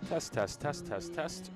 Test, test, test, test, test.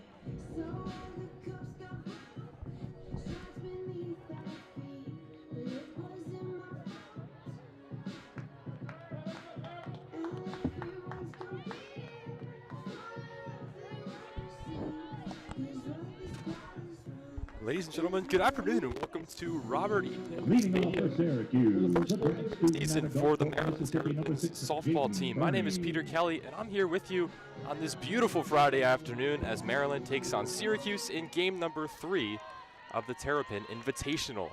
Ladies and gentlemen, good afternoon and welcome to Robert E. Taylor Stadium for the first season for the Maryland Terrapins softball team. My name is Peter Kelly and I'm here with you on this beautiful Friday afternoon as Maryland takes on Syracuse in game number 3 of the Terrapin Invitational.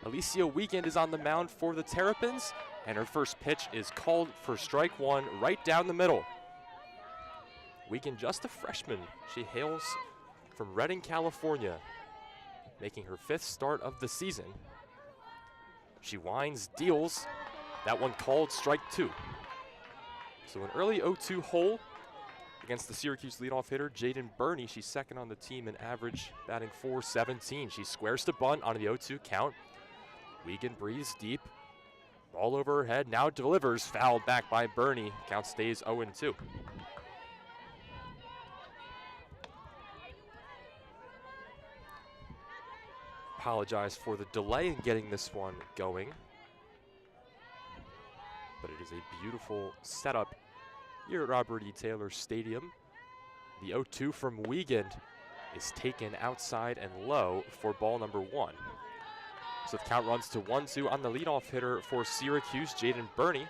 Alicia Wiegand is on the mound for the Terrapins and her first pitch is called for strike one right down the middle. Wiegand, just a freshman. She hails from Redding, California, making her 5th start of the season. She winds, deals. That one called strike 2. So an early 0-2 hole against the Syracuse leadoff hitter, Jaden Burney. She's second on the team in average, batting .417. She squares to bunt on the 0-2 count. Wiegand breathes deep. Ball over her head, now delivers, fouled back by Burney. Count stays 0-2. Apologize for the delay in getting this one going, but it is a beautiful setup here at Robert E. Taylor Stadium. The 0-2 from Wiegand is taken outside and low for ball number 1. So the count runs to 1-2 on the leadoff hitter for Syracuse, Jaden Burney.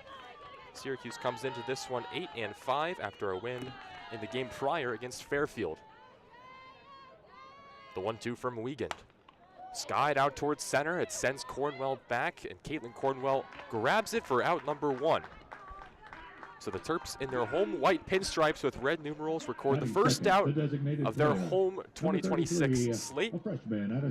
Syracuse comes into this one 8-5 after a win in the game prior against Fairfield. The 1-2 from Wiegand. Skied out towards center, it sends Cornwell back, and Caitlin Cornwell grabs it for out number 1. So the Terps in their home white pinstripes with red numerals record the first out of their home 2026 slate. And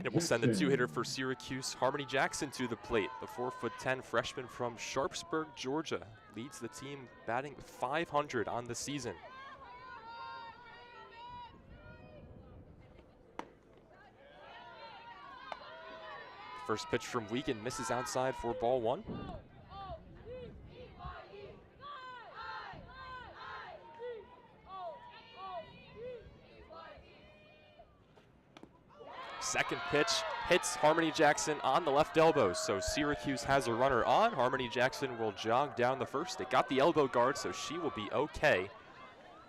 it will send the 2-hitter for Syracuse, Harmony Jackson, to the plate. The 4'10" freshman from Sharpsburg, Georgia, leads the team batting .500 on the season. First pitch from Wiegand misses outside for ball 1. Second pitch hits Harmony Jackson on the left elbow, so Syracuse has a runner on. Harmony Jackson will jog down the first. It got the elbow guard, so she will be okay.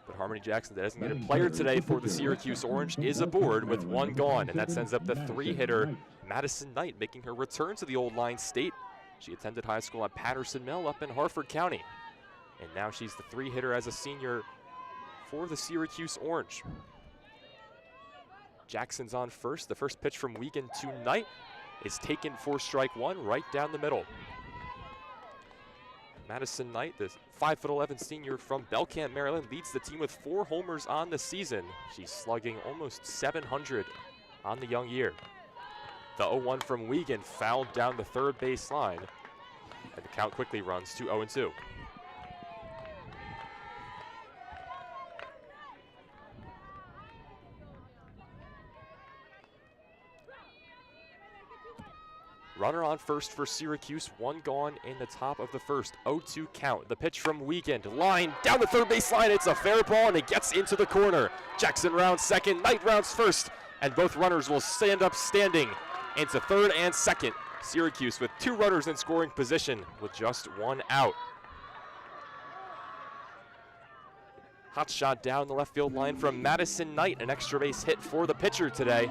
But Harmony Jackson, the designated player today for the Syracuse Orange, is aboard with 1 gone, and that sends up the 3-hitter Madison Knight, making her return to the Old Line State. She attended high school at Patterson Mill up in Harford County. And now she's the 3-hitter as a senior for the Syracuse Orange. Jackson's on first. The first pitch from Wiegand to Knight is taken for strike 1 right down the middle. Madison Knight, the 5'11" senior from Belcamp, Maryland, leads the team with 4 homers on the season. She's slugging almost .700 on the young year. The 0-1 from Wiegand fouled down the third base line, and the count quickly runs to 0-2. Runner on first for Syracuse, 1 gone in the top of the first. 0-2 count. The pitch from Wiegand, line down the third base line. It's a fair ball and it gets into the corner. Jackson rounds second, Knight rounds first, and both runners will stand up standing into third and second. Syracuse with 2 runners in scoring position with just 1 out. Hot shot down the left field line from Madison Knight, an extra base hit for the pitcher today.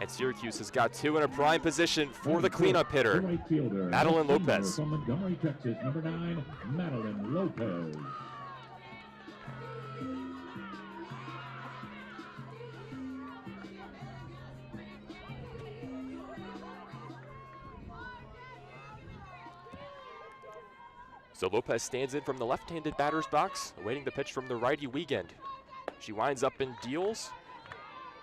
And Syracuse has got 2 in a prime position for the cleanup hitter, Madeline Lopez. From Montgomery, Texas, number 9, Madeline Lopez. So Lopez stands in from the left-handed batter's box, awaiting the pitch from the righty Wiegand. She winds up and deals.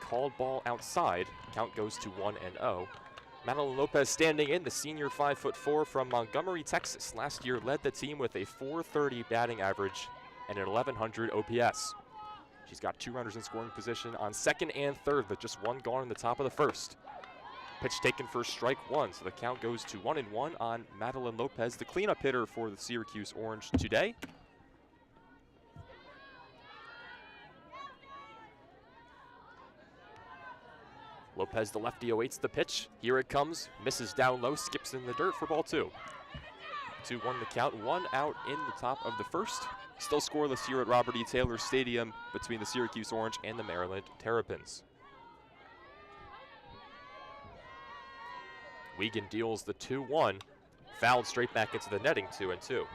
Called ball outside. Count goes to 1-0. Madeline Lopez standing in, the senior 5'4" from Montgomery, Texas. Last year led the team with a .430 batting average and an 1100 OPS. She's got 2 runners in scoring position on second and third, but just 1 gone in the top of the first. Pitch taken for strike 1, so the count goes to 1-1 on Madeline Lopez, the cleanup hitter for the Syracuse Orange today. Lopez, the lefty, awaits the pitch. Here it comes, misses down low, skips in the dirt for ball 2. 2-1 the count, 1 out in the top of the first. Still scoreless here at Robert E. Taylor Stadium between the Syracuse Orange and the Maryland Terrapins. Wiegand deals the 2-1, fouled straight back into the netting, 2-2.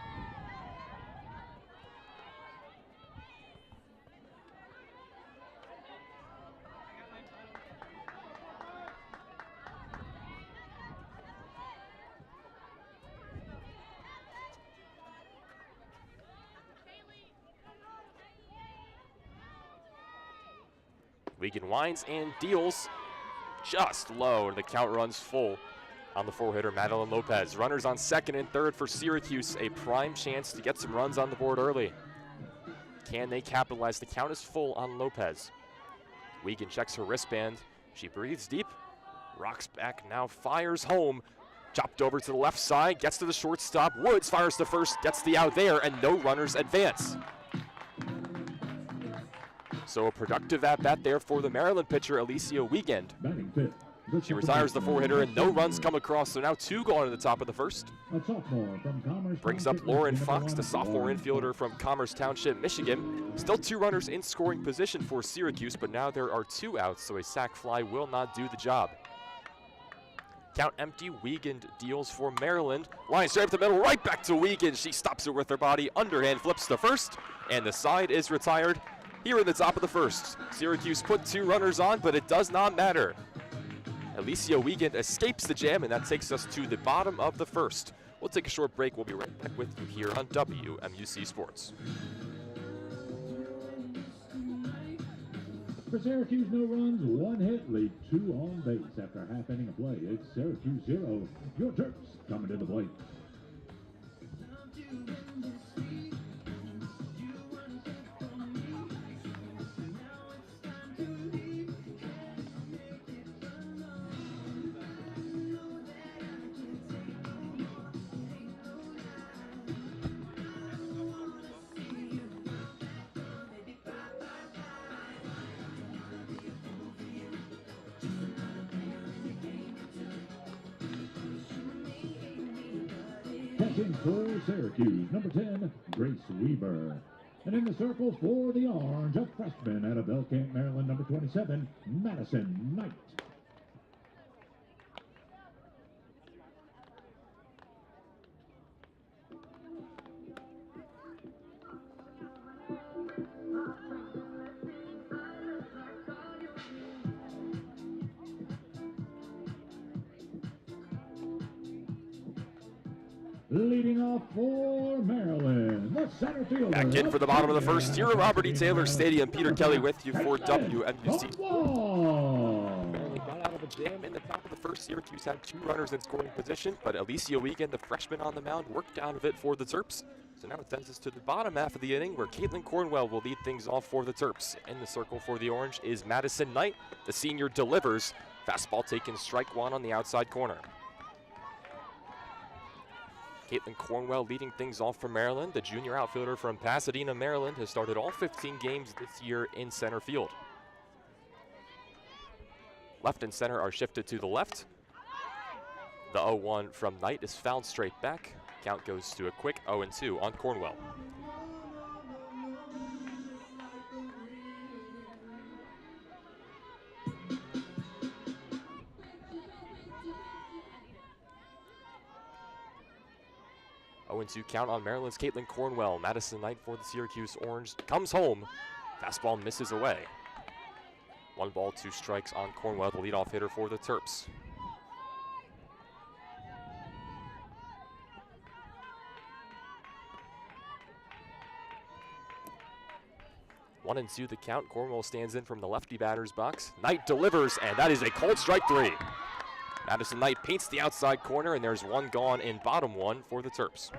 Wiegand winds and deals just low. The count runs full on the 4-hitter, Madeline Lopez. Runners on second and third for Syracuse. A prime chance to get some runs on the board early. Can they capitalize? The count is full on Lopez. Wiegand checks her wristband. She breathes deep, rocks back, now fires home. Chopped over to the left side, gets to the shortstop. Woods fires to first, gets the out there, and no runners advance. So a productive at-bat there for the Maryland pitcher, Alicia Wiegand. She retires the 4-hitter, and no runs come across, so now 2 gone in the top of the first. Brings up Lauren Fox, the sophomore infielder from Commerce Township, Michigan. Still 2 runners in scoring position for Syracuse, but now there are 2 outs, so a sac fly will not do the job. Count empty, Wiegand deals for Maryland. Line straight up the middle, right back to Wiegand. She stops it with her body, underhand flips to first, and the side is retired. Here in the top of the first, Syracuse put 2 runners on, but it does not matter. Alicia Wiegand escapes the jam, and that takes us to the bottom of the first. We'll take a short break. We'll be right back with you here on WMUC Sports. For Syracuse, no runs, 1 hit, lead 2 on base after a half inning of play. It's Syracuse 0. Your Terps coming to the plate. Catching for Syracuse, number 10, Grace Weaver. And in the circle for the Orange, a freshman out of Belcamp, Maryland, number 27, Madison Knight. Leading off for Maryland, the center fielder. Back in for the bottom of the first here at Robert E. Taylor Stadium. Peter Kelly with you for WMUC. Maryland got out of a jam in the top of the first. Syracuse had 2 runners in scoring position, but Alicia Wiegand, the freshman on the mound, worked out of it for the Terps. So now it sends us to the bottom half of the inning, where Caitlin Cornwell will lead things off for the Terps. In the circle for the Orange is Madison Knight. The senior delivers. Fastball taken, strike 1 on the outside corner. Caitlin Cornwell leading things off for Maryland. The junior outfielder from Pasadena, Maryland, has started all 15 games this year in center field. Left and center are shifted to the left. The 0-1 from Knight is fouled straight back. Count goes to a quick 0-2 on Cornwell. Two count on Maryland's Caitlin Cornwell. Madison Knight for the Syracuse Orange comes home. Fastball misses away. 1 ball, 2 strikes on Cornwell, the leadoff hitter for the Terps. One and 2 the count. Cornwell stands in from the lefty batter's box. Knight delivers, and that is a cold strike 3. Madison Knight paints the outside corner, and there's 1 gone in bottom 1 for the Terps.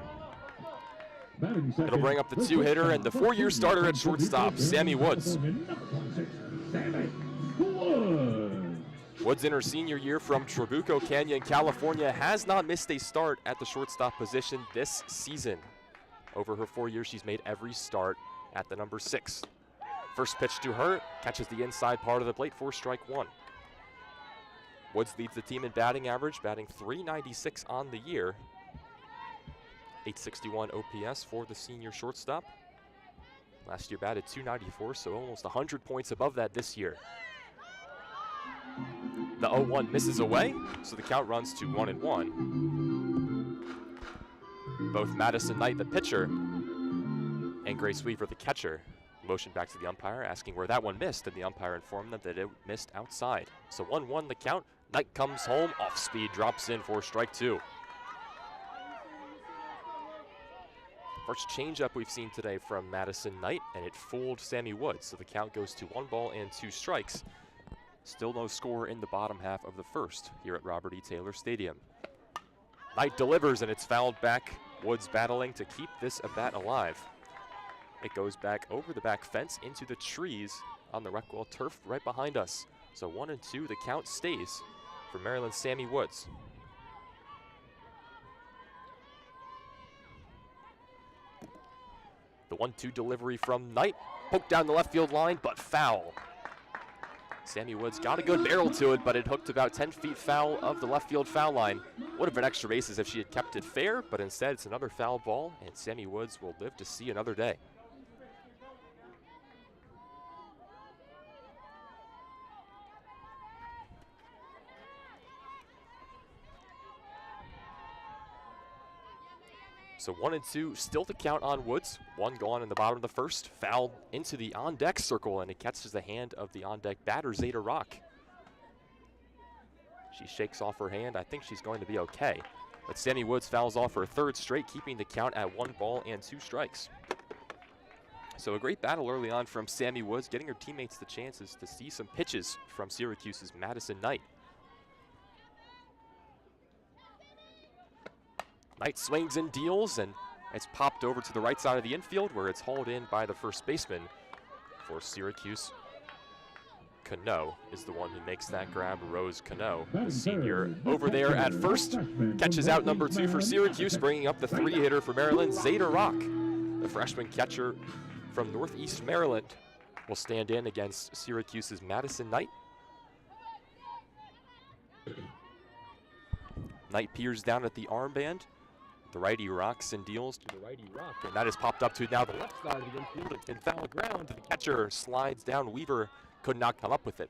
It'll bring up the 2-hitter and the 4-year starter at shortstop, Sammy Woods. Woods in her senior year from Trabuco Canyon, California, has not missed a start at the shortstop position this season. Over her 4 years, she's made every start at the number 6. First pitch to her, catches the inside part of the plate for strike 1. Woods leads the team in batting average, batting .396 on the year. .861 OPS for the senior shortstop. Last year batted .294, so almost 100 points above that this year. The 0-1 misses away, so the count runs to 1-1. Both Madison Knight, the pitcher, and Grace Weaver, the catcher, motioned back to the umpire, asking where that one missed, and the umpire informed them that it missed outside. So 1-1 the count. Knight comes home, off speed, drops in for strike 2. First changeup we've seen today from Madison Knight, and it fooled Sammy Woods, so the count goes to 1 ball and 2 strikes. Still no score in the bottom half of the first here at Robert E. Taylor Stadium. Knight delivers, and it's fouled back. Woods battling to keep this at-bat alive. It goes back over the back fence into the trees on the Reckwell turf right behind us. So 1-2, the count stays for Maryland's Sammy Woods. The 1-2 delivery from Knight, poked down the left field line, but foul. Sammy Woods got a good barrel to it, but it hooked about 10 feet foul of the left field foul line. Would have been extra bases if she had kept it fair, but instead it's another foul ball, and Sammy Woods will live to see another day. So 1-2, still the count on Woods. 1 gone in the bottom of the first. Fouled into the on-deck circle, and it catches the hand of the on-deck batter, Zeta Rock. She shakes off her hand. I think she's going to be okay. But Sammy Woods fouls off her 3rd straight, keeping the count at 1 ball and 2 strikes. So a great battle early on from Sammy Woods, getting her teammates the chances to see some pitches from Syracuse's Madison Knight. Knight swings and deals, and it's popped over to the right side of the infield where it's hauled in by the first baseman for Syracuse. Cano is the one who makes that grab. Rose Cano, the senior, over there at first. Catches out number 2 for Syracuse, bringing up the 3-hitter for Maryland, Zeta Rock. The freshman catcher from Northeast Maryland will stand in against Syracuse's Madison Knight. Knight peers down at the armband. The righty rocks and deals to the righty rock, and that is popped up to now the left side of the infield and foul ground. The catcher slides down. Weaver could not come up with it.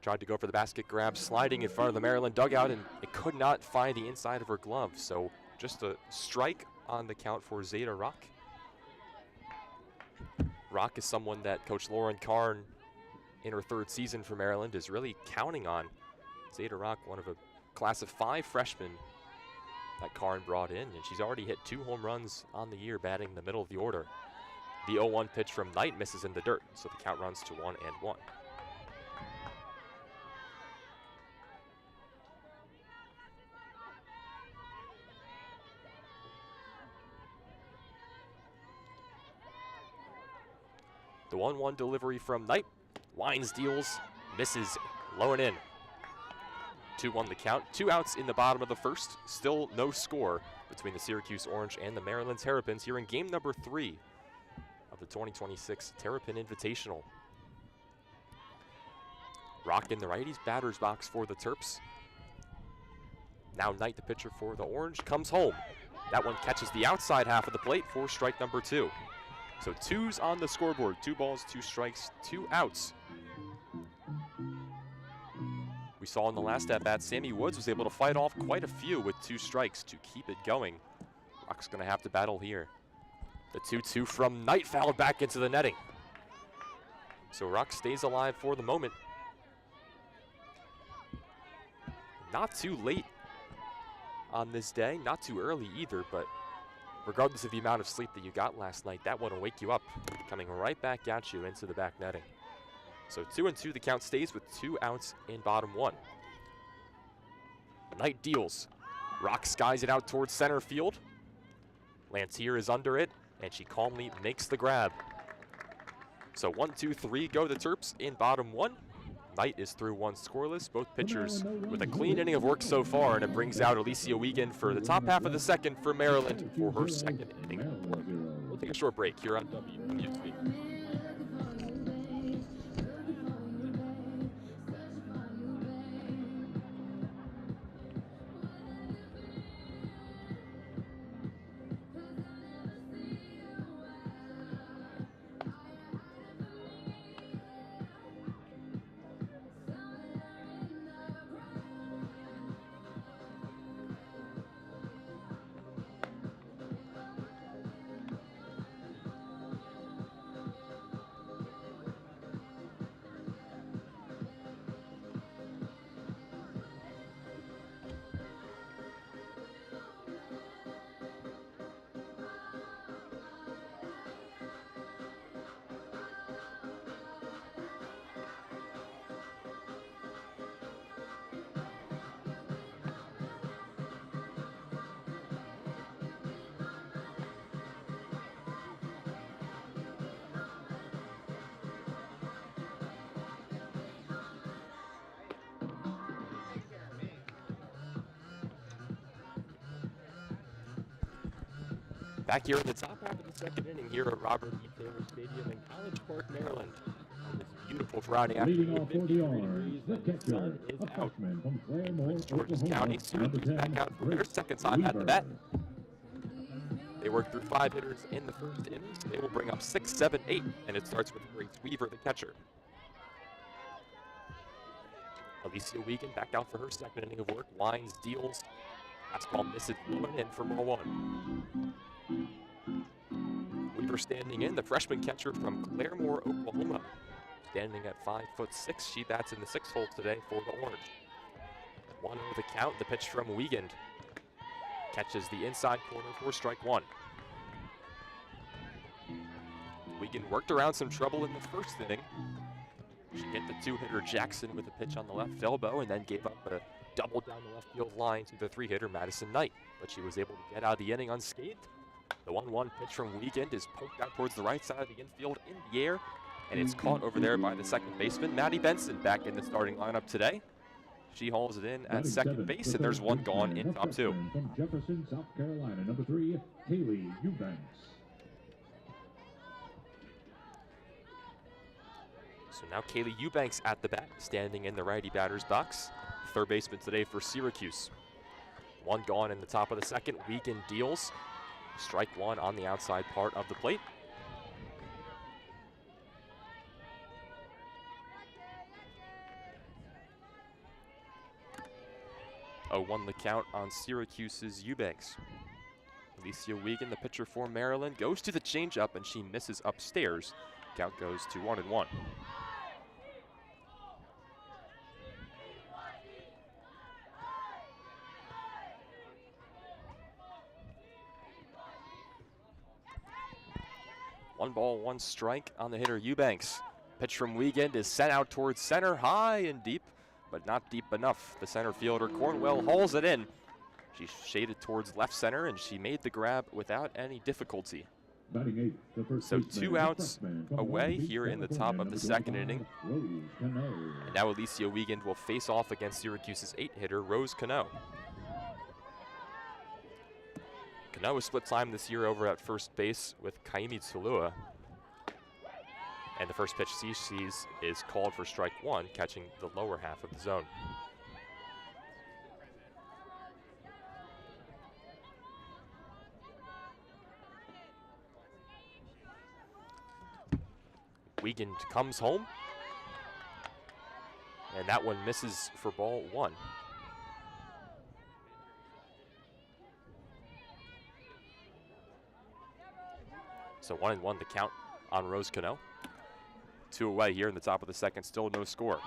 Tried to go for the basket grab, sliding in front of the Maryland dugout, and it could not find the inside of her glove. So just a strike on the count for Zeta Rock. Rock is someone that Coach Lauren Karn, in her 3rd season for Maryland, is really counting on. Zeta Rock, one of a class of 5 freshmen that Karn brought in, and she's already hit 2 home runs on the year, batting in the middle of the order. The 0-1 pitch from Knight misses in the dirt, so the count runs to 1-1. The 1-1 delivery from Knight, winds, deals, misses, low and in. 2-1 the count, 2 outs in the bottom of the first. Still no score between the Syracuse Orange and the Maryland Terrapins here in game number 3 of the 2026 Terrapin Invitational. Rock in the righties batter's box for the Terps. Now Knight, the pitcher for the Orange, comes home. That one catches the outside half of the plate for strike number 2. So 2s on the scoreboard, 2 balls, 2 strikes, 2 outs. We saw in the last at-bat, Sammy Woods was able to fight off quite a few with 2 strikes to keep it going. Rock's gonna have to battle here. The 2-2 from Knight fouled back into the netting. So Rock stays alive for the moment. Not too late on this day, not too early either, but regardless of the amount of sleep that you got last night, that one will wake you up, coming right back at you into the back netting. So 2-2, the count stays with 2 outs in bottom 1. Knight deals. Rock skies it out towards center field. Lantier is under it, and she calmly makes the grab. So 1-2-3 go the Terps in bottom 1. Knight is through 1 scoreless. Both pitchers with a clean inning of work so far, and it brings out Alicia Wiegand for the top half of the second for Maryland for her 2nd inning. We'll take a short break here on WTV. Back here in the top half of the second inning here at Robert E. Taylor Stadium in College Park, Maryland. On this beautiful Friday Leading afternoon. off for the Orange, the catcher, a freshman from Claremore, Georges Oklahoma, County, Syracuse back out for their second time at the bat. They worked through 5 hitters in the first inning, so they will bring up 6, 7, 8, and it starts with Grace Weaver, the catcher. Alicia Wiegand back out for her second inning of work. Winds, deals. Fastball misses low and in for ball 1. Weaver standing in, the freshman catcher from Claremore, Oklahoma. Standing at 5'6", she bats in the 6th hole today for the Orange. 1-0 the count, the pitch from Wiegand. Catches the inside corner for strike 1. Wiegand worked around some trouble in the first inning. She hit the 2-hitter Jackson with a pitch on the left elbow and then gave up a double down the left field line to the 3-hitter Madison Knight. But she was able to get out of the inning unscathed. The 1-1 pitch from Wiegand is poked out towards the right side of the infield in the air, and it's caught over there by the second baseman, Maddie Benson, back in the starting lineup today. She hauls it in at second base, and there's one gone in top 2. From Jefferson, South Carolina, number 3, Kaylee Eubanks. So now Kaylee Eubanks at the bat, standing in the righty batter's box. Third baseman today for Syracuse. One gone in the top of the second. Wiegand deals. Strike 1 on the outside part of the plate. Won the count on Syracuse's Eubanks. Alicia Wiegand, the pitcher for Maryland, goes to the changeup and she misses upstairs. Count goes to 1-1. One ball, one strike on the hitter Eubanks. Pitch from Wiegand is sent out towards center, high and deep, but not deep enough. The center fielder Cornwell hauls it in. She shaded towards left center, and she made the grab without any difficulty. So 2 outs away here in the top of the second inning. And now Alicia Wiegand will face off against Syracuse's 8-hitter, Rose Cano. Cano has split time this year over at first base with Kaimi Tsulua. And the first pitch she sees is called for strike 1, catching the lower half of the zone. Wiegand comes home, and that one misses for ball 1. So 1-1 the count on Rose Cano. 2 away here in the top of the second, still no score.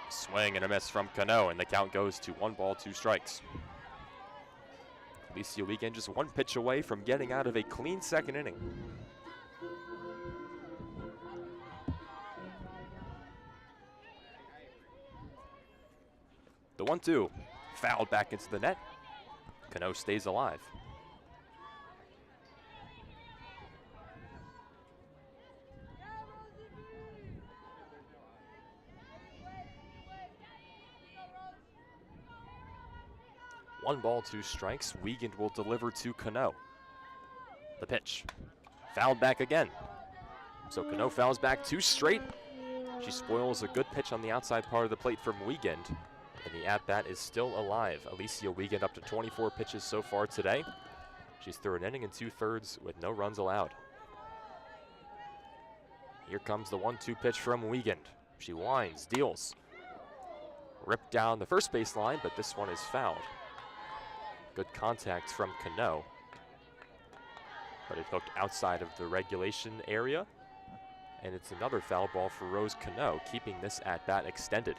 Swing and a miss from Cano, and the count goes to 1 ball, 2 strikes. Alicia Wiegand just 1 pitch away from getting out of a clean second inning. The 1-2, fouled back into the net. Cano stays alive. One ball, 2 strikes. Wiegand will deliver to Cano. The pitch, fouled back again. So Cano fouls back 2 straight. She spoils a good pitch on the outside part of the plate from Wiegand. And the at-bat is still alive. Alicia Wiegand up to 24 pitches so far today. She's through an inning and 2/3 with no runs allowed. Here comes the 1-2 pitch from Wiegand. She winds, deals. Ripped down the first baseline, but this one is fouled. Good contact from Cano, but it hooked outside of the regulation area, and it's another foul ball for Rose Cano, keeping this at-bat extended.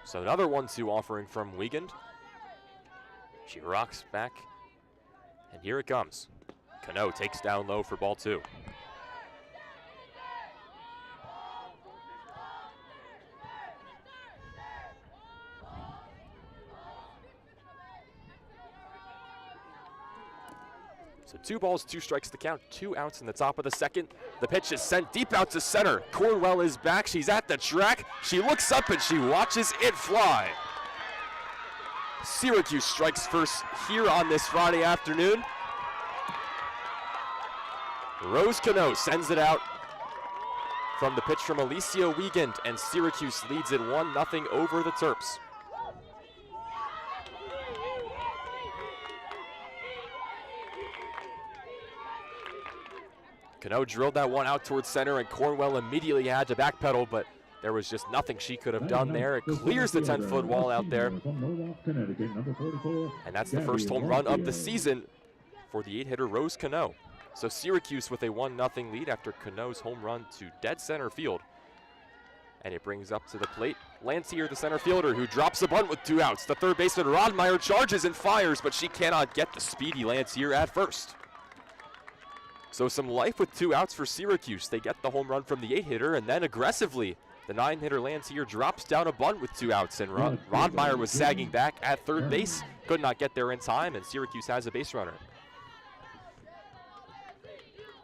So another 1-2 offering from Wiegand. She rocks back, and here it comes. Cano takes down low for ball 2. So 2 balls, 2 strikes to count, 2 outs in the top of the second. The pitch is sent deep out to center. Cornwell is back, she's at the track. She looks up and she watches it fly. Syracuse strikes first here on this Friday afternoon. Rose Cano sends it out from the pitch from Alicia Wiegand, and Syracuse leads it 1-0 over the Terps. Cano drilled that one out towards center, and Cornwell immediately had to backpedal, but there was just nothing she could have done there. It clears the 10-foot wall out there. And that's the first home run of the season for the 8-hitter Rose Cano. So Syracuse with a 1-0 lead after Cano's home run to dead center field. And it brings up to the plate Lancier, the center fielder, who drops a bunt with 2 outs. The third baseman Rodmeyer charges and fires, but she cannot get the speedy Lancier at first. So some life with 2 outs for Syracuse. They get the home run from the 8-hitter, and then aggressively, the 9-hitter Lancier drops down a bunt with 2 outs, and Rodmeyer was sagging back at third base, could not get there in time, and Syracuse has a base runner.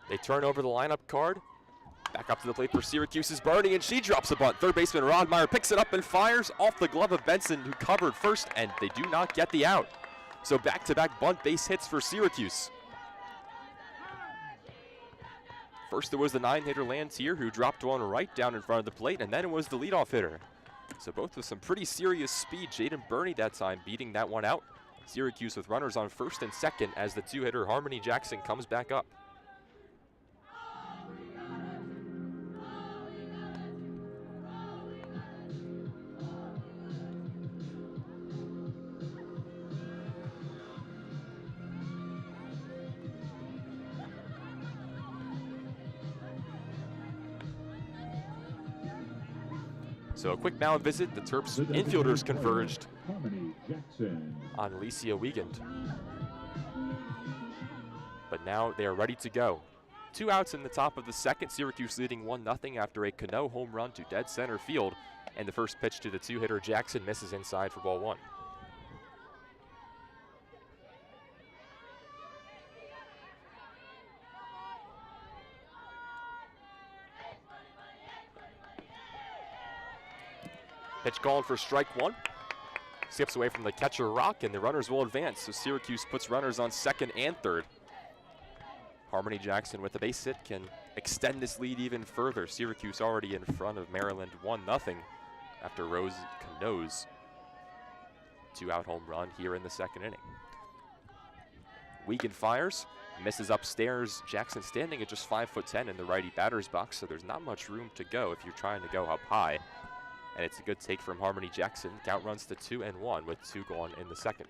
They turn over the lineup card. Back up to the plate for Syracuse's Barney, and she drops a bunt. Third baseman Rodmeyer picks it up and fires off the glove of Benson, who covered first, and they do not get the out. So back-to-back bunt base hits for Syracuse. First there was the 9-hitter Lancier, who dropped one right down in front of the plate, and then it was the leadoff hitter. So both with some pretty serious speed. Jaden Burney that time beating that one out. Syracuse with runners on first and second as the 2-hitter Harmony Jackson comes back up. So a quick mound visit. The Terps infielders converged on Alicia Wiegand. But now they are ready to go. 2 outs in the top of the second. Syracuse leading 1-0 after a Cano home run to dead center field. And the first pitch to the 2-hitter Jackson misses inside for ball 1. Pitch called for strike 1. Skips away from the catcher Rock, and the runners will advance. So Syracuse puts runners on second and third. Harmony Jackson with the base hit can extend this lead even further. Syracuse already in front of Maryland 1-0 after Rose Cano's 2-out home run here in the second inning. Wiegand fires, misses upstairs. Jackson standing at just 5'10" in the righty batter's box, so there's not much room to go if you're trying to go up high. And it's a good take from Harmony Jackson. Count runs to 2-1 with 2 gone in the second.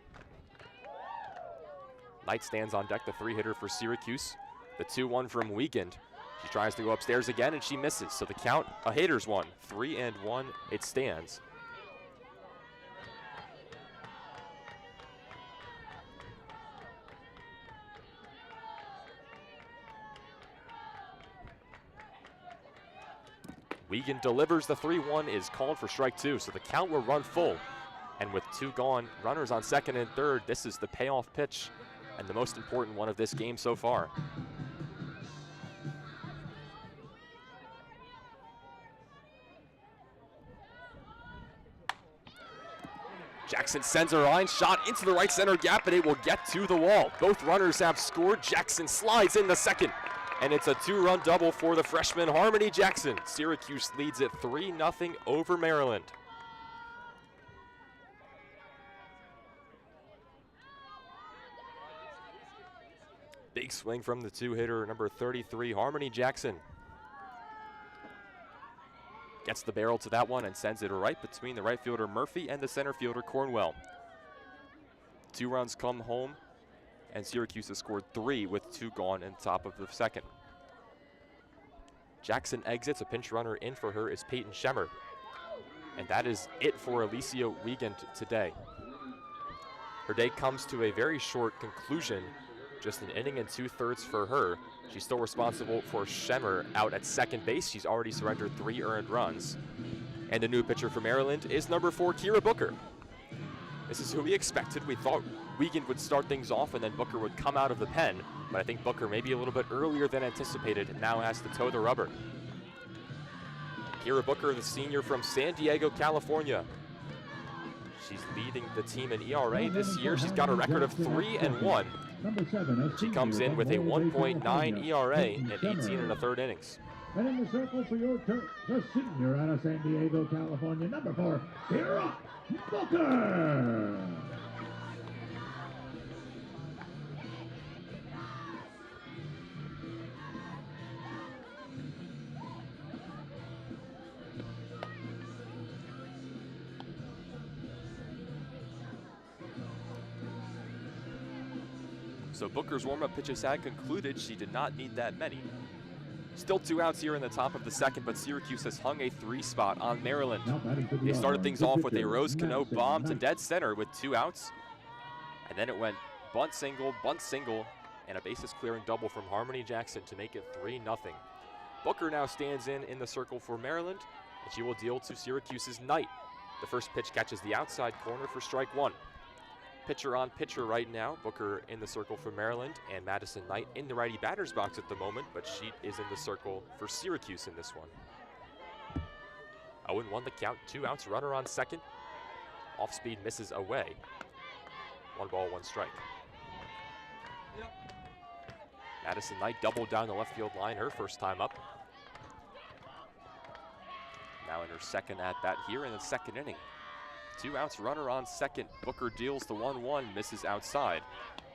Knight stands on deck, the 3-hitter for Syracuse. The 2-1 from Wiegand. She tries to go upstairs again, and she misses. So the count, a hitter's 1. 3-1, it stands. Wiegand delivers. The 3-1 is called for strike 2, so the count will run full. And with 2 gone, runners on second and third, this is the payoff pitch and the most important one of this game so far. Jackson sends a line shot into the right center gap, and it will get to the wall. Both runners have scored. Jackson slides in the second. And it's a 2-run double for the freshman Harmony Jackson. Syracuse leads it 3-0 over Maryland. Big swing from the 2-hitter, number 33, Harmony Jackson. Gets the barrel to that one and sends it right between the right fielder Murphy and the center fielder Cornwell. 2 runs come home, and Syracuse has scored 3 with 2 gone in top of the second. Jackson exits. A pinch runner in for her is Peyton Schemmer. And that is it for Alicia Wiegand today. Her day comes to a very short conclusion. Just an inning and 2/3 for her. She's still responsible for Schemmer out at second base. She's already surrendered 3 earned runs. And the new pitcher for Maryland is number 4, Kira Booker. This is who we expected. We thought Wiegand would start things off and then Booker would come out of the pen, but I think Booker maybe a little bit earlier than anticipated now has to toe the rubber. Kira Booker, the senior from San Diego, California. She's leading the team in ERA this year. She's got a record of 3-1. She comes in with a 1.9 ERA in 18 1/3 innings. And in the circle for your turn, the senior out of San Diego, California, number 4, Kira Booker. So Booker's warm-up pitches had concluded. She did not need that many. Still 2 outs here in the top of the second, but Syracuse has hung a 3 spot on Maryland. They started things off with a Rose Cano bomb to dead center with 2 outs. And then it went bunt single, and a bases clearing double from Harmony Jackson to make it 3-0. Booker now stands in the circle for Maryland, and she will deal to Syracuse's Knight. The first pitch catches the outside corner for strike 1. Pitcher on pitcher right now. Booker in the circle for Maryland, and Madison Knight in the righty batter's box at the moment, but she is in the circle for Syracuse in this one. 0-1 the count, 2 outs, runner on second. Off speed misses away. 1 ball, 1 strike. Madison Knight doubled down the left field line her first time up. Now in her second at bat here in the second inning. 2 outs, runner on second. Booker deals the 1-1, misses outside.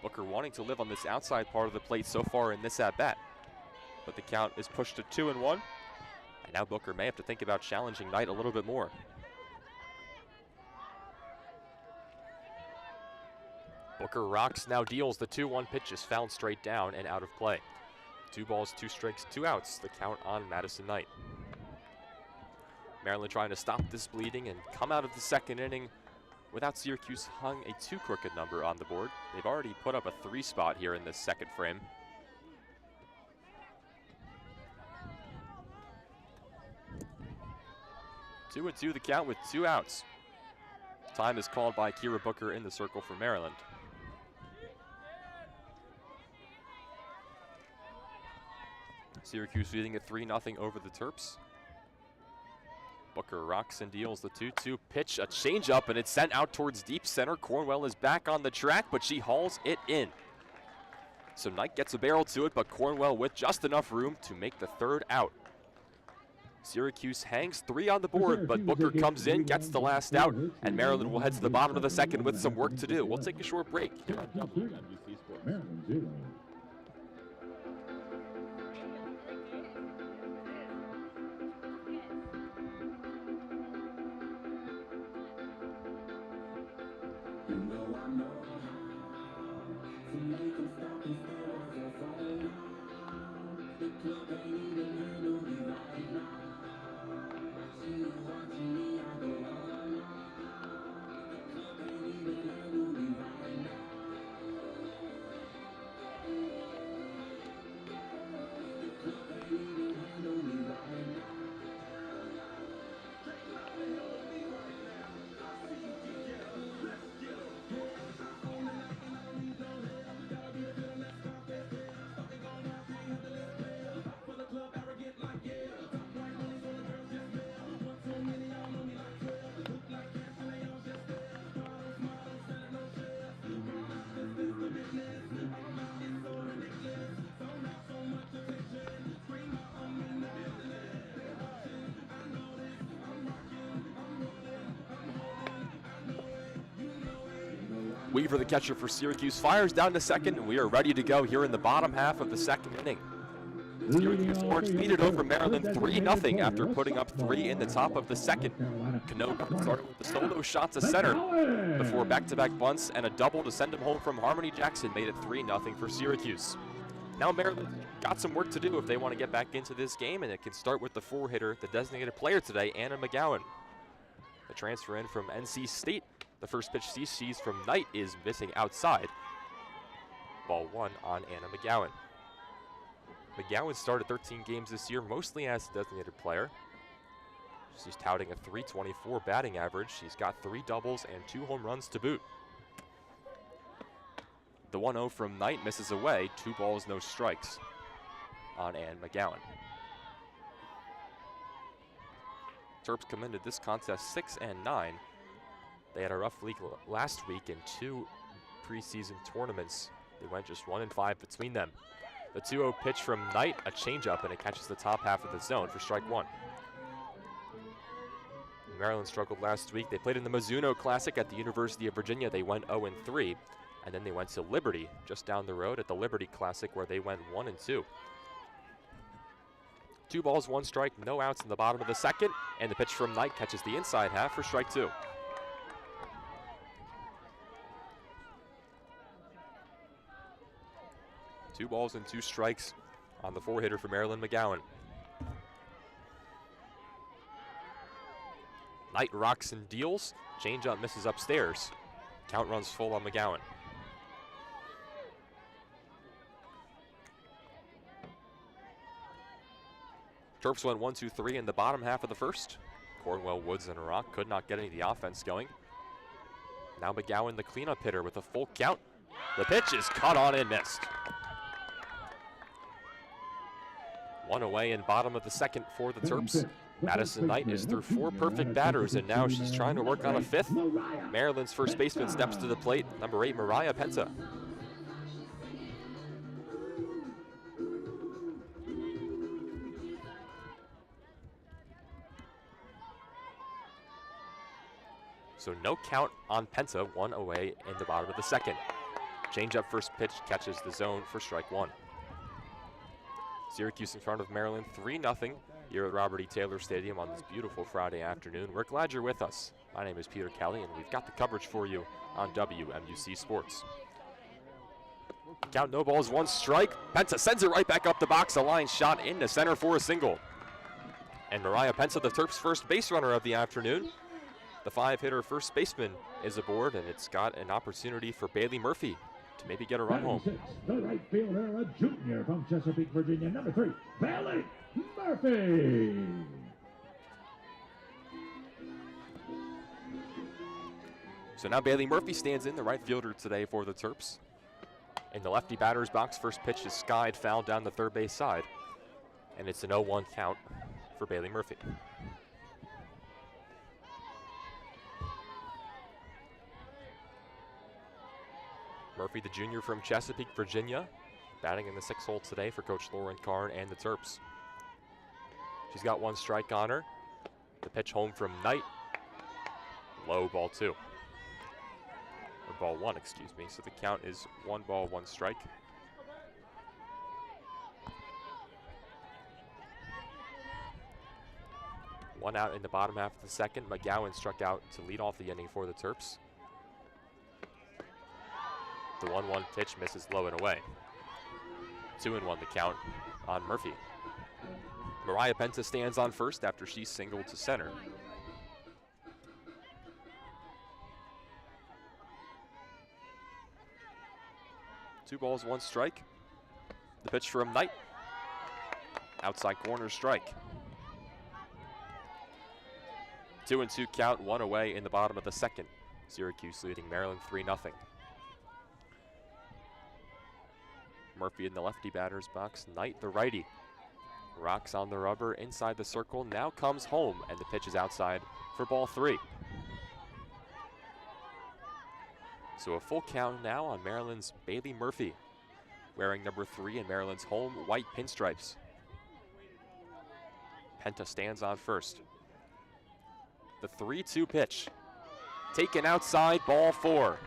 Booker wanting to live on this outside part of the plate so far in this at-bat. But the count is pushed to 2-1. And now Booker may have to think about challenging Knight a little bit more. Booker rocks, now deals the 2-1 pitch, is fouled straight down and out of play. 2 balls, 2 strikes, 2 outs, the count on Madison Knight. Maryland trying to stop this bleeding and come out of the second inning without Syracuse hung a 2 crooked number on the board. They've already put up a 3 spot here in this second frame. Two and 2 the count with 2 outs. Time is called by Kira Booker in the circle for Maryland. Syracuse leading at 3-0 over the Terps. Booker rocks and deals the 2-2 pitch, a changeup, and it's sent out towards deep center. Cornwell is back on the track, but she hauls it in. So Knight gets a barrel to it, but Cornwell with just enough room to make the 3rd out. Syracuse hangs 3 on the board, but Booker comes in, gets the last out, and Maryland will head to the bottom of the second with some work to do. We'll take a short break here on WWC Sports. Maryland 0. Weaver, the catcher for Syracuse, fires down to second, and we are ready to go here in the bottom half of the second inning. Syracuse Orange lead it over Maryland 3-0 after putting up 3 in the top of the second. Cano started with the solo shot to center before back-to-back bunts and a double to send him home from Harmony Jackson made it 3-0 for Syracuse. Now Maryland got some work to do if they want to get back into this game, and it can start with the 4-hitter, the designated player today, Anna McGowan. The transfer in from NC State. The first pitch she sees from Knight is missing outside. Ball 1 on Anna McGowan. McGowan started 13 games this year, mostly as a designated player. She's touting a .324 batting average. She's got 3 doubles and 2 home runs to boot. The 1-0 from Knight misses away. 2 balls, no strikes on Ann McGowan. Terps come into this contest 6-9. They had a rough week last week in 2 preseason tournaments. They went just 1-5 between them. The 2-0 pitch from Knight, a changeup, and it catches the top half of the zone for strike 1. Maryland struggled last week. They played in the Mizuno Classic at the University of Virginia. They went 0-3, and then they went to Liberty just down the road at the Liberty Classic where they went 1-2. 2 balls, 1 strike, no outs in the bottom of the second, and the pitch from Knight catches the inside half for strike 2. Two balls and 2 strikes on the 4-hitter for Maryland, McGowan. Knight rocks and deals. Changeup misses upstairs. Count runs full on McGowan. Terps went 1-2-3 in the bottom half of the first. Cornwell, Woods, and Rock could not get any of the offense going. Now McGowan, the cleanup hitter, with a full count. The pitch is caught on and missed. 1 away in bottom of the second for the Terps. Madison Knight is through 4 perfect batters, and now she's trying to work on a 5th. Maryland's first baseman steps to the plate, number 8, Mariah Penta. So no count on Penta, 1 away in the bottom of the second. Changeup first pitch catches the zone for strike 1. Syracuse in front of Maryland 3-0 here at Robert E. Taylor Stadium on this beautiful Friday afternoon. We're glad you're with us. My name is Peter Kelly, and we've got the coverage for you on WMUC Sports. Count no balls, 1 strike. Penta sends it right back up the box. A line shot into center for a single. And Mariah Penta, the Terps' first base runner of the afternoon. The 5-hitter first baseman is aboard, and it's got an opportunity for Bailey Murphy to maybe get a run home. The right fielder, a junior from Chesapeake, Virginia, number 3, Bailey Murphy. So now Bailey Murphy stands in, the right fielder today for the Terps. In the lefty batter's box, first pitch is skied foul down the third base side. And it's an 0-1 count for Bailey Murphy. Murphy, the junior from Chesapeake, Virginia, batting in the 6th hole today for Coach Lauren Karn and the Terps. She's got 1 strike on her. The pitch home from Knight. Low, ball 2. Or ball 1, excuse me. So the count is 1 ball, 1 strike. One out in the bottom half of the second. McGowan struck out to lead off the inning for the Terps. The 1-1 pitch misses low and away. 2-1 the count on Murphy. Mariah Penta stands on first after she singled to center. Two balls, 1 strike. The pitch from Knight. Outside corner strike. 2-2 count, 1 away in the bottom of the second. Syracuse leading Maryland 3-0. Murphy in the lefty batter's box. Knight, the righty. Rocks on the rubber inside the circle. Now comes home, and the pitch is outside for ball 3. So a full count now on Maryland's Bailey Murphy, wearing number 3 in Maryland's home white pinstripes. Penta stands on first. The 3-2 pitch. Taken outside, ball 4.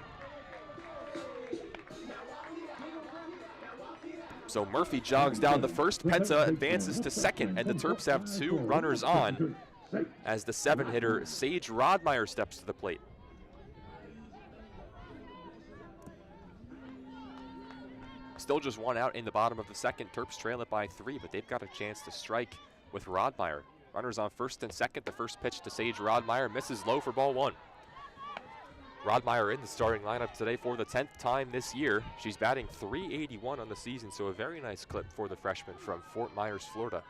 So Murphy jogs down the first. Penta advances to second, and the Terps have 2 runners on as the 7-hitter Sage Rodmeyer steps to the plate. Still just 1 out in the bottom of the second. Terps trail it by 3, but they've got a chance to strike with Rodmeyer. Runners on first and second. The first pitch to Sage Rodmeyer misses low for ball 1. Rodmeyer in the starting lineup today for the 10th time this year. She's batting .381 on the season, so a very nice clip for the freshman from Fort Myers, Florida.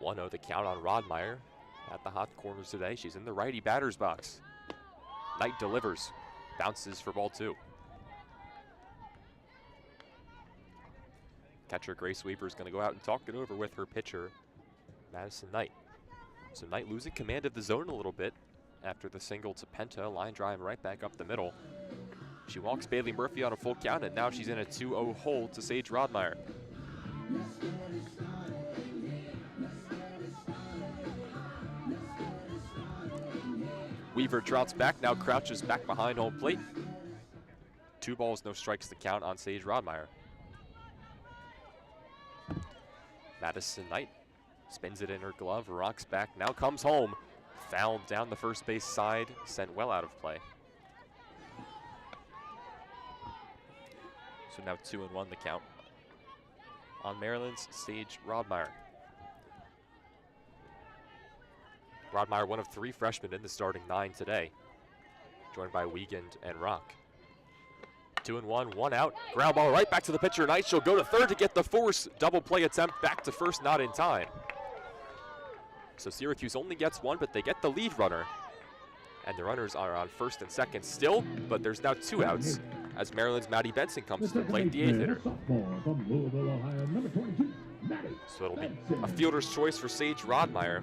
1-0 the count on Rodmeyer at the hot corners today. She's in the righty batter's box. Knight delivers, bounces for ball 2. Catcher Grace Weaver is going to go out and talk it over with her pitcher, Madison Knight. So Knight losing command of the zone a little bit. after the single to Penta, line drive right back up the middle. She walks Bailey Murphy on a full count, and now she's in a 2-0 hold to Sage Rodmeyer. Weaver trots back, now crouches back behind home plate. 2 balls, no strikes to count on Sage Rodmeyer. Madison Knight spins it in her glove, rocks back, now comes home. Fouled down the first base side, sent well out of play. So now 2-1 the count on Maryland's Sage Rodmeyer. Rodmeyer, one of 3 freshmen in the starting 9 today, joined by Wiegand and Rock. 2-1, 1 out. Ground ball right back to the pitcher. Knight. She'll go to third to get the force double play attempt. Back to first, not in time. So Syracuse only gets 1, but they get the lead runner. And the runners are on first and second still, but there's now 2 outs as Maryland's Maddie Benson comes to the plate, the 8th hitter. So it'll be a fielder's choice for Sage Rodmeyer.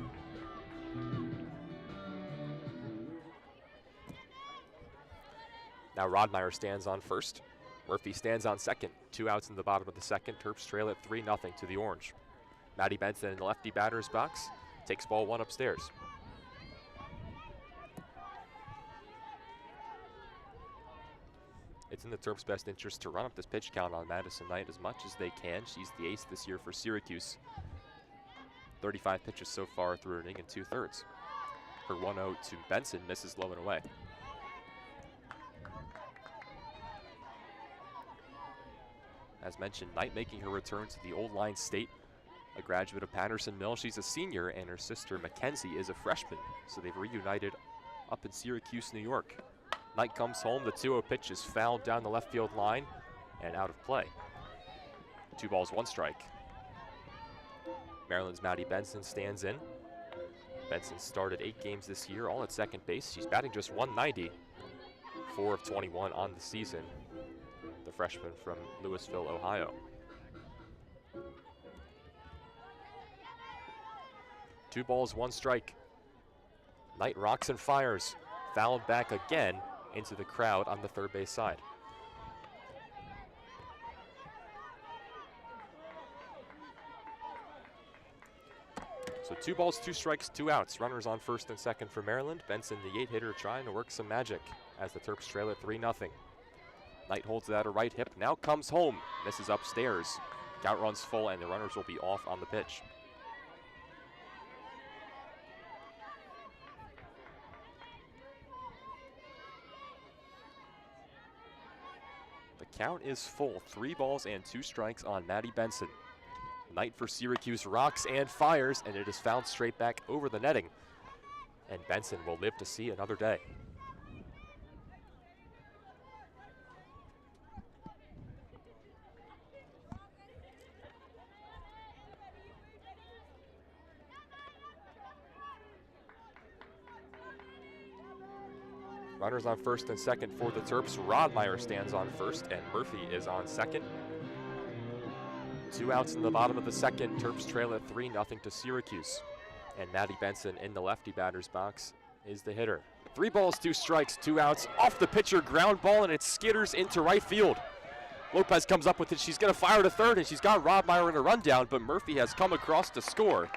Now Rodmeyer stands on first. Murphy stands on second. 2 outs in the bottom of the second. Terps trail at 3-0 to the Orange. Maddie Benson in the lefty batter's box. Takes ball 1 upstairs. It's in the Terps' best interest to run up this pitch count on Madison Knight as much as they can. She's the ace this year for Syracuse. 35 pitches so far through an inning and 2/3. Her 1-0 to Benson misses low and away. As mentioned, Knight making her return to the Old Line State, a graduate of Patterson Mill. She's a senior, and her sister Mackenzie is a freshman, so they've reunited up in Syracuse, New York. Knight comes home, the 2-0 pitch is fouled down the left field line and out of play. 2 balls, 1 strike. Maryland's Maddie Benson stands in. Benson started 8 games this year, all at second base. She's batting just .190, 4 of 21 on the season. The freshman from Louisville, Ohio. 2 balls, 1 strike. Knight rocks and fires. Fouled back again into the crowd on the third base side. So 2 balls, 2 strikes, 2 outs. Runners on first and second for Maryland. Benson, the 8 hitter, trying to work some magic as the Terps trail at 3-0. Knight holds it at her right hip, now comes home, misses upstairs. Count runs full, and the runners will be off on the pitch. The count is full, 3 balls and 2 strikes on Maddie Benson. Knight for Syracuse rocks and fires, and it is fouled straight back over the netting. And Benson will live to see another day. Runners on first and second for the Terps. Rodmeyer stands on first, and Murphy is on second. 2 outs in the bottom of the second. Terps trail at 3-0 to Syracuse. And Maddie Benson in the lefty batter's box is the hitter. 3 balls, 2 strikes, 2 outs. Off the pitcher, ground ball, and it skitters into right field. Lopez comes up with it. She's going to fire to third, and she's got Rodmeyer in a rundown, but Murphy has come across to score.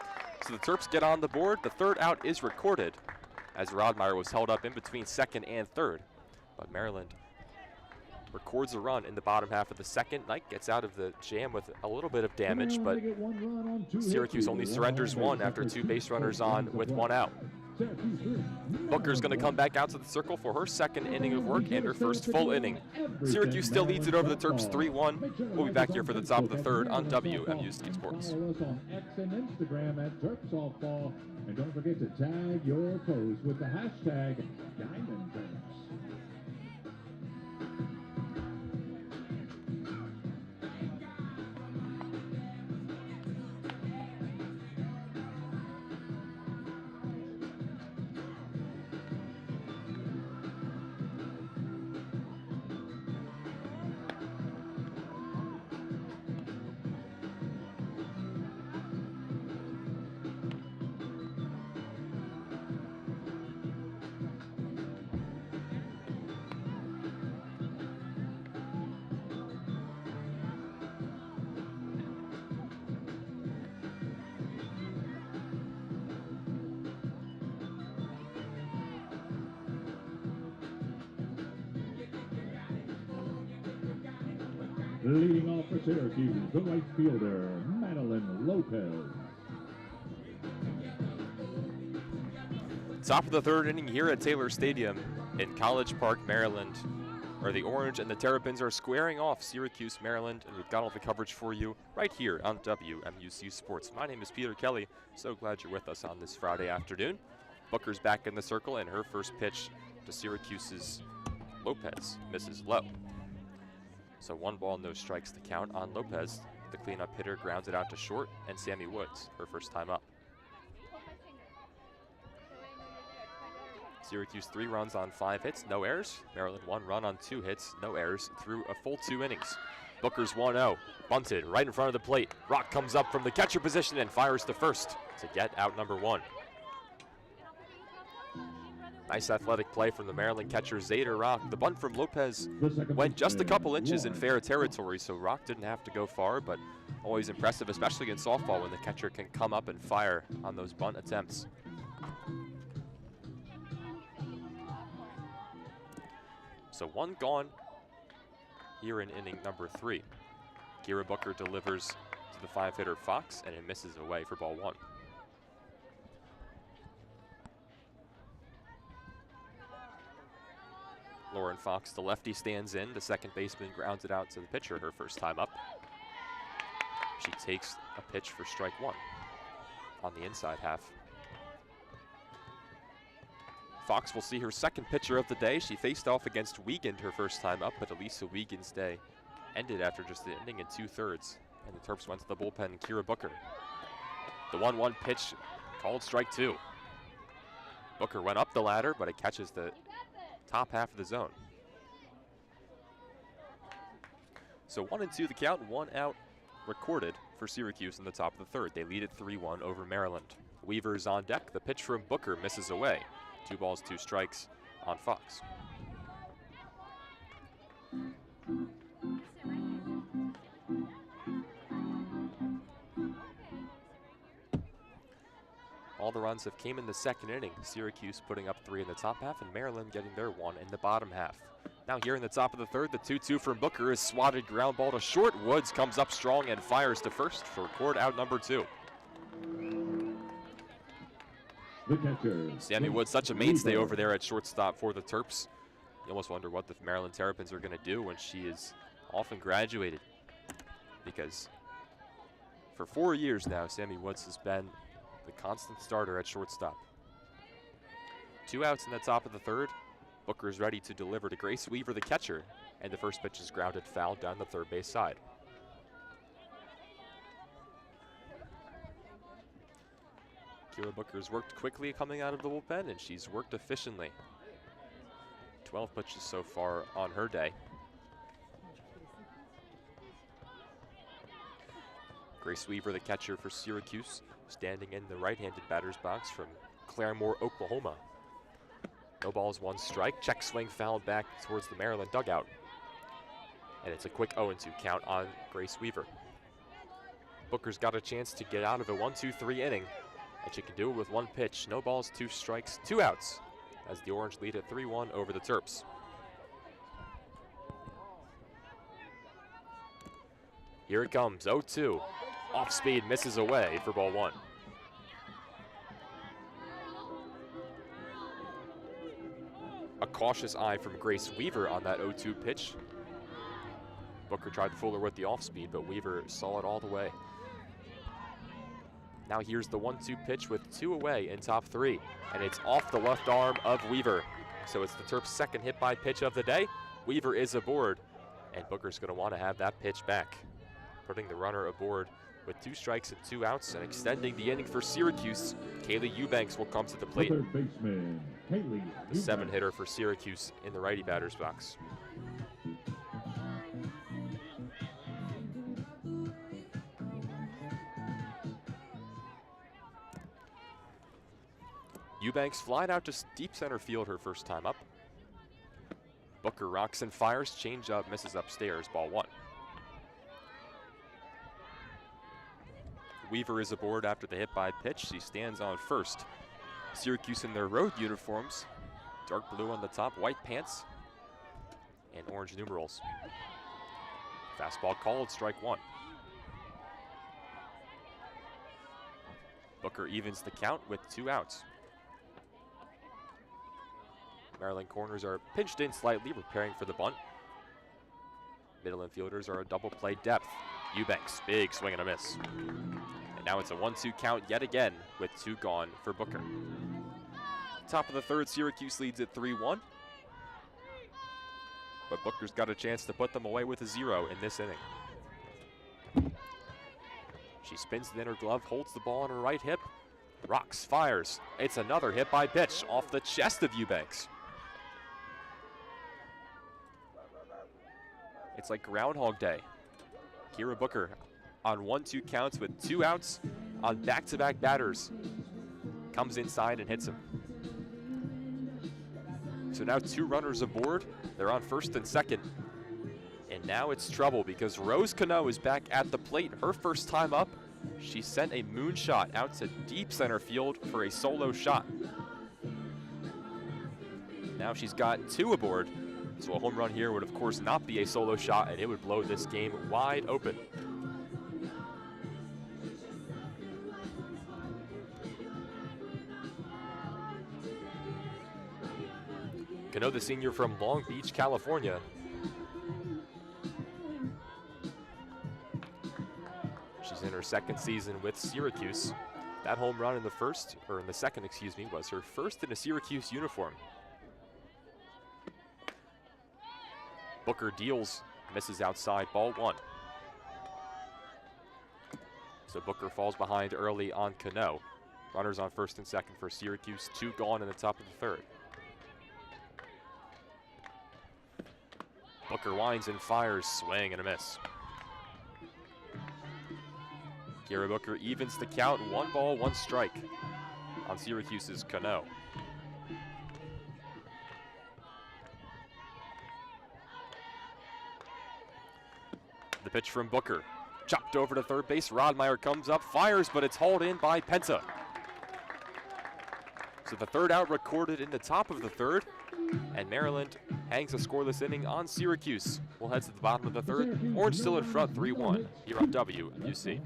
So the Terps get on the board. The 3rd out is recorded, as Rodmeyer was held up in between second and third. But Maryland records a run in the bottom half of the second. Knight gets out of the jam with a little bit of damage, but Syracuse only surrenders 1 after 2 base runners on with 1 out. Booker's going to come back out to the circle for her 2nd inning of work and her 1st full inning. Syracuse still leads it over the Terps 3-1. We'll be back here for the top of the 3rd on WMUC Sports. Follow us on X and Instagram at Terps Softball. And don't forget to tag your post with the hashtag DiamondTerps. Leading off for Syracuse, the right fielder, Madeline Lopez. Top of the third inning here at Taylor Stadium in College Park, Maryland, where the Orange and the Terrapins are squaring off Syracuse, Maryland, and we've got all the coverage for you right here on WMUC Sports. My name is Peter Kelly. So glad you're with us on this Friday afternoon. Booker's back in the circle, and her first pitch to Syracuse's Lopez misses low. So 1 ball, no strikes to count on Lopez. The cleanup hitter grounds it out to short, and Sammy Woods, her first time up. Syracuse 3 runs on 5 hits, no errors. Maryland 1 run on 2 hits, no errors through a full 2 innings. Booker's 1-0, bunted right in front of the plate. Rock comes up from the catcher position and fires to first to get out number 1. Nice athletic play from the Maryland catcher, Zader Rock. The bunt from Lopez went just a couple inches in fair territory, so Rock didn't have to go far, but always impressive, especially in softball when the catcher can come up and fire on those bunt attempts. So 1 gone here in inning number 3. Kira Booker delivers to the 5-hitter Fox, and it misses away for ball 1. Lauren Fox, the lefty, stands in. The second baseman grounds it out to the pitcher, her first time up. She takes a pitch for strike 1 on the inside half. Fox will see her second pitcher of the day. She faced off against Wiegand her first time up, but Elisa Wiegand's day ended after just an inning and 2/3, and the Terps went to the bullpen. Kira Booker. The 1-1 pitch called strike 2. Booker went up the ladder, but it catches the top half of the zone. So 1-2 the count, 1 out recorded for Syracuse in the top of the third. They lead it 3-1 over Maryland. Weaver's on deck. The pitch from Booker misses away. 2 balls, 2 strikes on Fox. All the runs have came in the second inning. Syracuse putting up 3 in the top half, and Maryland getting their 1 in the bottom half. Now here in the top of the third, the 2-2 from Booker is swatted ground ball to short. Woods comes up strong and fires to first for record out number 2. The catcher, Sammy Woods, such a mainstay over there at shortstop for the Terps. You almost wonder what the Maryland Terrapins are going to do when she is often graduated, because for 4 years now, Sammy Woods has been the constant starter at shortstop. 2 outs in the top of the third. Booker is ready to deliver to Grace Weaver, the catcher, and the first pitch is grounded foul down the third base side. Kira Booker's worked quickly coming out of the bullpen, and she's worked efficiently. 12 pitches so far on her day. Grace Weaver, the catcher for Syracuse, standing in the right-handed batter's box from Claremore, Oklahoma. No balls, 1 strike. Check swing fouled back towards the Maryland dugout. And it's a quick 0-2 count on Grace Weaver. Booker's got a chance to get out of a 1-2-3 inning, and she can do it with 1 pitch. No balls, 2 strikes, 2 outs, as the Orange lead at 3-1 over the Terps. Here it comes, 0-2. Off speed, misses away for ball 1. A cautious eye from Grace Weaver on that 0-2 pitch. Booker tried to fool her with the off speed, but Weaver saw it all the way. Now here's the 1-2 pitch with 2 away in top 3, and it's off the left arm of Weaver. So it's the Terps' second hit by pitch of the day. Weaver is aboard, and Booker's going to want to have that pitch back, putting the runner aboard with 2 strikes and 2 outs and extending the inning for Syracuse. Kaylee Eubanks will come to the plate. third baseman, Kaylee The 7-hitter for Syracuse in the righty batter's box. Eubanks flied out to deep center field her first time up. Booker rocks and fires, changeup misses upstairs, ball 1. Weaver is aboard after the hit by pitch. She stands on first. Syracuse in their road uniforms, dark blue on the top, white pants, and orange numerals. Fastball called, strike one. Booker evens the count with 2 outs. Maryland corners are pinched in slightly, preparing for the bunt. Middle infielders are a double play depth. Eubanks, big swing and a miss. And now it's a 1-2 count yet again with 2 gone for Booker. Top of the third, Syracuse leads at 3-1. But Booker's got a chance to put them away with a 0 in this inning. She spins the inner glove, holds the ball on her right hip, rocks, fires. It's another hit by pitch off the chest of Eubanks. It's like Groundhog Day. Kira Booker on 1-2 counts with 2 outs on back-to-back batters. Comes inside and hits him. So now 2 runners aboard. They're on first and second. And now it's trouble because Rose Cano is back at the plate. Her first time up, she sent a moonshot out to deep center field for a solo shot. Now she's got 2 aboard. So a home run here would of course not be a solo shot, and it would blow this game wide open. Cano, the senior from Long Beach, California. She's in her second season with Syracuse. That home run in the second, was her first in a Syracuse uniform. Booker deals, misses outside, ball 1. So Booker falls behind early on Cano. Runners on first and second for Syracuse, 2 gone in the top of the third. Booker winds and fires, swing and a miss. Kira Booker evens the count, 1 ball, 1 strike on Syracuse's Cano. The pitch from Booker, chopped over to third base. Rodmeyer comes up, fires, but it's hauled in by Penta. So the 3rd out recorded in the top of the 3rd, and Maryland hangs a scoreless inning on Syracuse. We'll head to the bottom of the 3rd. Orange still in front, 3-1 here on WMUC.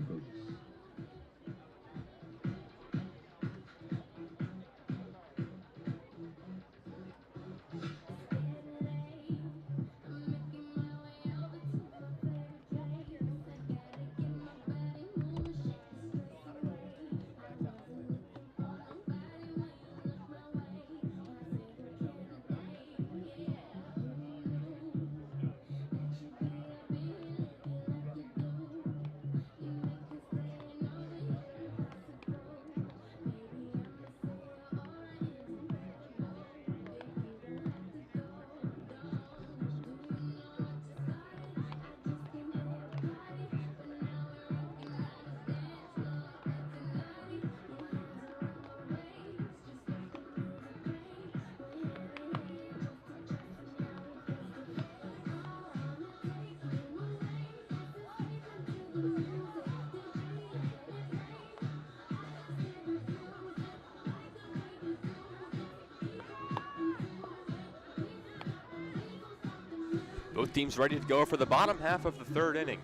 Both teams ready to go for the bottom half of the 3rd inning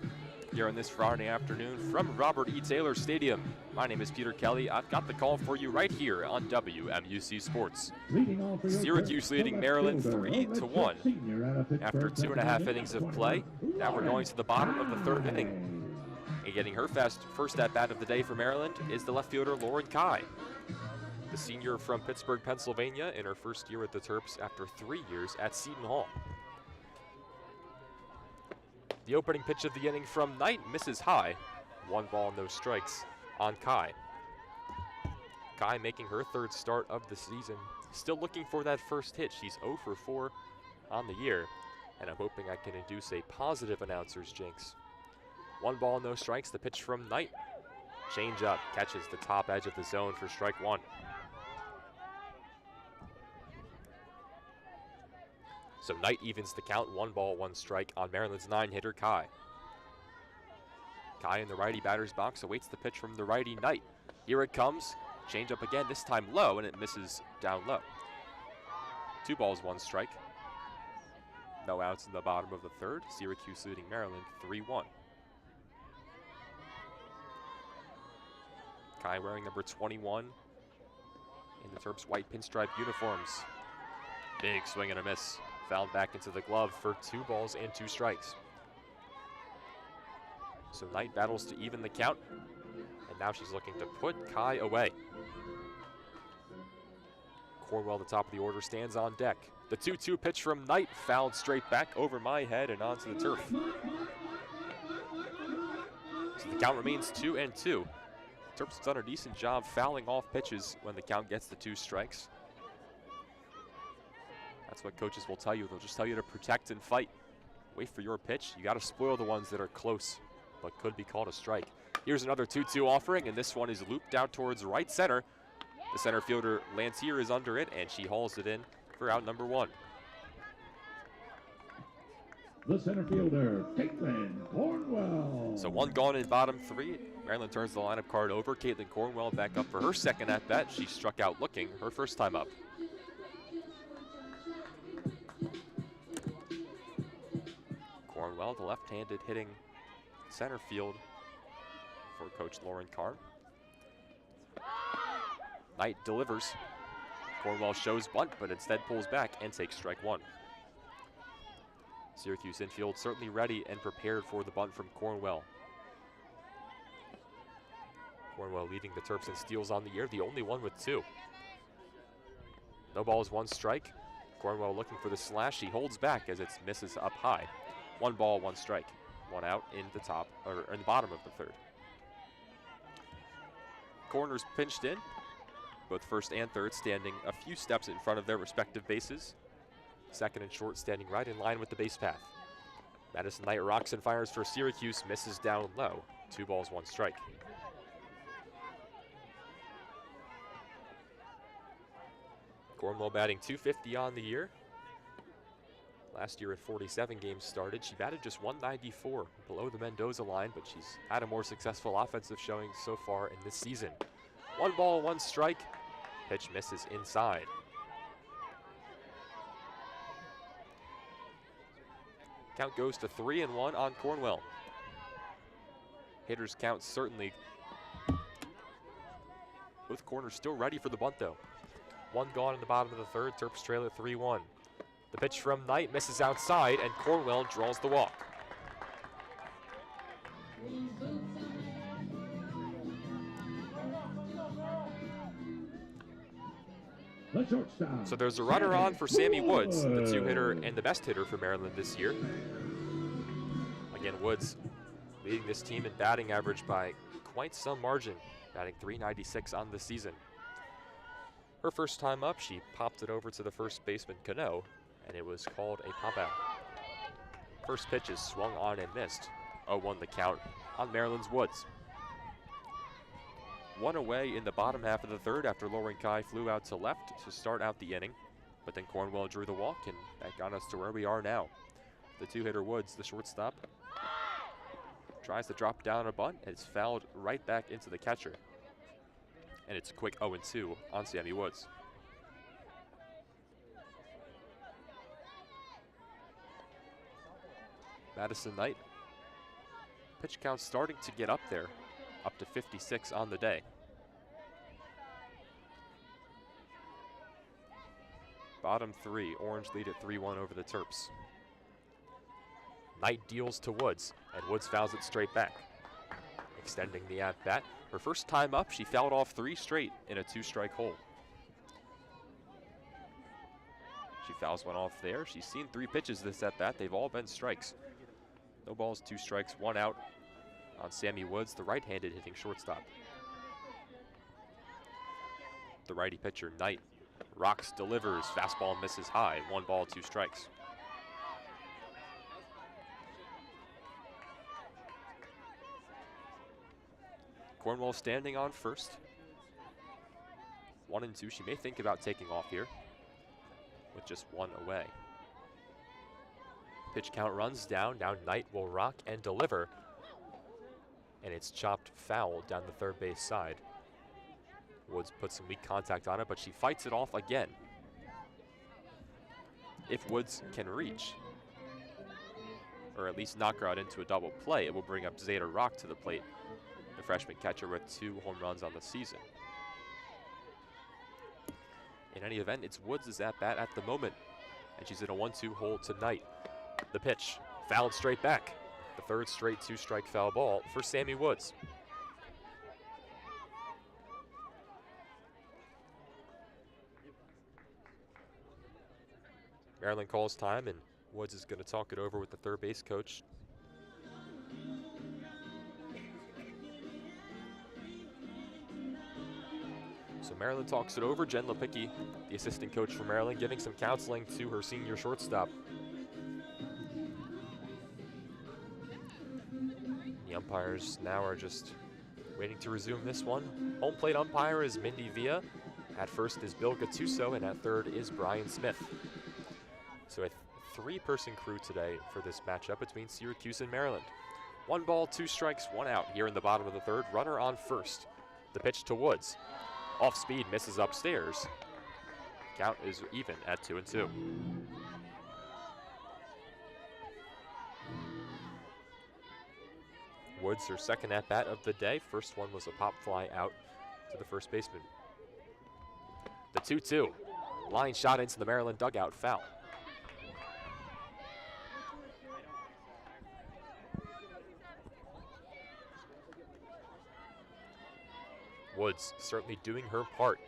here on this Friday afternoon from Robert E. Taylor Stadium. My name is Peter Kelly. I've got the call for you right here on WMUC Sports. Syracuse leading Maryland 3-1 after 2.5 innings of play. Now we're going to the bottom of the 3rd inning. And getting her first at-bat of the day for Maryland is the left fielder Lauren Kai, the senior from Pittsburgh, Pennsylvania, in her first year with the Terps after 3 years at Seton Hall. The opening pitch of the inning from Knight misses high. 1 ball, no strikes on Kai. Kai making her 3rd start of the season. Still looking for that first hit. She's 0 for 4 on the year. And I'm hoping I can induce a positive announcer's jinx. 1 ball, no strikes. The pitch from Knight. Change up, catches the top edge of the zone for strike 1. So Knight evens the count, 1 ball, 1 strike on Maryland's 9-hitter Kai. Kai in the righty batter's box awaits the pitch from the righty Knight. Here it comes, change up again, this time low, and it misses down low. 2 balls, 1 strike. No outs in the bottom of the third. Syracuse leading Maryland 3-1. Kai wearing number 21 in the Terps' white pinstripe uniforms. Big swing and a miss. Fouled back into the glove for 2 balls and 2 strikes. So Knight battles to even the count, and now she's looking to put Kai away. Cornwell at the top of the order stands on deck. The 2-2 pitch from Knight, fouled straight back over my head and onto the turf. So the count remains 2-2. Terps have done a decent job fouling off pitches when the count gets to 2 strikes. That's what coaches will tell you. They'll just tell you to protect and fight. Wait for your pitch. You got to spoil the ones that are close, but could be called a strike. Here's another 2-2 offering, and this one is looped out towards right center. The center fielder, Lantier, is under it, and she hauls it in for out number 1. The center fielder, Caitlin Cornwell. So 1 gone in bottom 3. Maryland turns the lineup card over. Caitlin Cornwell back up for her second at-bat. She struck out looking her first time up. Cornwell, the left-handed hitting center field for Coach Lauren Carr. Knight delivers. Cornwell shows bunt, but instead pulls back and takes strike 1. Syracuse infield certainly ready and prepared for the bunt from Cornwell. Cornwell leading the Terps in steals on the year, the only one with 2. No balls, 1 strike. Cornwell looking for the slash. She holds back as it misses up high. 1 ball, 1 strike. 1 out in the top, or in the bottom of the third. Corners pinched in. Both first and third standing a few steps in front of their respective bases. Second and short standing right in line with the base path. Madison Knight rocks and fires for Syracuse, misses down low. 2 balls, 1 strike. Cornwell batting .250 on the year. Last year at 47 games started, she batted just .194, below the Mendoza line, but she's had a more successful offensive showing so far in this season. 1 ball, 1 strike. Pitch misses inside. Count goes to 3-1 on Cornwell. Hitters count certainly. Both corners still ready for the bunt though. 1 gone in the bottom of the third. Terps trail at 3-1. The pitch from Knight misses outside, and Cornwell draws the walk. The shortstop. So there's a runner on for Sammy Woods, the 2-hitter and the best hitter for Maryland this year. Again, Woods leading this team in batting average by quite some margin, batting .396 on the season. Her first time up, she popped it over to the first baseman, Cano, and it was called a pop-out. First pitch is swung on and missed. 0-1 the count on Maryland's Woods. 1 away in the bottom half of the third after Lauren Kai flew out to left to start out the inning, but then Cornwell drew the walk, and that got us to where we are now. The 2-hitter Woods, the shortstop, tries to drop down a bunt, and it's fouled right back into the catcher. And it's a quick 0-2 on Sammy Woods. Madison Knight. Pitch count starting to get up there, up to 56 on the day. Bottom 3, Orange lead at 3-1 over the Terps. Knight deals to Woods, and Woods fouls it straight back. Extending the at-bat. Her first time up, she fouled off 3 straight in a 2-strike hole. She fouls one off there. She's seen 3 pitches this at-bat. They've all been strikes. No balls, 2 strikes, 1 out on Sammy Woods, the right-handed hitting shortstop. The righty pitcher, Knight, rocks, delivers, fastball misses high. 1 ball, 2 strikes. Cornwell standing on first. 1-2. She may think about taking off here with just 1 away. Pitch count runs down. Now Knight will rock and deliver. And it's chopped foul down the third base side. Woods puts some weak contact on it, but she fights it off again. If Woods can reach, or at least knock her out into a double play, it will bring up Zeta Rock to the plate, the freshman catcher with 2 home runs on the season. In any event, it's Woods' at bat at the moment, and she's in a 1-2 hole tonight. The pitch, fouled straight back. The 3rd straight 2-strike foul ball for Sammy Woods. Maryland calls time, and Woods is going to talk it over with the third base coach. So Maryland talks it over. Jen Lipicki, the assistant coach for Maryland, giving some counseling to her senior shortstop. The umpires now are just waiting to resume this one. Home plate umpire is Mindy Villa. At first is Bill Gattuso, and at third is Brian Smith. So a 3-person crew today for this matchup between Syracuse and Maryland. 1 ball, 2 strikes, 1 out here in the bottom of the 3rd. Runner on first. The pitch to Woods. Off speed, misses upstairs. Count is even at 2-2. Woods, her second at bat of the day. First one was a pop fly out to the first baseman. The 2-2. Line shot into the Maryland dugout, foul. Woods certainly doing her part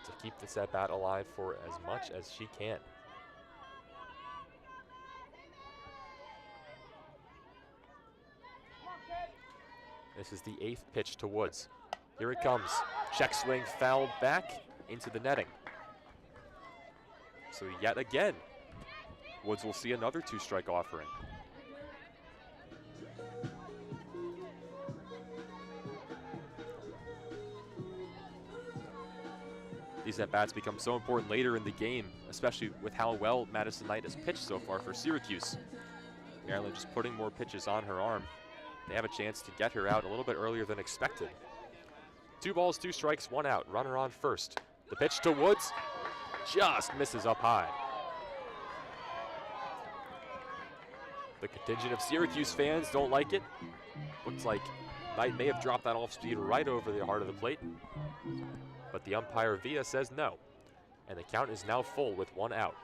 to keep this at bat alive for as much as she can. This is the 8th pitch to Woods. Here it comes. Check swing fouled back into the netting. So yet again, Woods will see another 2-strike offering. These at-bats become so important later in the game, especially with how well Madison Knight has pitched so far for Syracuse. Maryland just putting more pitches on her arm. They have a chance to get her out a little bit earlier than expected. 2 balls, 2 strikes, 1 out. Runner on first. The pitch to Woods just misses up high. The contingent of Syracuse fans don't like it. Looks like Knight may have dropped that off speed right over the heart of the plate. But the umpire Villa says no. And the count is now full with 1 out.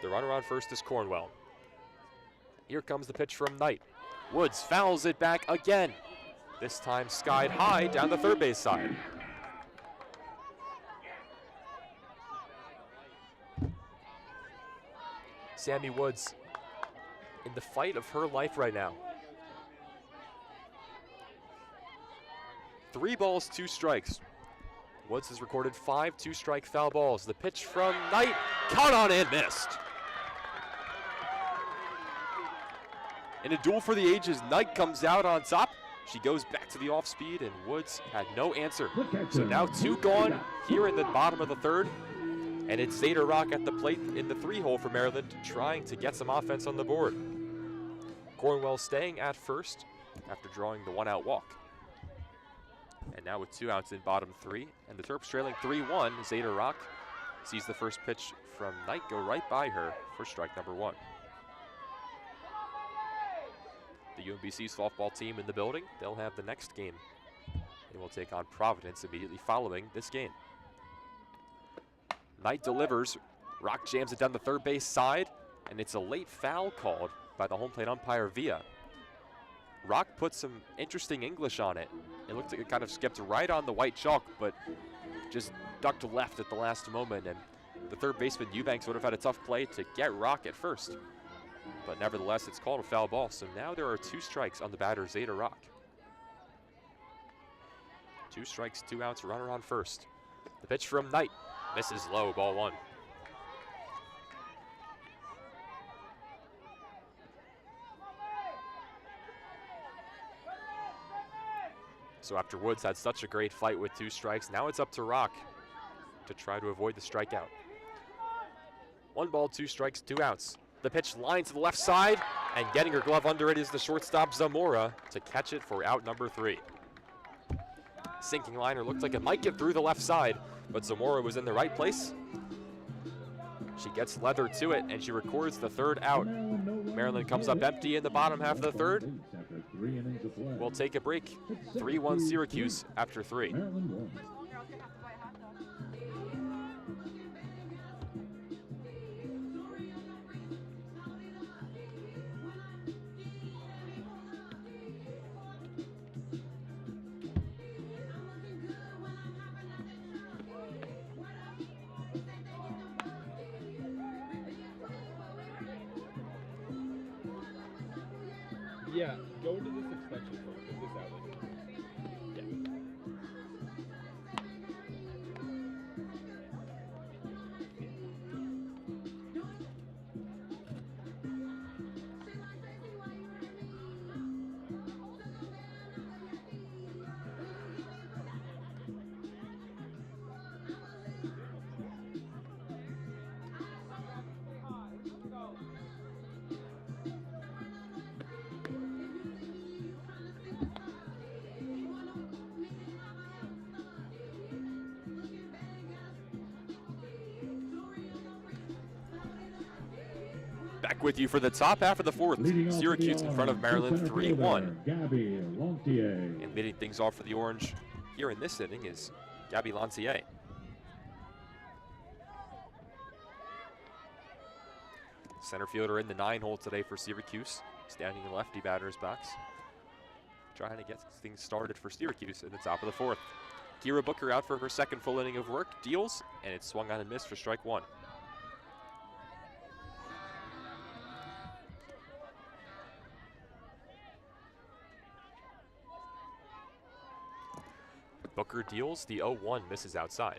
The runner on first is Cornwell. Here comes the pitch from Knight. Woods fouls it back again. This time skied high down the third base side. Sammy Woods in the fight of her life right now. 3 balls, 2 strikes. Woods has recorded 5 2-strike foul balls. The pitch from Knight, caught on and missed. In a duel for the ages, Knight comes out on top. She goes back to the off speed, and Woods had no answer. So now 2 gone here in the bottom of the 3rd. And it's Zeta Rock at the plate in the 3-hole for Maryland, trying to get some offense on the board. Cornwell staying at first after drawing the 1-out walk. And now with 2 outs in bottom 3, and the Terps trailing 3-1, Zeta Rock sees the first pitch from Knight go right by her for strike number 1. The UMBC softball team in the building. They'll have the next game. They will take on Providence immediately following this game. Knight delivers. Rock jams it down the third base side, and it's a late foul called by the home plate umpire Villa. Rock put some interesting English on it. It looked like it kind of skipped right on the white chalk, but just ducked left at the last moment, and the third baseman Eubanks would have had a tough play to get Rock at first. But nevertheless, it's called a foul ball, so now there are 2 strikes on the batter, Zeta Rock. 2 strikes, 2 outs, runner on first. The pitch from Knight misses low, ball 1. So after Woods had such a great fight with 2 strikes, now it's up to Rock to try to avoid the strikeout. 1 ball, 2 strikes, 2 outs. The pitch line to the left side, and getting her glove under it is the shortstop Zamora to catch it for out number 3. Sinking liner looked like it might get through the left side, but Zamora was in the right place She gets leather to it, and she records the third out. Maryland comes up empty in the bottom half of the third. We'll take a break. 3-1 Syracuse after 3. Yeah, go to this extension first. Get this out later. Yeah. Back with you for the top half of the fourth. Syracuse in front of Maryland 3-1. And leading things off for the Orange here in this inning is Gabby Lantier. Center fielder in the 9-hole today for Syracuse, standing in lefty batter's box, trying to get things started for Syracuse in the top of the fourth. Kira Booker out for her second full inning of work, deals, and it's swung on and missed for strike 1. Booker deals, the 0-1 misses outside.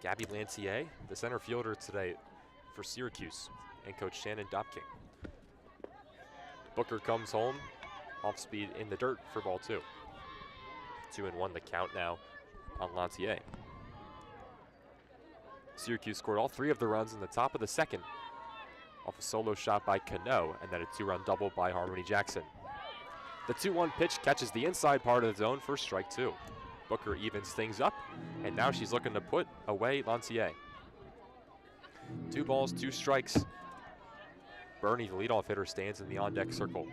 Gabby Lantier, the center fielder today for Syracuse, and Coach Shannon Dopking. Booker comes home, off speed in the dirt for ball 2. 2-1 the count now on Lantier. Syracuse scored all 3 of the runs in the top of the second off a solo shot by Cano, and then a 2-run double by Harmony Jackson. The 2-1 pitch catches the inside part of the zone for strike 2. Booker evens things up, and now she's looking to put away Lantier. 2 balls, 2 strikes. Bernie, the leadoff hitter, stands in the on-deck circle.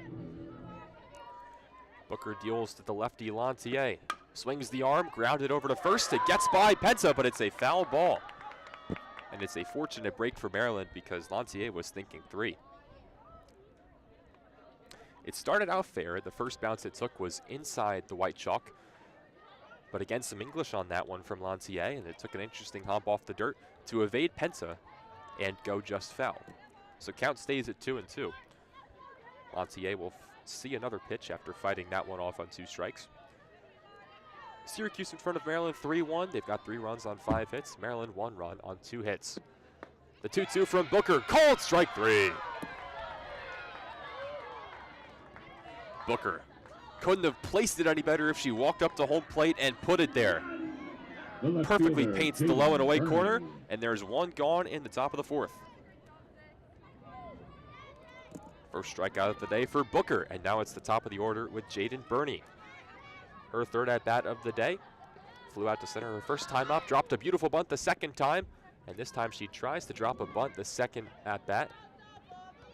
Booker deals to the lefty Lantier. Swings the arm, grounded over to first. It gets by Penta, but it's a foul ball. And it's a fortunate break for Maryland because Lantier was thinking 3. It started out fair. The first bounce it took was inside the white chalk. But again, some English on that one from Lantier, and it took an interesting hop off the dirt to evade Penta and go just foul. So count stays at 2-2. Lantier will see another pitch after fighting that one off on 2 strikes. Syracuse in front of Maryland 3-1. They've got 3 runs on 5 hits. Maryland 1 run on 2 hits. The 2-2 from Booker, called strike 3. Booker couldn't have placed it any better if she walked up to home plate and put it there. Perfectly paints the low and away corner, and there's 1 gone in the top of the 4th. First strikeout of the day for Booker, and now it's the top of the order with Jaden Burney. Her 3rd at-bat of the day. Flew out to center her first time up, dropped a beautiful bunt the second time, and this time she tries to drop a bunt the second at-bat,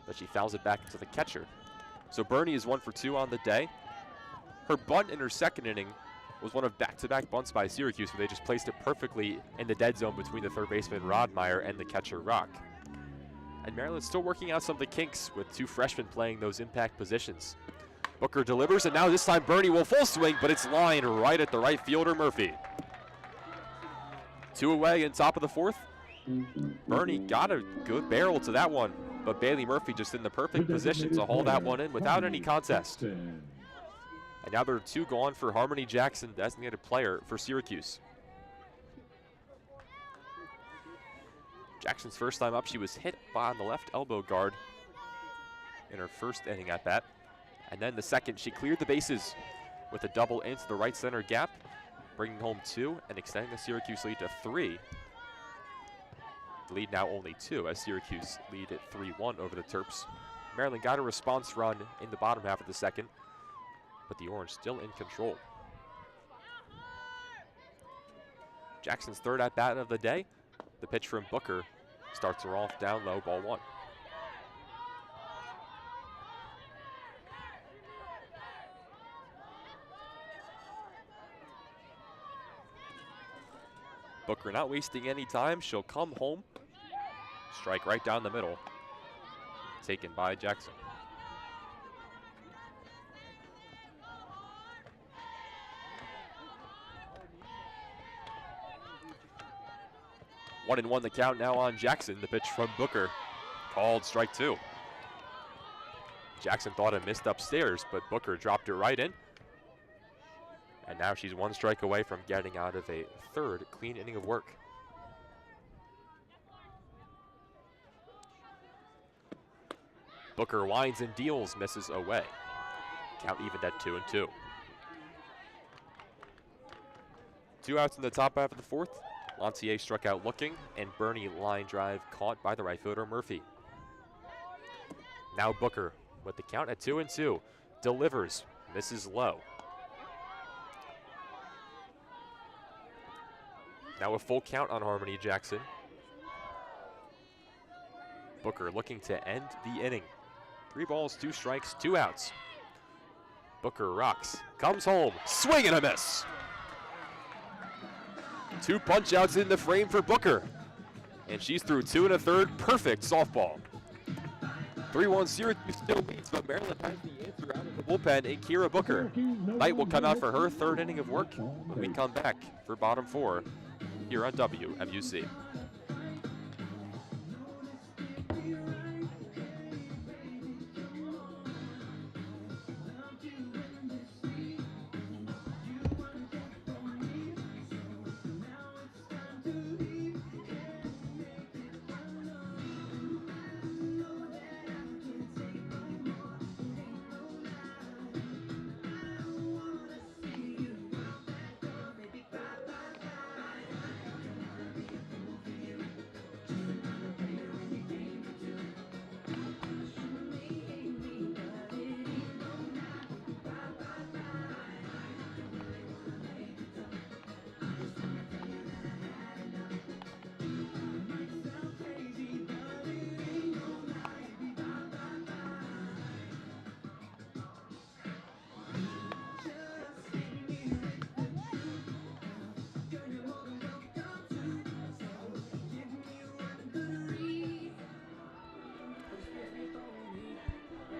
but she fouls it back into the catcher. So Burney is 1 for 2 on the day. Her bunt in her second inning was one of back-to-back bunts by Syracuse, where they just placed it perfectly in the dead zone between the third baseman Rodmeyer and the catcher Rock. And Maryland's still working out some of the kinks with 2 freshmen playing those impact positions. Booker delivers, and now this time Burney will full swing, but it's lined right at the right fielder Murphy. 2 away in top of the 4th. Burney got a good barrel to that one, but Bailey Murphy just in the perfect position to haul that one in without any contest. And now there are 2 gone for Harmony Jackson, designated player for Syracuse. Jackson's first time up, she was hit on the left elbow guard in her first inning at bat. And then the second, she cleared the bases with a double into the right center gap, bringing home 2 and extending the Syracuse lead to 3. The lead now only 2 as Syracuse lead at 3-1 over the Terps. Maryland got a response run in the bottom half of the second, but the Orange still in control. Jackson's third at bat of the day. The pitch from Booker starts her off down low, ball one. Booker not wasting any time. She'll come home. Strike right down the middle. Taken by Jackson. One and one the count now on Jackson. The pitch from Booker. Called strike two. Jackson thought it missed upstairs, but Booker dropped it right in. And now she's one strike away from getting out of a third clean inning of work. Booker winds and deals, misses away. Count evened at 2-2. 2 outs in the top half of the fourth. Lantier struck out looking, and Bernie line drive caught by the right fielder Murphy. Now Booker with the count at 2-2. Delivers, misses low. Now a full count on Harmony Jackson. Booker looking to end the inning. 3 balls, 2 strikes, 2 outs. Booker rocks, comes home, swing and a miss. 2 punch outs in the frame for Booker. And she's through 2 1/3, perfect softball. 3-1 Syracuse still leads, but Maryland has the answer out of the bullpen in Kira Booker. Knight will come out for her third inning of work when we come back for bottom 4 here on WMUC.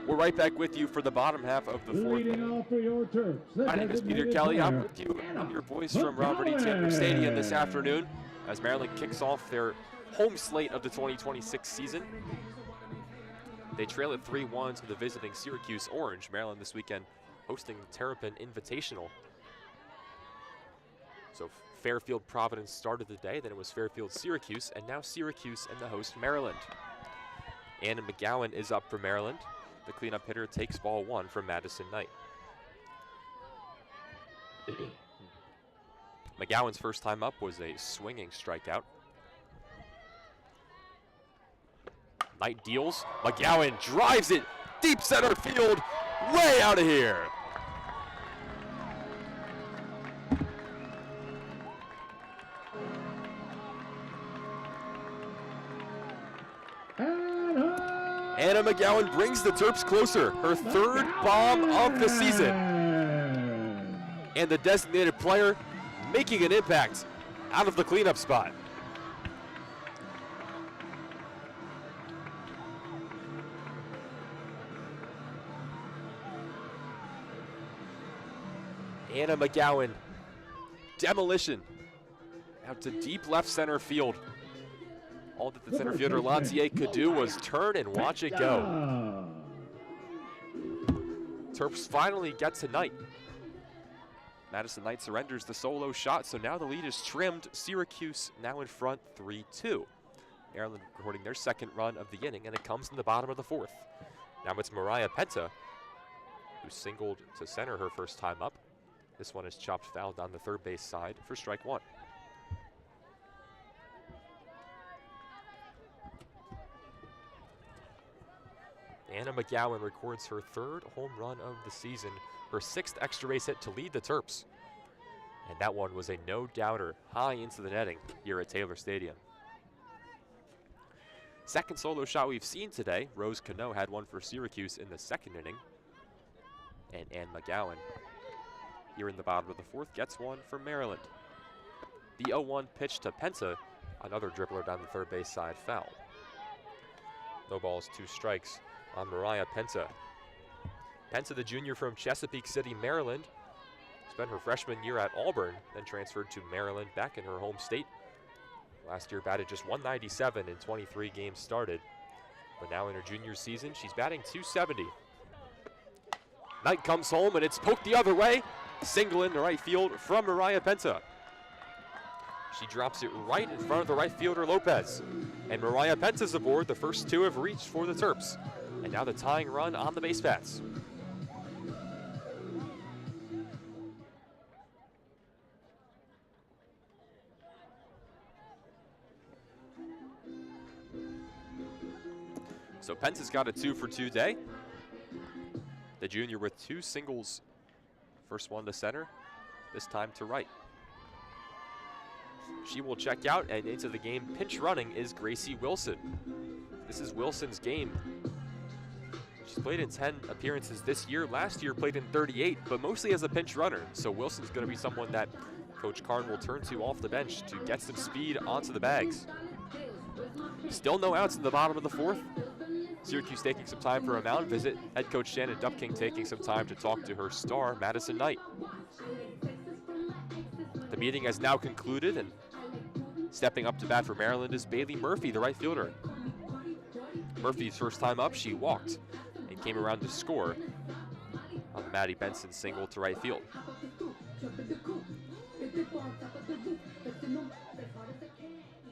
We're right back with you for the bottom half of the fourth. My name is Peter Kelly. I'm with you. I'm your voice from Robert E. Taylor Stadium this afternoon as Maryland kicks off their home slate of the 2026 season. They trail at 3-1 to the visiting Syracuse Orange. Maryland this weekend hosting the Terrapin Invitational. So Fairfield Providence started the day, then it was Fairfield Syracuse, and now Syracuse and the host Maryland. Anna McGowan is up for Maryland. The cleanup hitter takes ball 1 from Madison Knight. McGowan's first time up was a swinging strikeout. Knight deals. McGowan drives it deep center field, way out of here. Anna McGowan brings the Terps closer, her third bomb of the season. And the designated player making an impact out of the cleanup spot. Anna McGowan, demolition out to deep left center field. All that the center fielder Lantier could do was turn and watch it go. Terps finally get to Knight. Madison Knight surrenders the solo shot, so now the lead is trimmed. Syracuse now in front 3-2. Maryland recording their second run of the inning, and it comes in the bottom of the fourth. Now it's Mariah Penta, who singled to center her first time up. This one is chopped foul down the third base side for strike 1. Anna McGowan records her 3rd home run of the season, her 6th extra base hit to lead the Terps. And that one was a no-doubter high into the netting here at Taylor Stadium. Second solo shot we've seen today, Rose Cano had one for Syracuse in the 2nd inning. And Ann McGowan, here in the bottom of the 4th, gets one from Maryland. The 0-1 pitch to Penta, another dribbler down the 3rd base side, foul. No balls, 2 strikes on Mariah Penta. Penta, the junior from Chesapeake City, Maryland, spent her freshman year at Auburn, then transferred to Maryland back in her home state. Last year batted just 197 in 23 games started, but now in her junior season, she's batting 270. Knight comes home and it's poked the other way. Single in the right field from Mariah Penta. She drops it right in front of the right fielder Lopez. And Mariah Penta's aboard. The first 2 have reached for the Terps. And now the tying run on the base paths. So Penta's got a 2-for-2 day. The junior with 2 singles. First one to center, this time to right. She will check out, and into the game pinch running is Gracie Wilson. This is Wilson's game. She's played in 10 appearances this year. Last year played in 38, but mostly as a pinch runner. So Wilson's going to be someone that Coach Karn will turn to off the bench to get some speed onto the bags. Still no outs in the bottom of the 4th. Syracuse taking some time for a mound visit. Head coach Shannon Dupking taking some time to talk to her star, Madison Knight. The meeting has now concluded, and stepping up to bat for Maryland is Bailey Murphy, the right fielder. Murphy's first time up, she walked and came around to score on the Maddie Benson single to right field.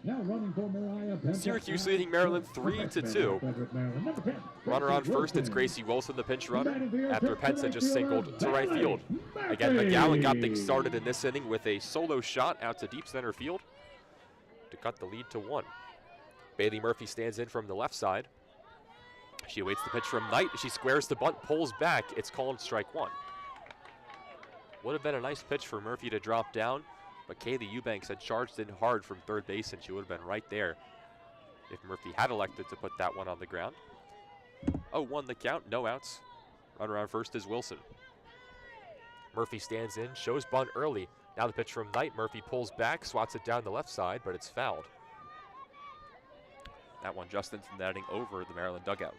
Now running for Mariah Penta. Syracuse leading Maryland 3-2. Runner on first, it's Gracie Wilson, the pinch runner, after Penta just singled to right field. Again, McGowan got things started in this inning with a solo shot out to deep center field to cut the lead to 1. Bailey Murphy stands in from the left side. She awaits the pitch from Knight. She squares the bunt, pulls back. It's called strike 1. Would have been a nice pitch for Murphy to drop down, but Kaylee Eubanks had charged in hard from 3rd base, and she would have been right there if Murphy had elected to put that one on the ground. 0-1 the count, no outs. Runner on first is Wilson. Murphy stands in, shows bunt early. Now the pitch from Knight. Murphy pulls back, swats it down the left side, but it's fouled. That one just into the netting over the Maryland dugout.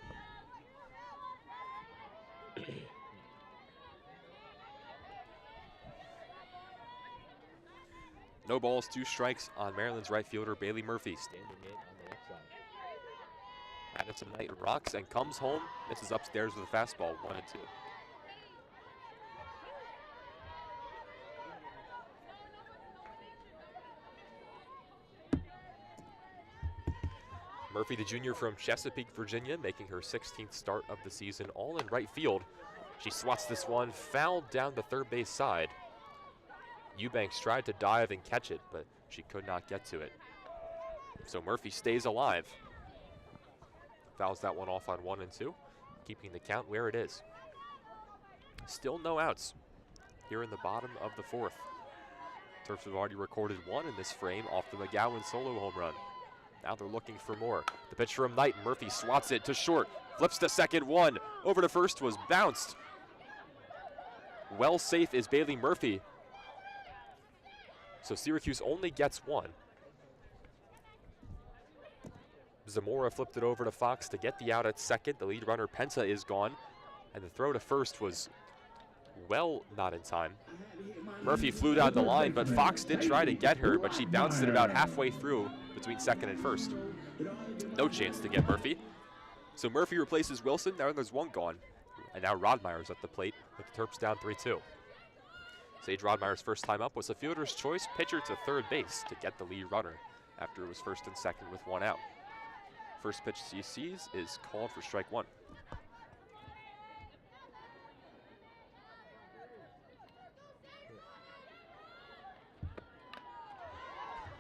No balls, 2 strikes on Maryland's right fielder, Bailey Murphy, standing in on the left side. Madison Knight rocks and comes home. This is upstairs with a fastball, 1-2. Murphy, the junior from Chesapeake, Virginia, making her 16th start of the season, all in right field. She swats this one, fouled down the 3rd base side. Eubanks tried to dive and catch it, but she could not get to it. So Murphy stays alive. Fouls that one off on 1-2, keeping the count where it is. Still no outs here in the bottom of the 4th. Terps have already recorded 1 in this frame off the McGowan solo home run. Now they're looking for more. The pitch from Knight. Murphy swats it to short, flips to second, 1. Over to first was bounced. Well safe is Bailey Murphy. So Syracuse only gets 1. Zamora flipped it over to Fox to get the out at second. The lead runner, Penta, is gone. And the throw to first was, well, not in time. Murphy flew down the line, but Fox did try to get her, but she bounced it about halfway through between second and first. No chance to get Murphy. So Murphy replaces Wilson. Now there's 1 gone. And now Rodmeyer's at the plate with the Terps down 3-2. Sage Rodmeyer's first time up was a fielder's choice pitcher to 3rd base to get the lead runner after it was first and second with 1 out. First pitch he sees is called for strike 1.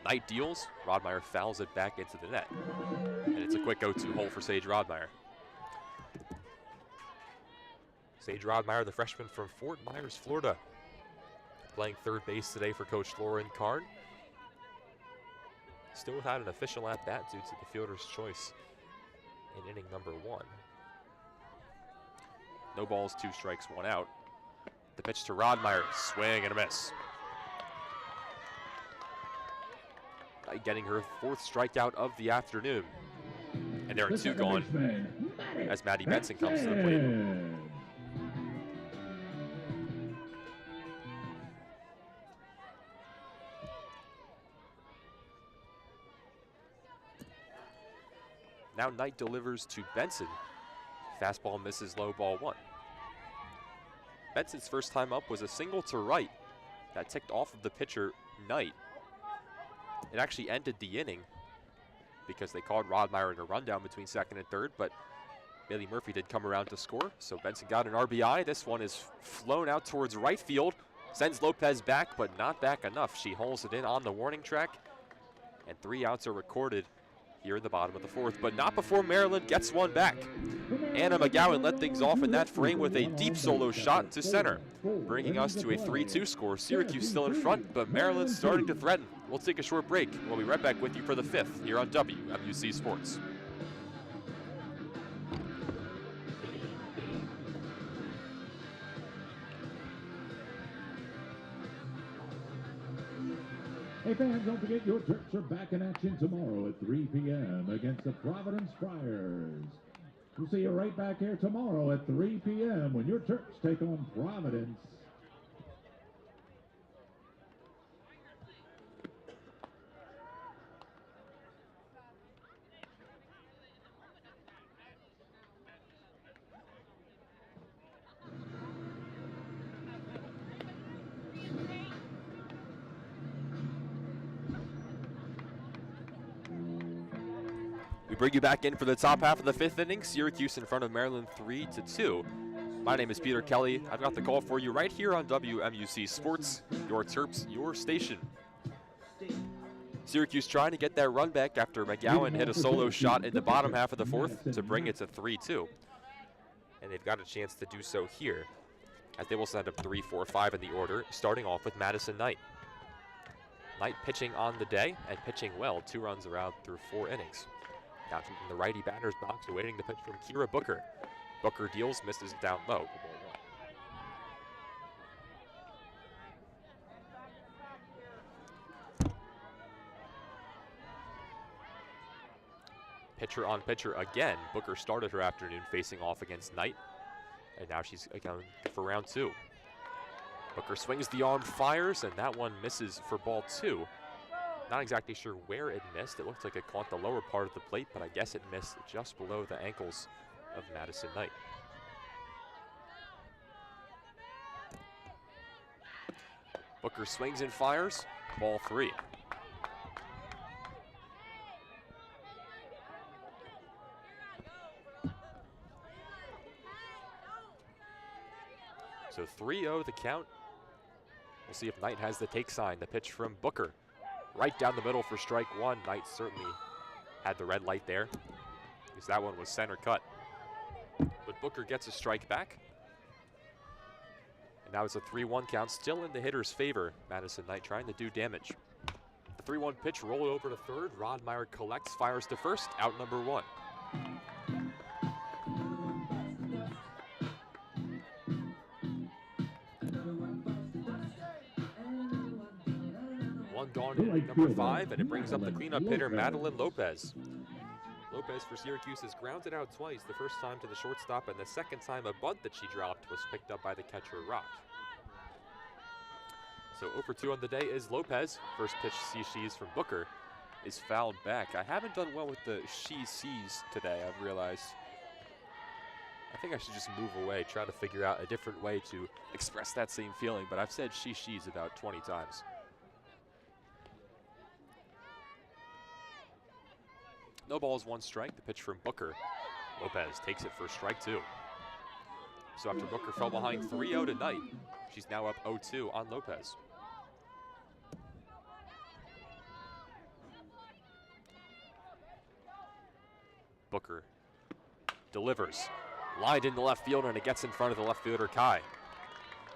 Knight deals. Rodmeyer fouls it back into the net. And it's a quick 0-2 hole for Sage Rodmeyer. Sage Rodmeyer, the freshman from Fort Myers, Florida, playing third base today for Coach Lauren Karn. Still without an official at-bat due to the fielder's choice in inning number 1. No balls, 2 strikes, 1 out. The pitch to Rodmeyer, swing and a miss. Getting her 4th strikeout of the afternoon. And there are 2 gone as Maddie Benson comes to the plate. Now Knight delivers to Benson. Fastball misses, low, ball 1. Benson's first time up was a single to right that ticked off of the pitcher, Knight. It actually ended the inning because they called Rodmeyer in a rundown between 2nd and 3rd, but Bailey Murphy did come around to score, so Benson got an RBI. This one is flown out towards right field, sends Lopez back, but not back enough. She holes it in on the warning track, and 3 outs are recorded here in the bottom of the 4th, but not before Maryland gets one back. Anna McGowan led things off in that frame with a deep solo shot to center, bringing us to a 3-2 score. Syracuse still in front, but Maryland's starting to threaten. We'll take a short break. We'll be right back with you for the 5th here on WMUC Sports. Hey fans, don't forget your Terps are back in action tomorrow at 3 p.m. against the Providence Friars. We'll see you right back here tomorrow at 3 p.m. when your Terps take on Providence. Bring you back in for the top half of the 5th inning. Syracuse in front of Maryland 3-2. My name is Peter Kelly. I've got the call for you right here on WMUC Sports, your Terps, your station. Syracuse trying to get that run back after McGowan hit a solo shot in the bottom half of the 4th to bring it to 3-2. And they've got a chance to do so here, as they will set up 3, 4, 5 in the order, starting off with Madison Knight. Knight pitching on the day and pitching well, 2 runs around through 4 innings. Now from the righty batter's box, awaiting the pitch from Kira Booker. Booker deals, misses down low. Pitcher on pitcher again. Booker started her afternoon facing off against Knight, and now she's going for round 2. Booker swings the arm, fires, and that one misses for ball 2. Not exactly sure where it missed. It looked like it caught the lower part of the plate, but I guess it missed just below the ankles of Madison Knight. Booker swings and fires, ball 3. So 3-0 the count. We'll see if Knight has the take sign. The pitch from Booker. Right down the middle for strike 1. Knight certainly had the red light there, because that one was center cut. But Booker gets a strike back. And now it's a 3-1 count, still in the hitter's favor. Madison Knight trying to do damage. The 3-1 pitch rolled over to 3rd. Rodmeyer collects, fires to 1st, out number 1. Gone in number 5, and it brings up the cleanup hitter, Madeline Lopez. Lopez for Syracuse has grounded out twice, the first time to the shortstop, and the second time a bunt that she dropped was picked up by the catcher, Rock. So 0 for 2 on the day is Lopez. First pitch she-she's from Booker is fouled back. I haven't done well with the she-sees today, I've realized. I think I should just move away, try to figure out a different way to express that same feeling, but I've said she-she's about 20 times. No balls, 1 strike. The pitch from Booker. Lopez takes it for strike 2. So after Booker fell behind 3-0 tonight, she's now up 0-2 on Lopez. Booker delivers. Lined into left field, and it gets in front of the left fielder, Kai.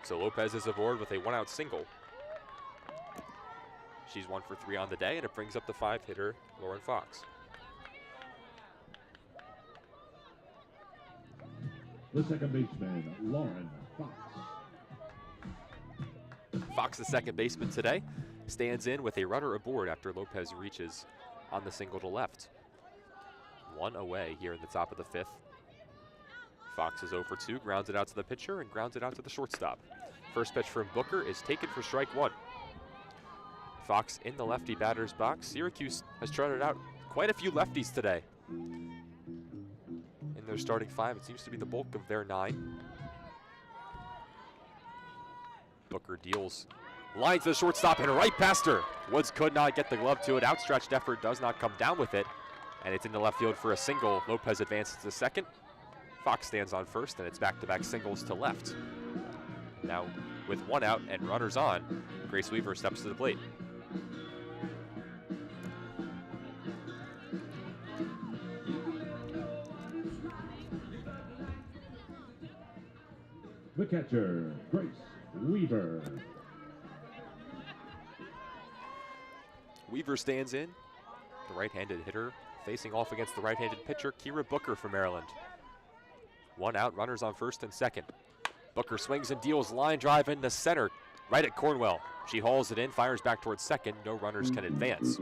So Lopez is aboard with a 1-out single. She's 1 for 3 on the day, and it brings up the 5-hitter, Lauren Fox. The second baseman, Lauren Fox. Fox, the second baseman today, stands in with a runner aboard after Lopez reaches on the single to left. 1 away here in the top of the 5th. Fox is 0 for 2, grounds it out to the pitcher and grounds it out to the shortstop. First pitch from Booker is taken for strike 1. Fox in the lefty batter's box. Syracuse has trotted out quite a few lefties today. In their starting 5, it seems to be the bulk of their 9. Booker deals, line to the shortstop and right past her. Woods could not get the glove to it. Outstretched effort does not come down with it. And it's into left field for a single. Lopez advances to second. Fox stands on first, and it's back-to-back singles to left. Now, with 1 out and runners on, Grace Weaver steps to the plate. The catcher, Grace Weaver. Weaver stands in, the right-handed hitter, facing off against the right-handed pitcher, Kira Booker from Maryland. 1 out, runners on first and second. Booker swings and deals, line drive into center, right at Cornwell. She hauls it in, fires back towards second. No runners can advance.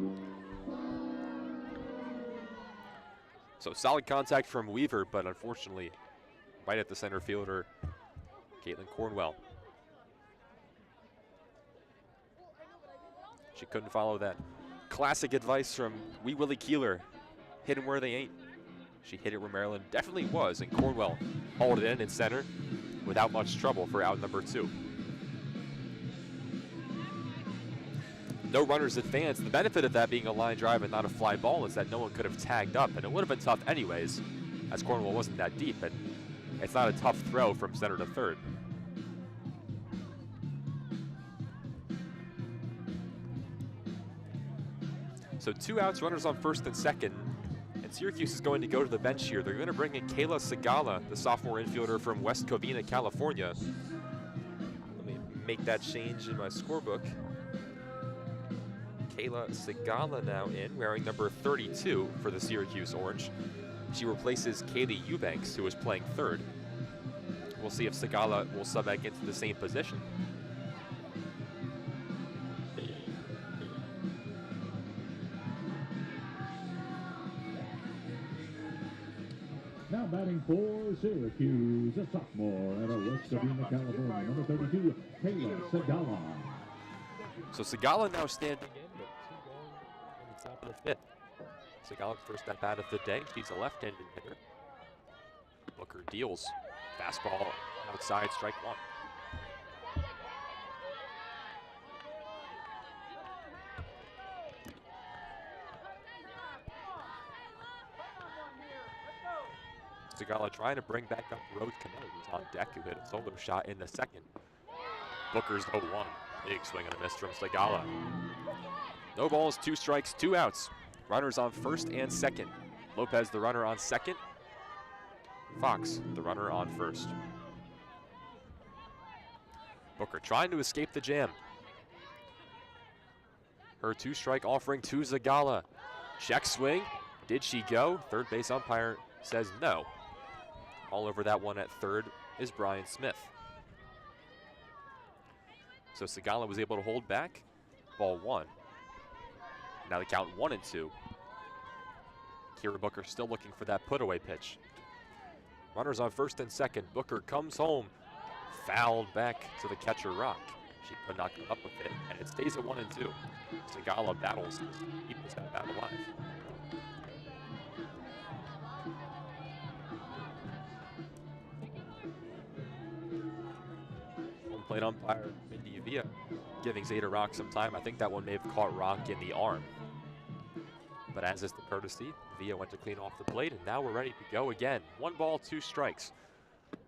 So solid contact from Weaver, but unfortunately, right at the center fielder, Caitlin Cornwell. She couldn't follow that classic advice from Wee Willie Keeler, hit 'em where they ain't. She hit it where Maryland definitely was, and Cornwell hauled it in center without much trouble for out number 2. No runners advance. The benefit of that being a line drive and not a fly ball is that no one could have tagged up, and it would have been tough anyways, as Cornwell wasn't that deep, and it's not a tough throw from center to third. So 2 outs, runners on first and second. And Syracuse is going to go to the bench here. They're going to bring in Kayla Segala, the sophomore infielder from West Covina, California. Let me make that change in my scorebook. Kayla Segala now in, wearing number 32 for the Syracuse Orange. She replaces Kaylee Eubanks, who is playing third. We'll see if Segala will sub back into the same position. Now batting for Syracuse, a sophomore out of West Covina, California, number 32, Kayla Segala. So Segala now standing in, but 2 gone on the top of the 5th. Segala's first at bat of the day. She's a left-handed hitter. Booker deals. Fastball outside, strike 1. Segala trying to bring back up Rose Cano, who's on deck, who hit a solo shot in the second. Booker's 0-1. Big swing and a miss from Segala. No balls, 2 strikes, 2 outs. Runners on first and second. Lopez, the runner, on second. Fox, the runner, on first. Booker trying to escape the jam. Her 2-strike offering to Segala. Check swing. Did she go? Third base umpire says no. All over that one at third is Brian Smith. So Segala was able to hold back. Ball 1. Now the count 1-2. Kira Booker still looking for that put-away pitch. Runners on first and second. Booker comes home. Fouled back to the catcher, Rock. She could not come up with it, and it stays at 1-2. Segala battles to keep this bat alive. Home plate umpire Mindy Villa giving Zeta Rock some time. I think that one may have caught Rock in the arm. But as is the courtesy, Villa went to clean off the plate, and now we're ready to go again. 1 ball, 2 strikes.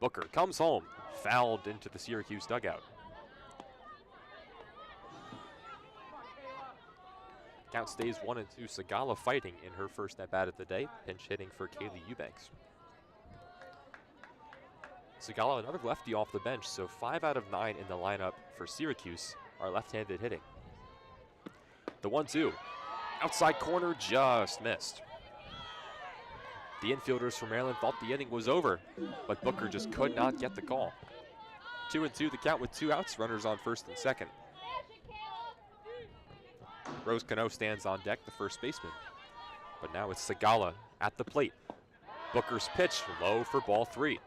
Booker comes home, fouled into the Syracuse dugout. Count stays 1-2. Segala fighting in her first at bat of the day, pinch hitting for Kaylee Eubanks. Sigala, another lefty off the bench, so 5 out of 9 in the lineup for Syracuse are left-handed hitting. The 1-2. Outside corner, just missed. The infielders from Maryland thought the inning was over, but Booker just could not get the call. 2-2 the count with 2 outs, runners on first and second. Rose Cano stands on deck, the first baseman. But now it's Sigala at the plate. Booker's pitch, low for ball 3.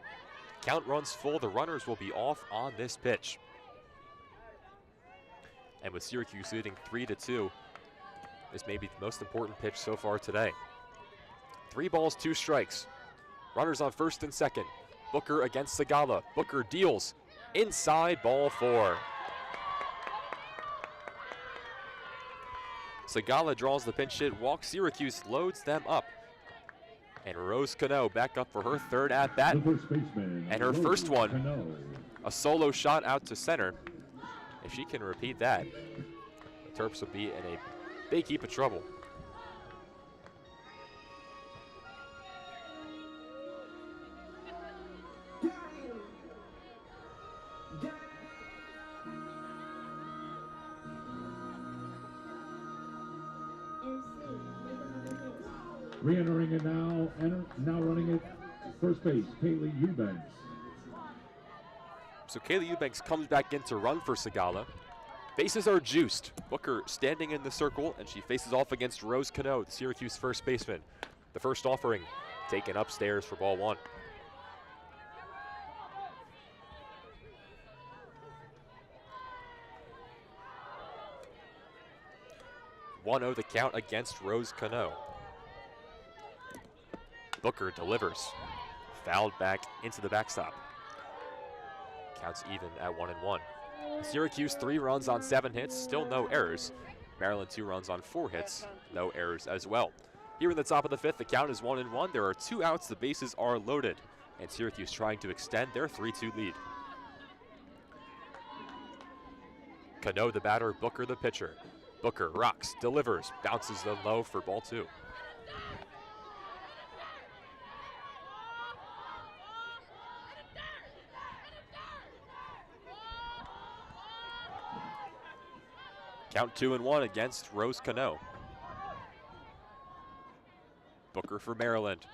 Count runs full, the runners will be off on this pitch. And with Syracuse leading 3-2, this may be the most important pitch so far today. 3 balls, 2 strikes. Runners on first and second. Booker against Sigala. Booker deals inside, ball 4. Sigala draws the pinch hit walk. Syracuse loads them up. And Rose Cano back up for her third at bat. And her first one, a solo shot out to center. If she can repeat that, the Terps will be in a big heap of trouble. Re-entering it now, now running it first base, Kaylee Eubanks. So Kaylee Eubanks comes back in to run for Sigala. Bases are juiced. Booker standing in the circle, and she faces off against Rose Cano, the Syracuse first baseman. The first offering taken upstairs for ball 1. (1-0) the count against Rose Cano. Booker delivers. Fouled back into the backstop. Counts even at 1-1. Syracuse 3 runs on 7 hits, still no errors. Maryland 2 runs on 4 hits, no errors as well. Here in the top of the 5th, the count is 1-1. There are 2 outs, the bases are loaded, and Syracuse trying to extend their 3-2 lead. Cano the batter, Booker the pitcher. Booker rocks, delivers, bounces them low for ball 2. Count 2-1 against Rose Cano. Booker for Maryland.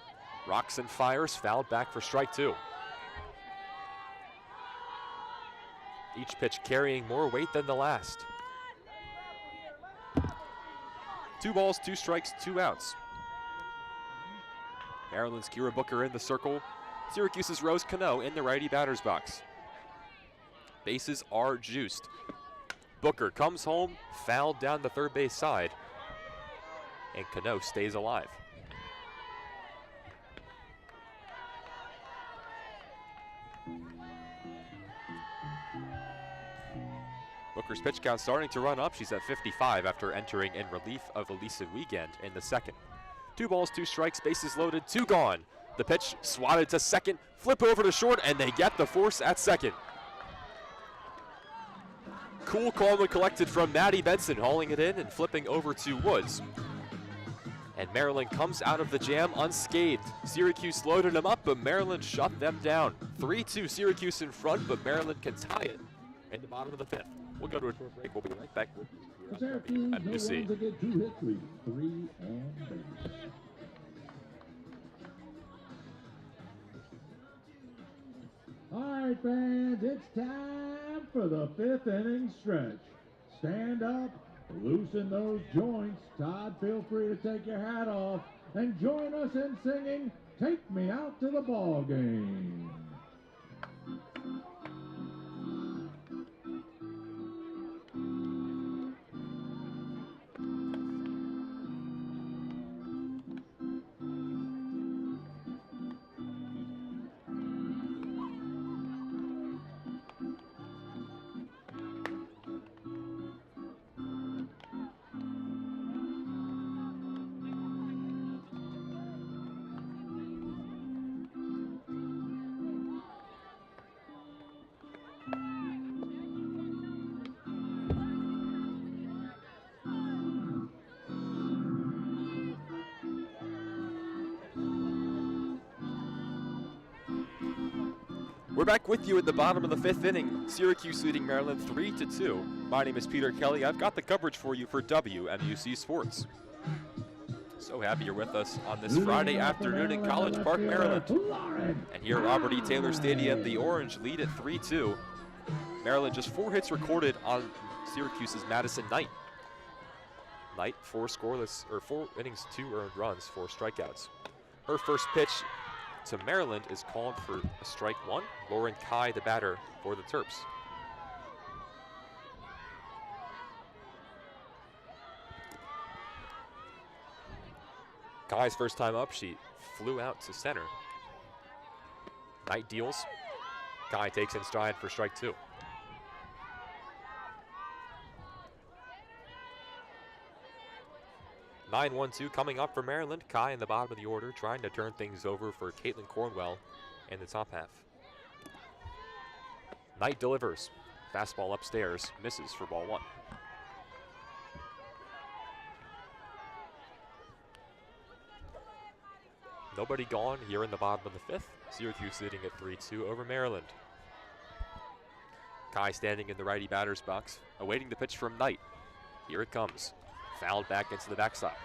Rocks and fires, fouled back for strike 2. Each pitch carrying more weight than the last. 2 balls, 2 strikes, 2 outs. Maryland's Kira Booker in the circle. Syracuse's Rose Cano in the righty batter's box. Bases are juiced. Booker comes home, fouled down the third base side, and Cano stays alive. Booker's pitch count starting to run up. She's at 55 after entering in relief of Elisa Wiegand in the second. 2 balls, 2 strikes, bases loaded, 2 gone. The pitch swatted to second, flip over to short, and they get the force at second. Cool, calm, and collected from Maddie Benson, hauling it in and flipping over to Woods. And Maryland comes out of the jam unscathed. Syracuse loaded them up, but Maryland shut them down. 3-2 Syracuse in front, but Maryland can tie it in the bottom of the 5th. We'll go to a short break. We'll be right back with Syracuse, at UC. no get 2 hits lead, 3 on base. All right, fans, it's time for the 5th inning stretch. Stand up, loosen those joints. Todd, feel free to take your hat off and join us in singing "Take Me Out to the Ball Game." We're back with you at the bottom of the 5th inning. Syracuse leading Maryland 3-2. My name is Peter Kelly. I've got the coverage for you for WMUC Sports. So happy you're with us on this Friday afternoon in College Park, Maryland. And here at Robert E. Taylor Stadium, the Orange lead at 3-2. Maryland just 4 hits recorded on Syracuse's Madison Knight. Knight 4 scoreless, or 4 innings, 2 earned runs, 4 strikeouts. Her first pitch to Maryland is called for a strike 1. Lauren Kai, the batter for the Terps. Kai's first time up, she flew out to center. Knight deals. Kai takes in stride for strike 2. (9-1-2) coming up for Maryland. Kai in the bottom of the order, trying to turn things over for Caitlin Cornwell in the top half. Knight delivers. Fastball upstairs, misses for ball 1. Nobody gone here in the bottom of the 5th. Syracuse leading at 3-2 over Maryland. Kai standing in the righty batter's box, awaiting the pitch from Knight. Here it comes. Fouled back into the backstop.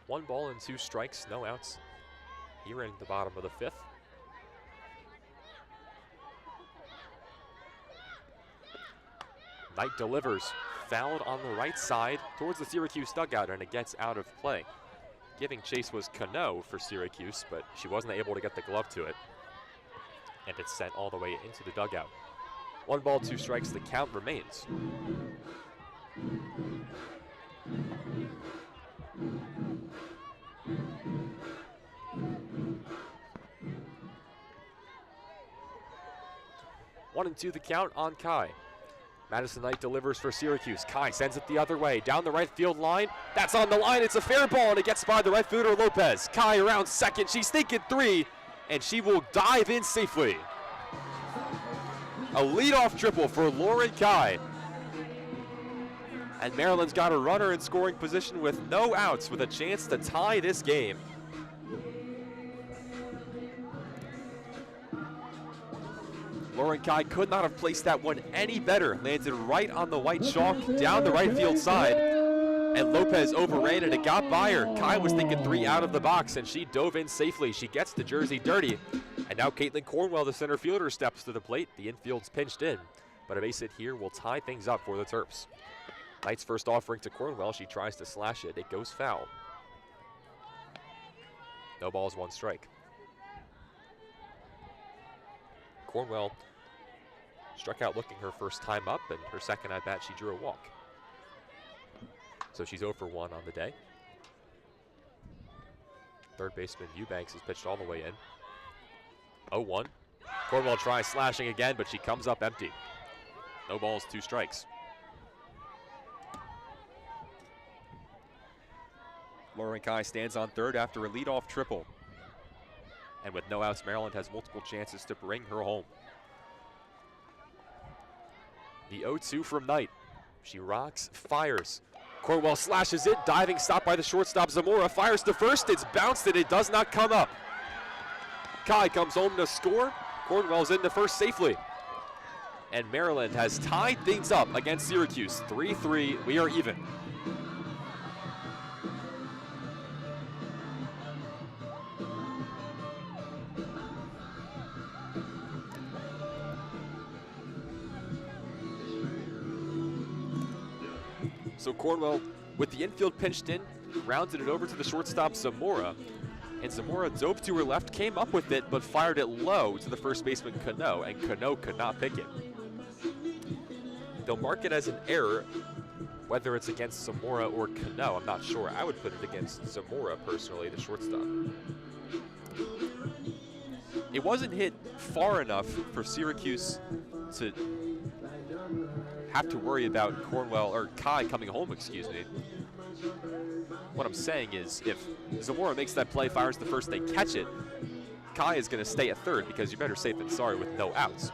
One ball and 2 strikes, no outs here in the bottom of the 5th. Knight delivers, fouled on the right side towards the Syracuse dugout, and it gets out of play. Giving chase was Cano for Syracuse, but she wasn't able to get the glove to it. And it's sent all the way into the dugout. 1 ball, 2 strikes, the count remains. One and 2 the count on Kai. Madison Knight delivers for Syracuse. Kai sends it the other way, down the right field line. That's on the line, it's a fair ball, and it gets by the right fielder Lopez. Kai around second, she's thinking 3, and she will dive in safely. A leadoff triple for Lauren Kai. And Maryland's got a runner in scoring position with no outs, with a chance to tie this game. Lauren Kai could not have placed that one any better. Landed right on the white chalk, down the right field side. And Lopez overran it, it got by her. Kai was thinking 3 out of the box, and she dove in safely. She gets the jersey dirty. And now Caitlin Cornwell, the center fielder, steps to the plate. The infield's pinched in, but a base hit here will tie things up for the Terps. Knight's first offering to Cornwell. She tries to slash it. It goes foul. No balls, 1 strike. Cornwell struck out looking her first time up, and her second at bat she drew a walk. So she's 0 for 1 on the day. Third baseman Eubanks is pitched all the way in. 0-1. Cornwell tries slashing again, but she comes up empty. No balls, 2 strikes. Lauren Kai stands on third after a leadoff triple. And with no outs, Maryland has multiple chances to bring her home. The 0-2 from Knight. She rocks, fires. Cornwell slashes it, diving stop by the shortstop Zamora, fires to first, it's bounced and it does not come up. Kai comes home to score. Cornwell's into first safely. And Maryland has tied things up against Syracuse. 3-3, we are even. So Cornwell, with the infield pinched in, rounded it over to the shortstop Zamora. And Zamora dove to her left, came up with it, but fired it low to the first baseman Cano, and Cano could not pick it. They'll mark it as an error, whether it's against Zamora or Cano, I'm not sure. I would put it against Zamora personally, the shortstop. It wasn't hit far enough for Syracuse to have to worry about Cornwell, or Kai coming home, excuse me. What I'm saying is, if Zamora makes that play, fires the first, they catch it, Kai is going to stay at third because you're better safe than sorry with no outs.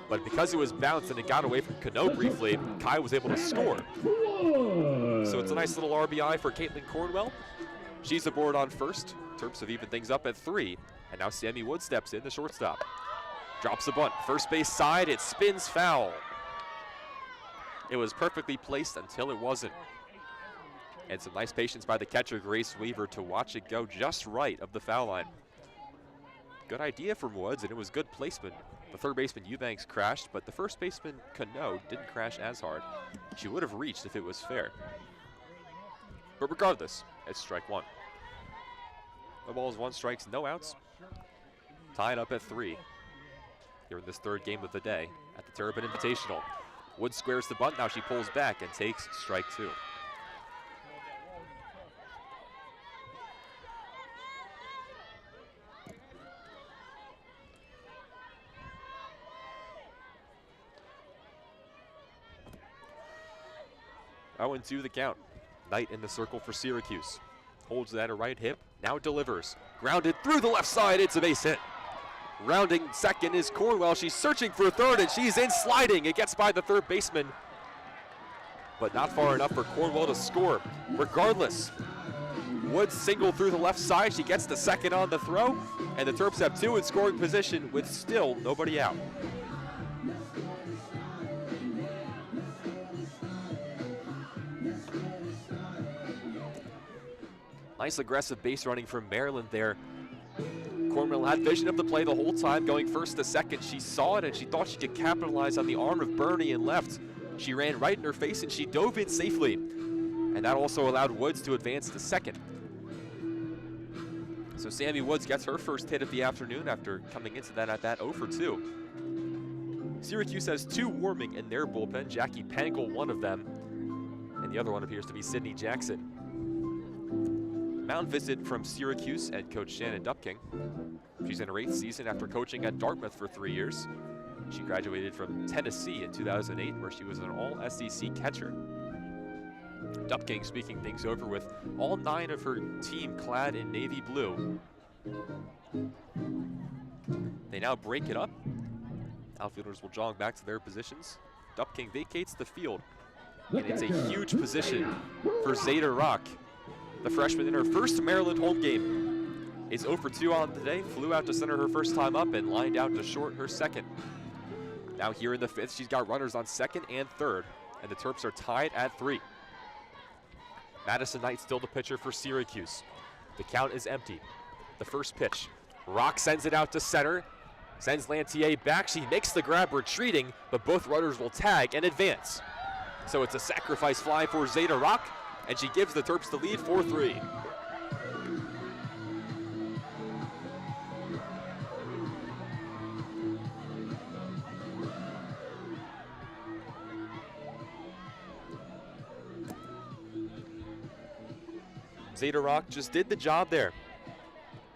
But because it was bounced and it got away from Cano briefly, Kai was able to score. So it's a nice little RBI for Caitlin Cornwell. She's aboard on first. Terps have evened things up at 3. And now Sammy Wood steps in, the shortstop. Drops a bunt. First base side, it spins foul. It was perfectly placed until it wasn't. And some nice patience by the catcher, Grace Weaver, to watch it go just right of the foul line. Good idea from Woods, and it was good placement. The third baseman, Eubanks, crashed, but the first baseman, Cano, didn't crash as hard. She would have reached if it was fair. But regardless, it's strike 1. No balls, 1 strikes, no outs. Tied up at 3 here in this third game of the day at the Terrapin Invitational. Woods squares the bunt, now she pulls back and takes strike 2. Oh, and 2 the count. Knight in the circle for Syracuse. Holds that a right hip, now delivers. Grounded through the left side, it's a base hit. Rounding second is Cornwell. She's searching for third, and she's in sliding. It gets by the third baseman, but not far enough for Cornwell to score. Regardless, Woods single through the left side. She gets the second on the throw, and the Terps have 2 in scoring position with still nobody out. Nice aggressive base running from Maryland there. Cornwell had vision of the play the whole time, going first to second. She saw it and she thought she could capitalize on the arm of Bernie and left. She ran right in her face and she dove in safely. And that also allowed Woods to advance to second. So Sammy Woods gets her first hit of the afternoon after coming into that at bat 0 for 2. Syracuse has 2 warming in their bullpen. Jackie Pangle, one of them, and the other one appears to be Sydney Jackson. Mound visit from Syracuse head coach Shannon Dupking. She's in her 8th season after coaching at Dartmouth for 3 years. She graduated from Tennessee in 2008, where she was an all-SEC catcher. Dupking speaking things over with all 9 of her team clad in navy blue. They now break it up. Outfielders will jog back to their positions. Dupking vacates the field, and it's a huge position for Zeta Rock. The freshman in her first Maryland home game is 0 for 2 on the day. Flew out to center her first time up and lined out to short her second. Now here in the 5th, she's got runners on second and third, and the Terps are tied at 3. Madison Knight still the pitcher for Syracuse. The count is empty. The first pitch. Rock sends it out to center. Sends Lantier back. She makes the grab retreating, but both runners will tag and advance. So it's a sacrifice fly for Zeta Rock, and she gives the Terps the lead 4-3. Zeta Rock just did the job there.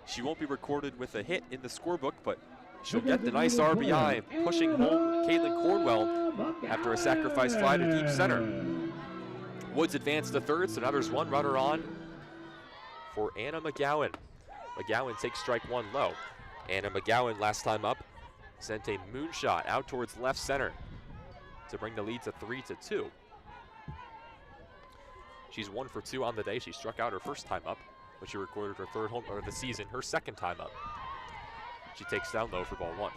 She won't be recorded with a hit in the scorebook, but she'll get the nice RBI, pushing home Caitlin Cornwell after a sacrifice fly to deep center. Woods advanced to third, so now there's 1 runner on for Anna McGowan. McGowan takes strike 1 low. Anna McGowan, last time up, sent a moonshot out towards left center to bring the lead to 3-2. She's 1 for 2 on the day. She struck out her first time up, but she recorded her third home of the season, her second time up. She takes down low for ball 1.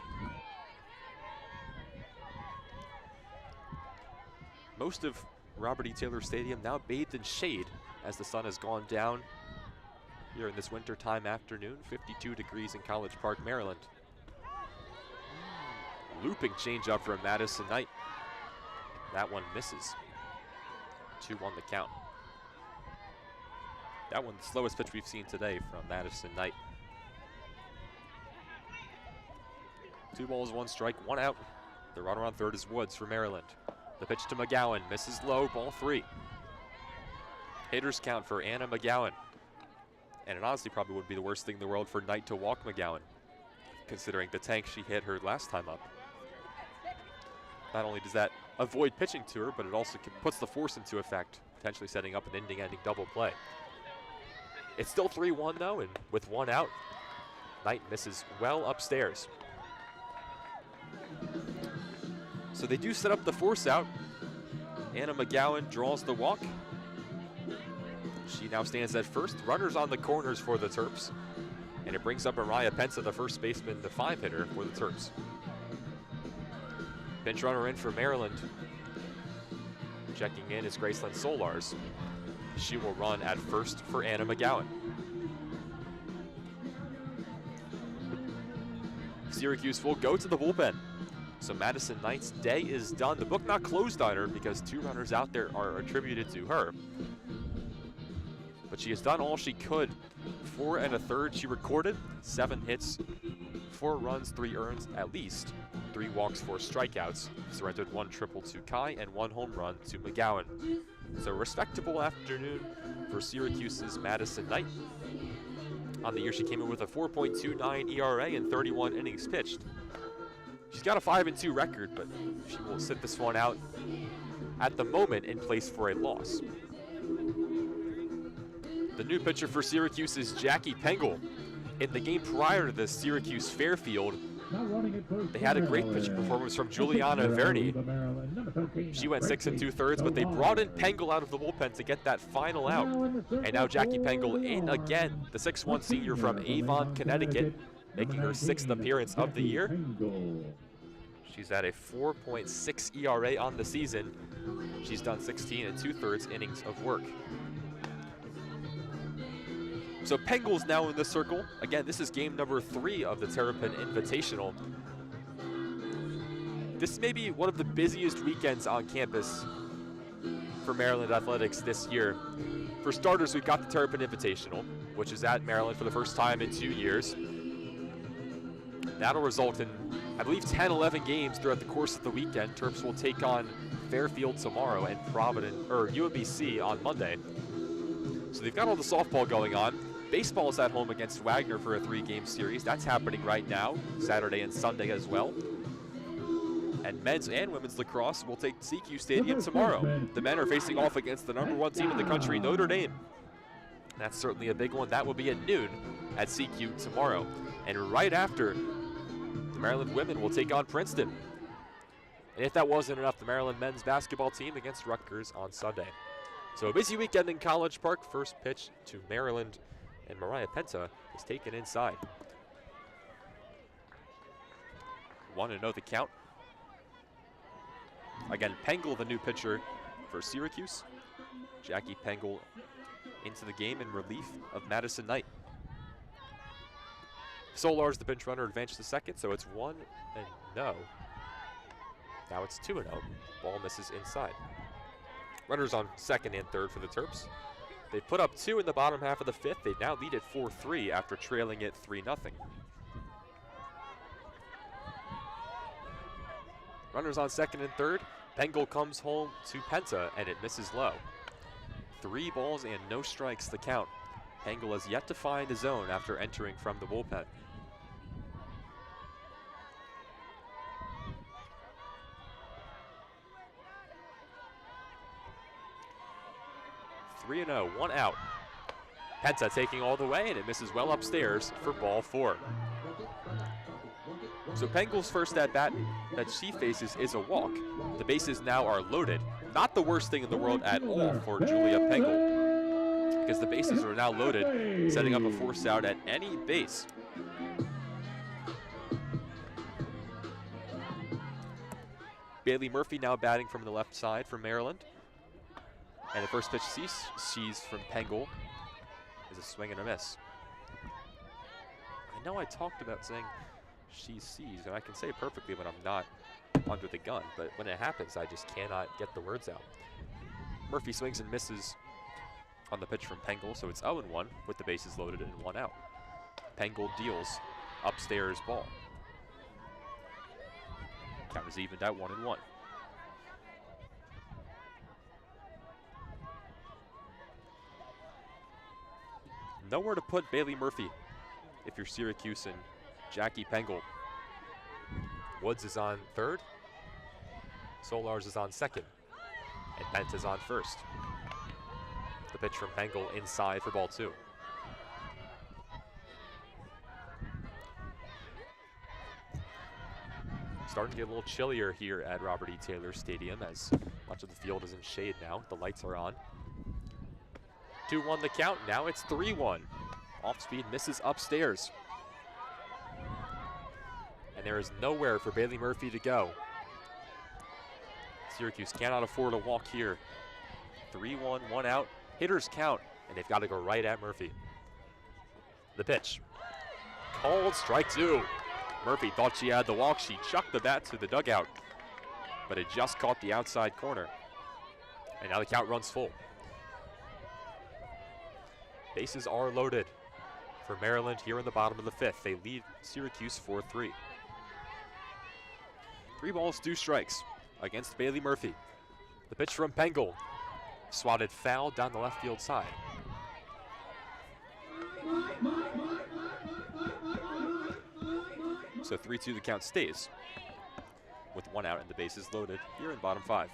Most of Robert E. Taylor Stadium now bathed in shade as the sun has gone down here in this wintertime afternoon. 52 degrees in College Park, Maryland. Looping changeup from Madison Knight. That one misses. 2-1 the count. That one, the slowest pitch we've seen today from Madison Knight. 2 balls, 1 strike, 1 out. The runner on third is Woods for Maryland. The pitch to McGowan, misses low, ball 3. Hitters count for Anna McGowan. And it honestly probably wouldn't be the worst thing in the world for Knight to walk McGowan, considering the tank she hit her last time up. Not only does that avoid pitching to her, but it also puts the force into effect, potentially setting up an inning-ending double play. It's still 3-1 though, and with 1 out, Knight misses well upstairs. So they do set up the force out. Anna McGowan draws the walk. She now stands at first. Runners on the corners for the Terps. And it brings up Mariah Pensa, the first baseman, the 5-hitter for the Terps. Pinch runner in for Maryland. Checking in is Graceland Solars. She will run at first for Anna McGowan. Syracuse will go to the bullpen. So Madison Knight's day is done. The book not closed on her because 2 runners out there are attributed to her. But she has done all she could. 4 1/3 she recorded, 7 hits, 4 runs, 3 earns at least, 3 walks, 4 strikeouts. Surrendered 1 triple to Kai and 1 home run to McGowan. So a respectable afternoon for Syracuse's Madison Knight. On the year, she came in with a 4.29 ERA and 31 innings pitched. She's got a 5-2 record, but she will sit this one out at the moment in place for a loss. The new pitcher for Syracuse is Jackie Pengel. In the game prior to the Syracuse Fairfield, they had a great pitching performance from Juliana Verni. She went 6 2/3, but they brought in Pengel out of the bullpen to get that final out. And now Jackie Pengel in again, the 6'1" senior from Avon, Connecticut, making her 6th appearance of the year. She's at a 4.6 ERA on the season. She's done 16 2/3 innings of work. So Pengel's now in the circle. Again, this is game number 3 of the Terrapin Invitational. This may be one of the busiest weekends on campus for Maryland athletics this year. For starters, we've got the Terrapin Invitational, which is at Maryland for the first time in 2 years. That'll result in, I believe, 10, 11 games throughout the course of the weekend. Terps will take on Fairfield tomorrow and UMBC on Monday. So they've got all the softball going on. Baseball is at home against Wagner for a 3-game series. That's happening right now, Saturday and Sunday as well. And men's and women's lacrosse will take CQ Stadium tomorrow. The men are facing off against the #1 team in the country, Notre Dame. That's certainly a big one. That will be at noon at CQ tomorrow. And right after, the Maryland women will take on Princeton. And if that wasn't enough, the Maryland men's basketball team against Rutgers on Sunday. So a busy weekend in College Park. First pitch to Maryland, and Mariah Pensa is taken inside. 1-0 the count. Again, Pengel, the new pitcher for Syracuse. Jackie Pengel into the game in relief of Madison Knight. Solars, the bench runner, advanced to second, so it's 1-0. Now it's 2-0. Ball misses inside. Runners on second and third for the Terps. They put up 2 in the bottom half of the 5th. They now lead it 4-3 after trailing it 3-0. Runners on second and third. Pengel comes home to Pensa, and it misses low. 3 balls and no strikes the count. Pengel has yet to find the zone after entering from the bullpen. (3-0), 1 out. Pensa taking all the way, and it misses well upstairs for ball 4. So Pengel's first at-bat that she faces is a walk. The bases now are loaded. Not the worst thing in the world at all for Julia Pengel, because the bases are now loaded, setting up a force out at any base. Bailey Murphy now batting from the left side for Maryland. And the first pitch sees from Pengel is a swing and a miss. I know I talked about saying she sees, and I can say it perfectly when I'm not under the gun, but when it happens, I just cannot get the words out. Murphy swings and misses on the pitch from Pengel, so it's 0-1 with the bases loaded and 1 out. Pengel deals upstairs ball. Count is evened out 1-1. Nowhere to put Bailey Murphy if you're Syracuse and Jackie Pengel. Woods is on third. Solars is on second. And Pent is on first. The pitch from Pengel inside for ball 2. starting to get a little chillier here at Robert E. Taylor Stadium as much of the field is in shade now. The lights are on. 2-1 the count. Now it's 3-1. Off speed misses upstairs. And there is nowhere for Bailey Murphy to go. Syracuse cannot afford a walk here. 3-1, 1 out. Hitters count, and they've got to go right at Murphy. The pitch. Called strike 2. Murphy thought she had the walk. She chucked the bat to the dugout, but it just caught the outside corner. And now the count runs full. Bases are loaded for Maryland here in the bottom of the 5th. They lead Syracuse 4-3. 3 balls, 2 strikes against Bailey Murphy. The pitch from Pengel. Swatted foul down the left field side. So 3-2 the count stays with 1 out and the bases loaded here in bottom 5.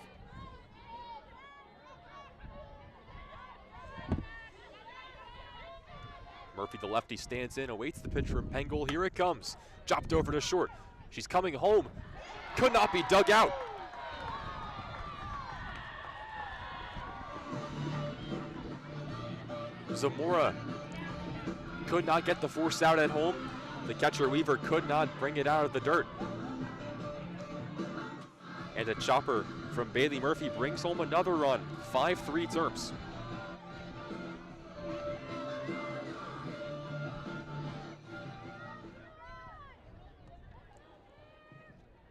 Murphy, the lefty, stands in, awaits the pitch from Pengel. Here it comes. Chopped over to short. She's coming home. Could not be dug out. Zamora could not get the force out at home. The catcher Weaver could not bring it out of the dirt. And a chopper from Bailey Murphy brings home another run. 5-3 Terps.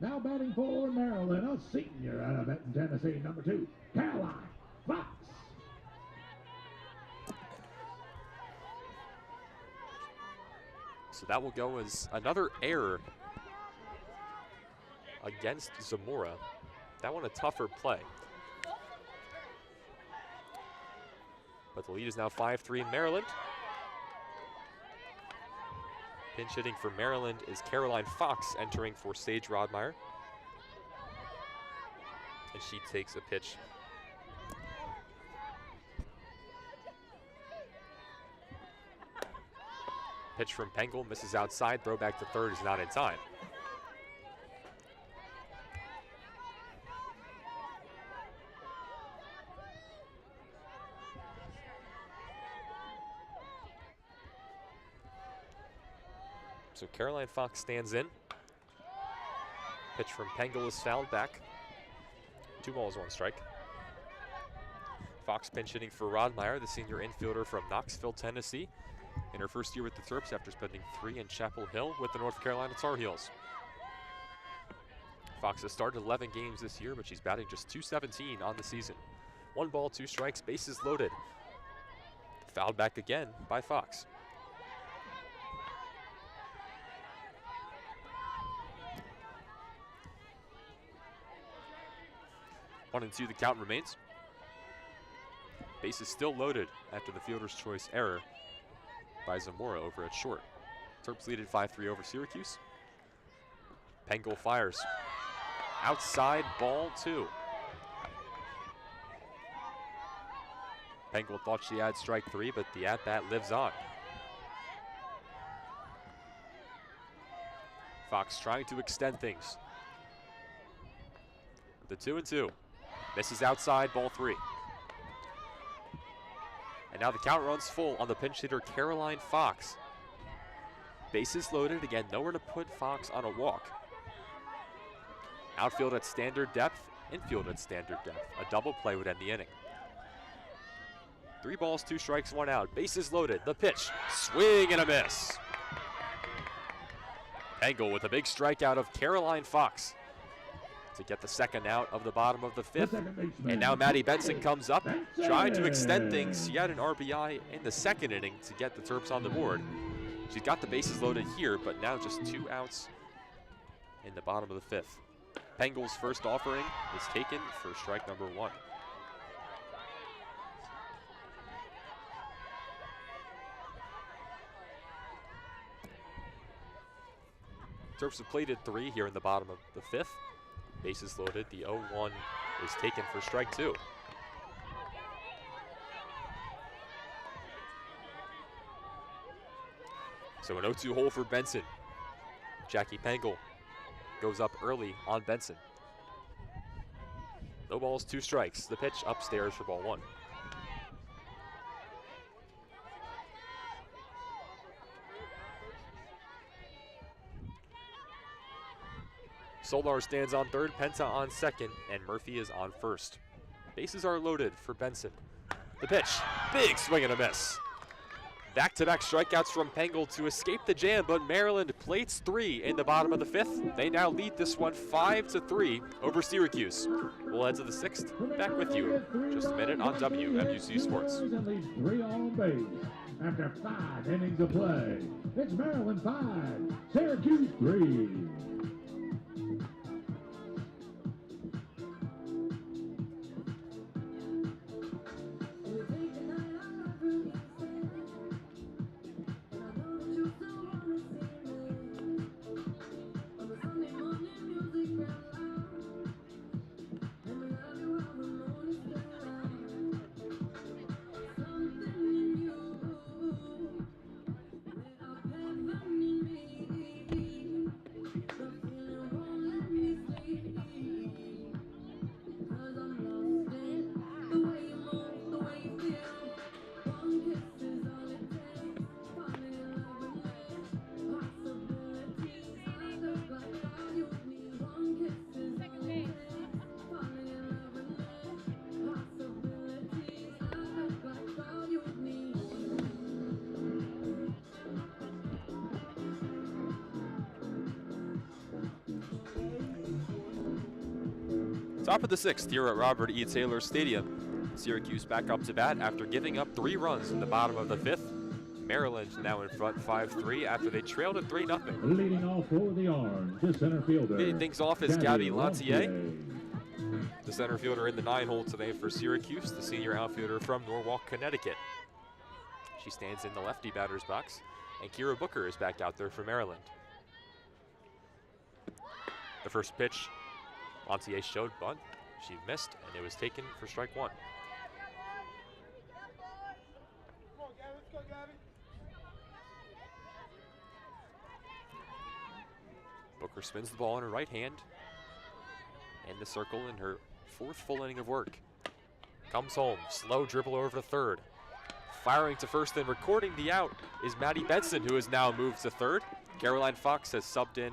Now batting for Maryland, a senior out of Benton, Tennessee, number 2, Caroline Fox. So that will go as another error against Zamora. That one a tougher play. But the lead is now 5-3 in Maryland. Pinch hitting for Maryland is Caroline Fox entering for Sage Rodmeyer. And she takes a pitch. Pitch from Pengel, misses outside, throw back to third is not in time. So Caroline Fox stands in. Pitch from Pengel is fouled back. 2 balls, 1 strike. Fox pinch hitting for Rodmeyer, the senior infielder from Knoxville, Tennessee, in her first year with the Terps after spending 3 in Chapel Hill with the North Carolina Tar Heels. Fox has started 11 games this year, but she's batting just .217 on the season. 1 ball, 2 strikes, bases loaded. Fouled back again by Fox. One and 2 the count remains. Base is still loaded after the fielder's choice error by Zamora over at short. Terps lead at 5-3 over Syracuse. Pengel fires. Outside, ball 2. Pengel thought she had strike 3, but the at-bat lives on. Fox trying to extend things. The 2-2. Misses outside, ball 3. And now the count runs full on the pinch hitter Caroline Fox. Bases loaded, again, nowhere to put Fox on a walk. Outfield at standard depth, infield at standard depth. A double play would end the inning. 3 balls, 2 strikes, 1 out. Bases loaded, the pitch, swing and a miss. Pengel with a big strikeout of Caroline Fox to get the second out of the bottom of the 5th. And now Maddie Benson comes up, trying to extend things. She had an RBI in the second inning to get the Terps on the board. She's got the bases loaded here, but now just 2 outs in the bottom of the 5th. Pengel's first offering is taken for strike number 1. Terps have played at 3 here in the bottom of the 5th. Bases loaded, the 0-1 is taken for strike 2. So an 0-2 hole for Benson. Jackie Pengel goes up early on Benson. No balls, 2 strikes. The pitch upstairs for ball 1. Solar stands on third, Penta on second, and Murphy is on first. Bases are loaded for Benson. The pitch, big swing and a miss. Back-to-back strikeouts from Pengel to escape the jam, but Maryland plates 3 in the bottom of the 5th. They now lead this one 5-3 over Syracuse. We'll head to the 6th. Back with you in just a minute on WMUC Sports. And leaves 3 on base. After 5 innings of play, it's Maryland 5, Syracuse 3. Top of the 6th here at Robert E. Taylor Stadium. Syracuse back up to bat after giving up 3 runs in the bottom of the 5th. Maryland now in front 5-3 after they trailed at 3-0. Leading off for the Orange, the center fielder. Leading things off is Gabby Lantier, the center fielder in the 9-hole today for Syracuse, the senior outfielder from Norwalk, Connecticut. She stands in the lefty batter's box, and Kira Booker is back out there for Maryland. The first pitch, Lantier showed bunt. She missed, and it was taken for strike 1. Booker spins the ball in her right hand, in the circle in her 4th full inning of work. Comes home, slow dribble over to third. Firing to first and recording the out is Maddie Benson, who has now moved to third. Caroline Fox has subbed in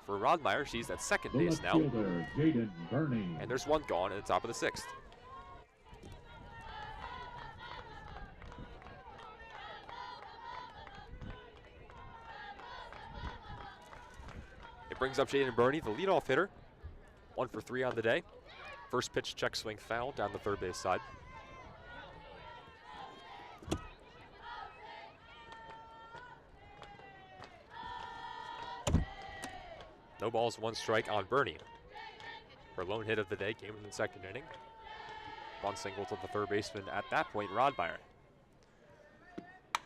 for Rodmeyer. She's at second base now. And there's 1 gone at the top of the 6th. It brings up Jaden Burney, the leadoff hitter. 1 for 3 on the day. First pitch, check swing foul down the third base side. No balls, 1 strike on Burney. Her lone hit of the day came in the 2nd inning. Bunt single to the third baseman at that point, Rodmeyer.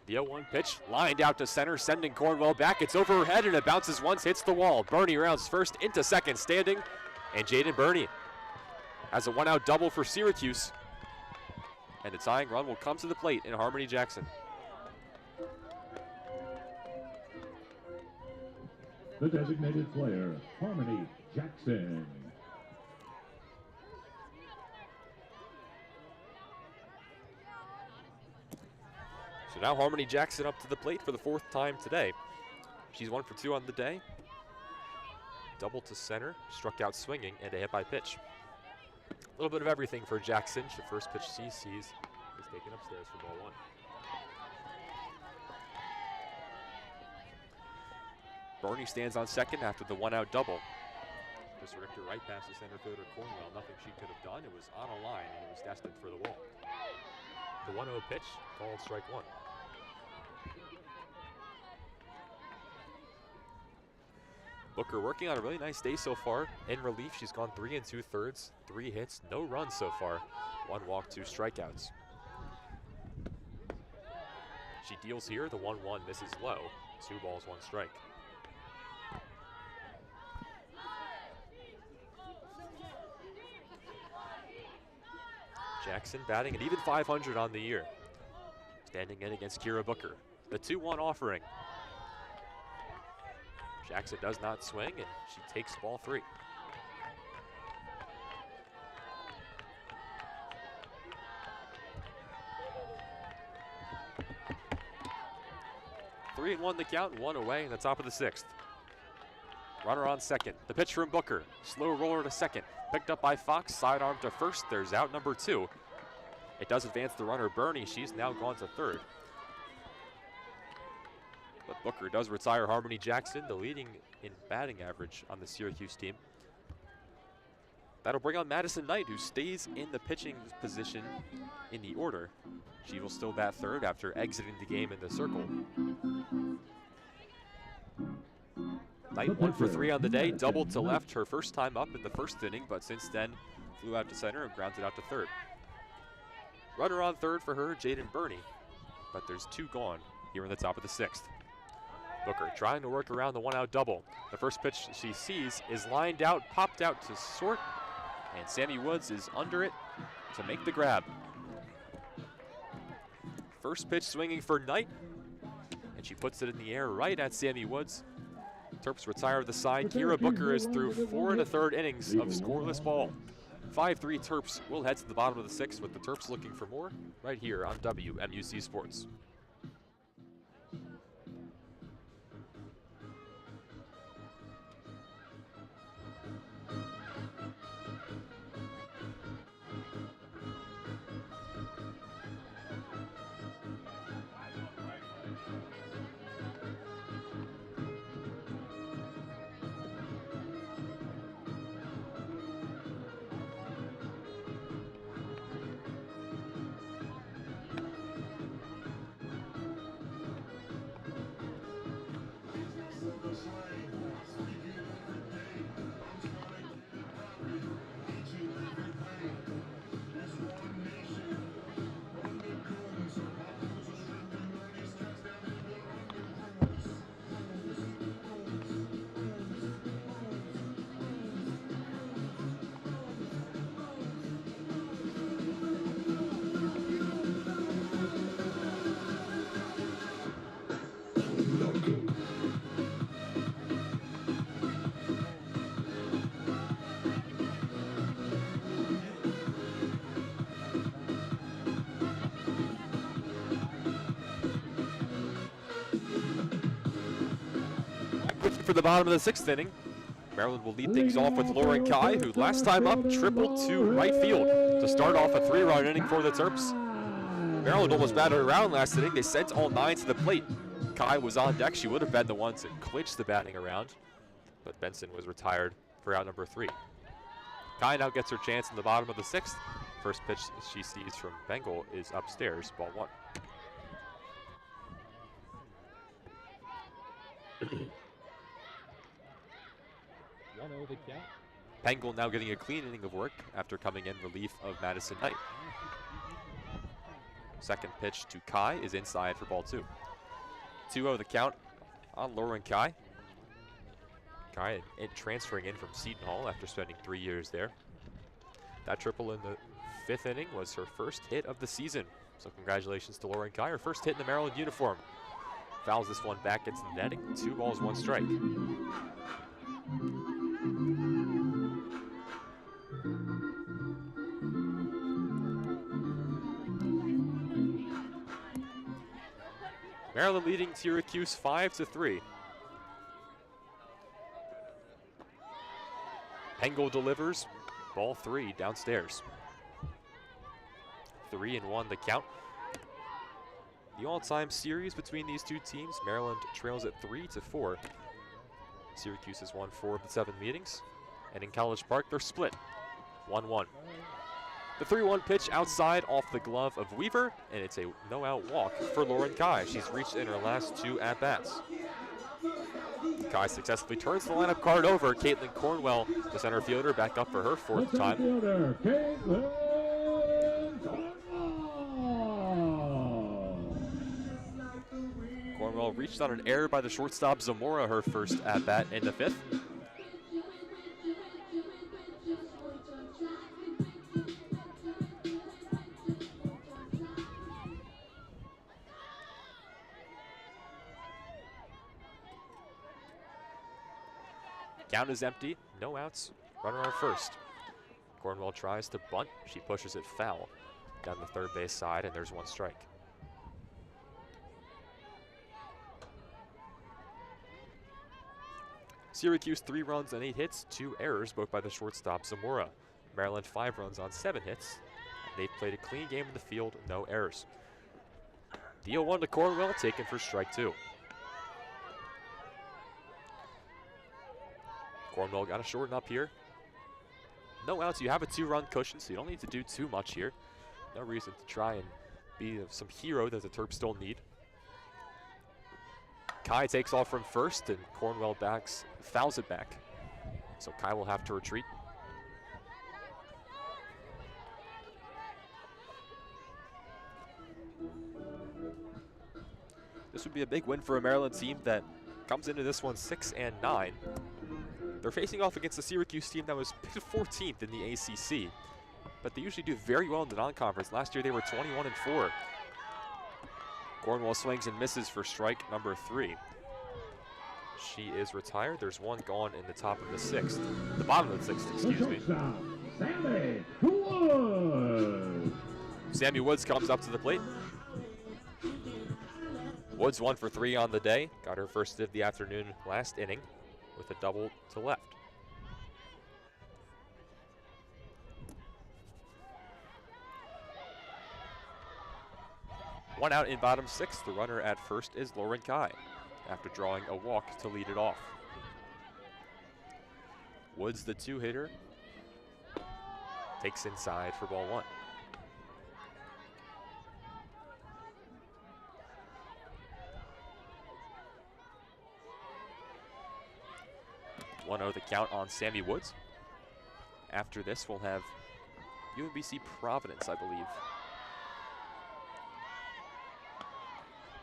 The 0-1 pitch lined out to center, sending Cornwell back. It's over her head and it bounces once, hits the wall. Burney rounds first into second, standing, and Jaden Burney has a 1-out double for Syracuse. And the tying run will come to the plate in Harmony Jackson. The designated player, Harmony Jackson. So now Harmony Jackson up to the plate for the 4th time today. She's 1 for 2 on the day. Double to center, struck out swinging, and a hit by pitch. A little bit of everything for Jackson. The first pitch she sees is taken upstairs for ball 1. Burney stands on second after the 1-out double. Chris Richter right past the center fielder Cornwell. Nothing she could have done. It was on a line and it was destined for the wall. The 1-0 pitch called strike 1. Booker working on a really nice day so far. In relief, she's gone 3 2/3, 3 hits, no runs so far. 1 walk, 2 strikeouts. She deals here. The 1-1 misses low. 2 balls, 1 strike. Jackson batting an even .500 on the year. Standing in against Kira Booker. The 2-1 offering. Jackson does not swing, and she takes ball 3. Three and 1 the count, 1 away in the top of the 6th. Runner on second. The pitch from Booker. Slow roller to second. Picked up by Fox. Sidearm to first. There's out number 2. It does advance the runner, Bernie. She's now gone to third. But Booker does retire Harmony Jackson, the leading in batting average on the Syracuse team. That'll bring on Madison Knight, who stays in the pitching position in the order. She will still bat third after exiting the game in the circle. Knight 1 for 3 on the day, doubled to left her first time up in the first inning, but since then flew out to center and grounded out to third. Runner on third for her, Jaden Burney, but there's 2 gone here in the top of the 6th. Booker trying to work around the 1-out double. The first pitch she sees is lined out, popped out to short, and Sammy Woods is under it to make the grab. First pitch swinging for Knight, and she puts it in the air right at Sammy Woods. Terps retire the side. Kira Booker is through 4 1/3 innings of scoreless ball. 5-3 Terps will head to the bottom of the 6th with the Terps looking for more right here on WMUC Sports. For the bottom of the 6th inning, Maryland will lead things off with Lauren Kai, who last time up tripled to right field to start off a 3-run inning for the Terps. Maryland almost batted around last inning. They sent all 9 to the plate. Kai was on deck. She would have been the one to clinch the batting around, but Benson was retired for out number 3. Kai now gets her chance in the bottom of the 6th. First pitch she sees from Bengal is upstairs, ball 1. Bengal now getting a clean inning of work after coming in relief of Madison Knight. Second pitch to Kai is inside for ball 2. 2-0 the count on Lauren Kai. Kai transferring in from Seton Hall after spending 3 years there. That triple in the 5th inning was her first hit of the season. So congratulations to Lauren Kai, her first hit in the Maryland uniform. Fouls this one back into the netting, 2 balls, 1 strike. Maryland leading Syracuse 5-3. Pengel delivers, ball 3 downstairs. 3-1 the count. The all-time series between these two teams, Maryland trails at 3-4. Syracuse has won 4 of the 7 meetings, and in College Park they're split, 1-1. The 3-1 pitch outside off the glove of Weaver, and it's a no-out walk for Lauren Kai. She's reached in her last 2 at-bats. Kai successfully turns the lineup card over. Caitlin Cornwell, the center fielder, back up for her 4th time. Cornwell reached on an error by the shortstop Zamora, her first at-bat in the 5th. Count is empty, no outs, runner on first. Cornwell tries to bunt, she pushes it foul down the third base side, and there's one strike. Syracuse 3 runs on 8 hits, 2 errors, both by the shortstop Zamora. Maryland 5 runs on 7 hits. They've played a clean game in the field, no errors. The 0-1 to Cornwell, taken for strike 2. Cornwell got to shorten up here. No outs, you have a 2-run cushion, so you don't need to do too much here. No reason to try and be some hero that the Terps still need. Kai takes off from first, and Cornwell fouls it back. So Kai will have to retreat. This would be a big win for a Maryland team that comes into this one 6-9. They're facing off against a Syracuse team that was picked 14th in the ACC, but they usually do very well in the non-conference. Last year they were 21-4. Cornwell swings and misses for strike number 3. She is retired. There's one gone in the top of the 6th. The bottom of the 6th, excuse me. Sammy Woods. Sammy Woods comes up to the plate. Woods 1 for 3 on the day. Got her first of the afternoon last inning with a double to left. One out in bottom 6. The runner at first is Lauren Kai after drawing a walk to lead it off. Woods, the 2-hitter, takes inside for ball 1. The count on Sammy Woods. After this, we'll have UMBC Providence, I believe.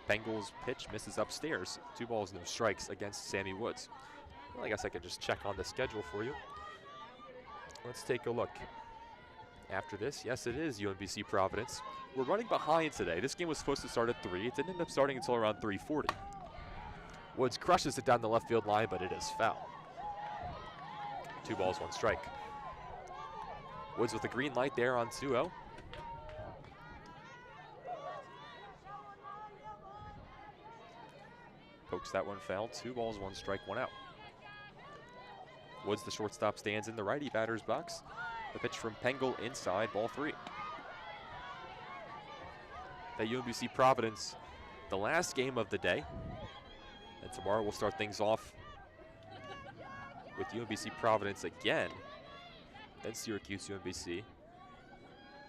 Bengal's pitch misses upstairs. 2 balls, no strikes against Sammy Woods. Well, I guess I could just check on the schedule for you. Let's take a look. After this, yes, it is UMBC Providence. We're running behind today. This game was supposed to start at 3. It didn't end up starting until around 3:40. Woods crushes it down the left field line, but it is foul. 2 balls, 1 strike. Woods with a green light there on 2-0. Pokes that one foul. 2 balls, 1 strike, 1 out. Woods, the shortstop, stands in the righty batter's box. The pitch from Pengel inside, ball 3. That UMBC Providence, the last game of the day. And tomorrow we'll start things off with UMBC Providence again, then Syracuse UMBC,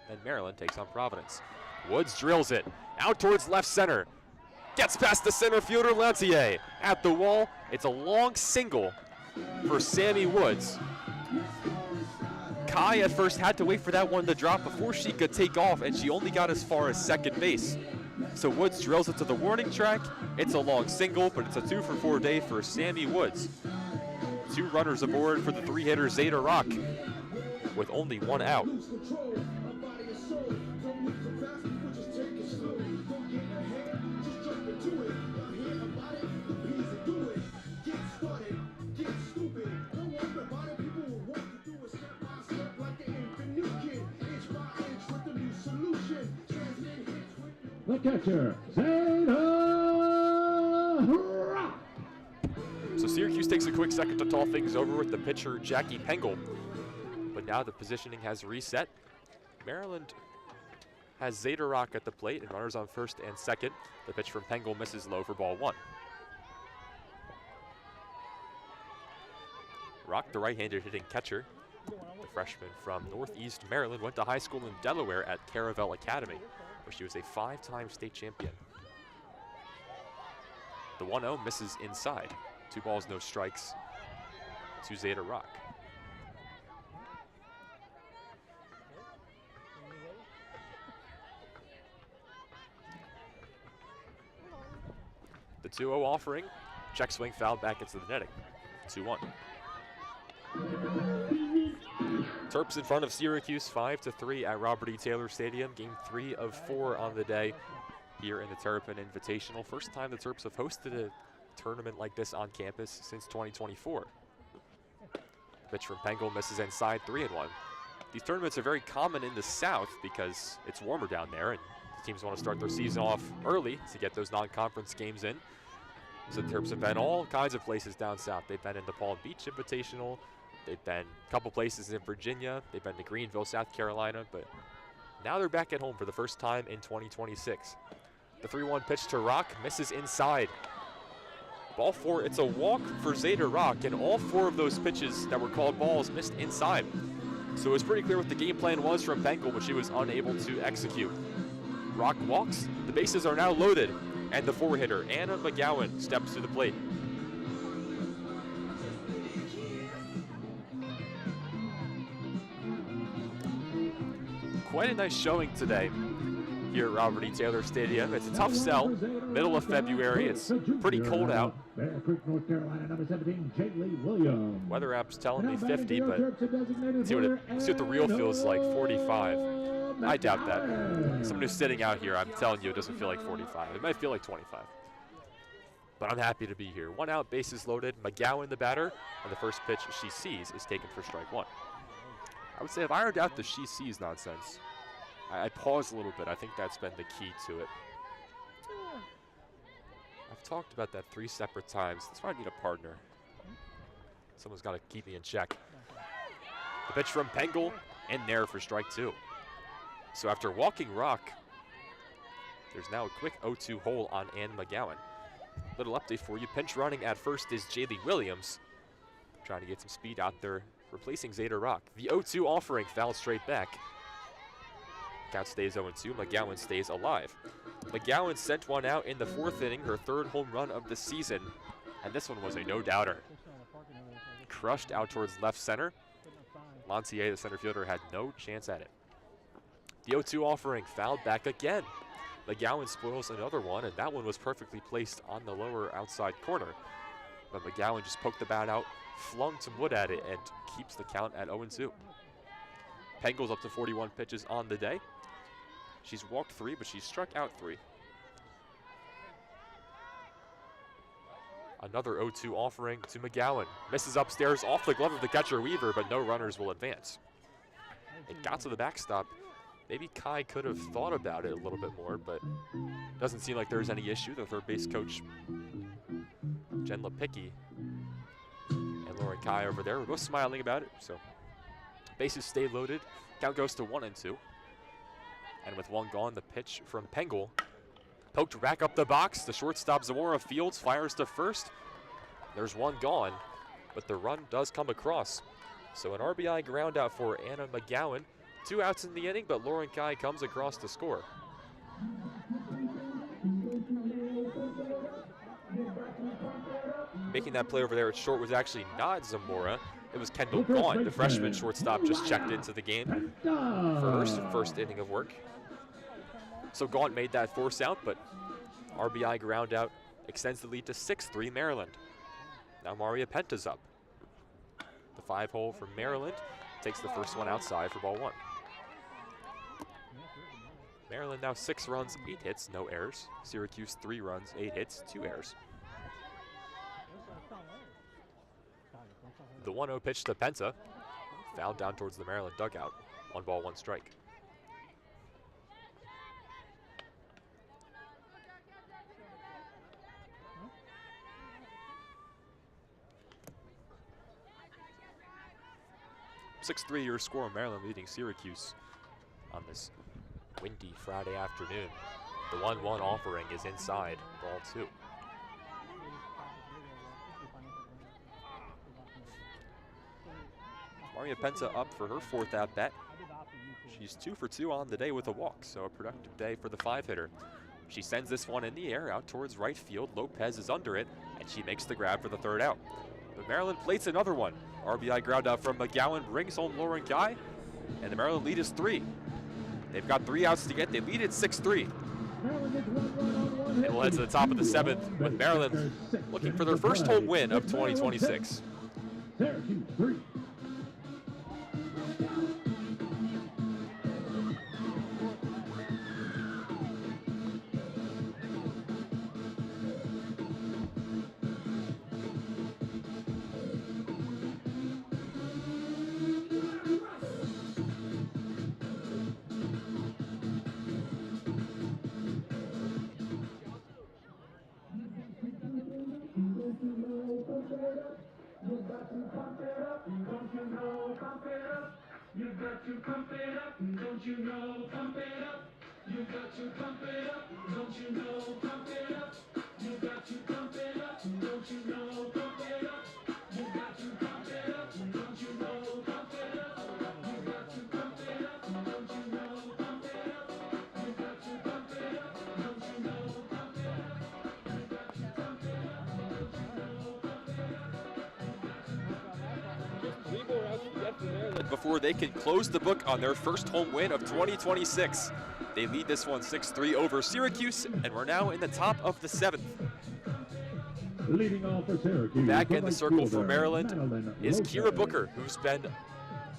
then Maryland takes on Providence. Woods drills it out towards left center, gets past the center fielder Lantier at the wall. It's a long single for Sammy Woods. Kai at first had to wait for that one to drop before she could take off, and she only got as far as second base. So Woods drills it to the warning track. It's a long single, but it's a 2-for-4 day for Sammy Woods. 2 runners aboard for the 3-hitter Zeta Rock with only 1 out. The catcher, Zeta Rock. So Syracuse takes a quick second to talk things over with the pitcher, Jackie Pengel. But now the positioning has reset. Maryland has Zeta Rock at the plate and runners on first and second. The pitch from Pengel misses low for ball 1. Rock, the right-handed hitting catcher. The freshman from Northeast Maryland went to high school in Delaware at Caravel Academy, where she was a 5-time state champion. The 1-0 misses inside. 2 balls, no strikes to Zeta Rock. The 2-0 offering. Check swing fouled back into the netting. 2-1. Terps in front of Syracuse 5-3 at Robert E. Taylor Stadium. Game 3 of 4 on the day here in the Terrapin Invitational. First time the Terps have hosted a tournament like this on campus since 2024. Pitch from Pengel misses inside, 3-1. These tournaments are very common in the South because it's warmer down there, and teams want to start their season off early to get those non-conference games in. So the Terps have been all kinds of places down south. They've been in the Palm Beach Invitational. They've been a couple places in Virginia. They've been to Greenville, South Carolina. But now they're back at home for the first time in 2026. The 3-1 pitch to Rock misses inside. Ball 4, it's a walk for Zeta Rock, and all 4 of those pitches that were called balls missed inside. So it was pretty clear what the game plan was from Pengel, but she was unable to execute. Rock walks, the bases are now loaded, and the 4-hitter, Anna McGowan, steps to the plate. Quite a nice showing today here at Robert E. Taylor Stadium. It's a tough sell, middle of February. It's pretty cold out. Bear Creek, North Carolina, number 17, Jaylee Williams. Weather app's telling me 50, but see what the real feels like, 45. I doubt that. Someone who's sitting out here, I'm telling you, it doesn't feel like 45. It might feel like 25. But I'm happy to be here. 1 out, bases loaded. McGowan, the batter, and the first pitch she sees is taken for strike 1. I would say I've ironed out the she sees nonsense. I paused a little bit. I think that's been the key to it. I've talked about that 3 separate times. That's why I need a partner. Someone's got to keep me in check. The pitch from Pengel, and there for strike 2. So after walking Rock, there's now a quick 0-2 hole on Ann McGowan. Little update for you. Pinch running at first is Jaylee Williams. Trying to get some speed out there, replacing Zeta Rock. The 0-2 offering fouled straight back. Count stays 0-2. McGowan stays alive. McGowan sent one out in the 4th inning, her 3rd home run of the season. And this one was a no-doubter. Crushed out towards left center. Lantier, the center fielder, had no chance at it. The 0-2 offering fouled back again. McGowan spoils another one, and that one was perfectly placed on the lower outside corner. But McGowan just poked the bat out, flung some wood at it, and keeps the count at 0-2. Pengel's up to 41 pitches on the day. She's walked 3, but she's struck out 3. Another 0-2 offering to McGowan. Misses upstairs off the glove of the catcher Weaver, but no runners will advance. It got to the backstop. Maybe Kai could have thought about it a little bit more, but doesn't seem like there's any issue. The third base coach, Jen Lepicki, and Lauren Kai over there were both smiling about it. So bases stay loaded. Count goes to 1-2. And with 1 gone, the pitch from Pengel. Poked back up the box. The shortstop, Zamora Fields, fires to first. There's 1 gone, but the run does come across. So an RBI ground out for Anna McGowan. 2 outs in the inning, but Lauren Kai comes across to score. Making that play over there at short was actually not Zamora. It was Kendall Gaunt, the freshman shortstop, just checked into the game for her first inning of work. So Gaunt made that force out, but RBI ground out extends the lead to 6-3 Maryland. Now Maria Penta's up. The 5-hole from Maryland takes the first one outside for ball 1. Maryland now 6 runs, 8 hits, no errors. Syracuse 3 runs, 8 hits, 2 errors. The 1-0 pitch to Penta, fouled down towards the Maryland dugout. 1 ball, 1 strike. Your score, Maryland leading Syracuse on this windy Friday afternoon. The 1-1 offering is inside, ball 2. Maria Penta up for her 4th at-bat. She's 2 for 2 on the day with a walk, so a productive day for the 5-hitter. She sends this one in the air out towards right field. Lopez is under it, and she makes the grab for the 3rd out. But Maryland plates another one. RBI ground out from McGowan brings home Lauren Guy, and the Maryland lead is 3. They've got 3 outs to get. They lead at 6-3. And we'll head to the top of the 7th with Maryland looking for their first home win of 2026. Syracuse 3. pump it up. You got to pump it up, don't you know? Pump it up. You got to pump it up, don't you know? Pump it up. You got to pump it up, don't you know? Pump it up. You got to pump it up, don't you know? Pump it up. You got to pump it up, don't you know? Pump it up. You got to pump it up, don't you know? Pump it up. You got to pump it up, don't you know? Pump it up. Just 3 more routes to get from there. Before they can close the book on their first home win of 2026. They lead this one 6-3 over Syracuse, and we're now in the top of the 7th. Leading off for Syracuse. Back in the circle for Maryland is Kira Booker, who's been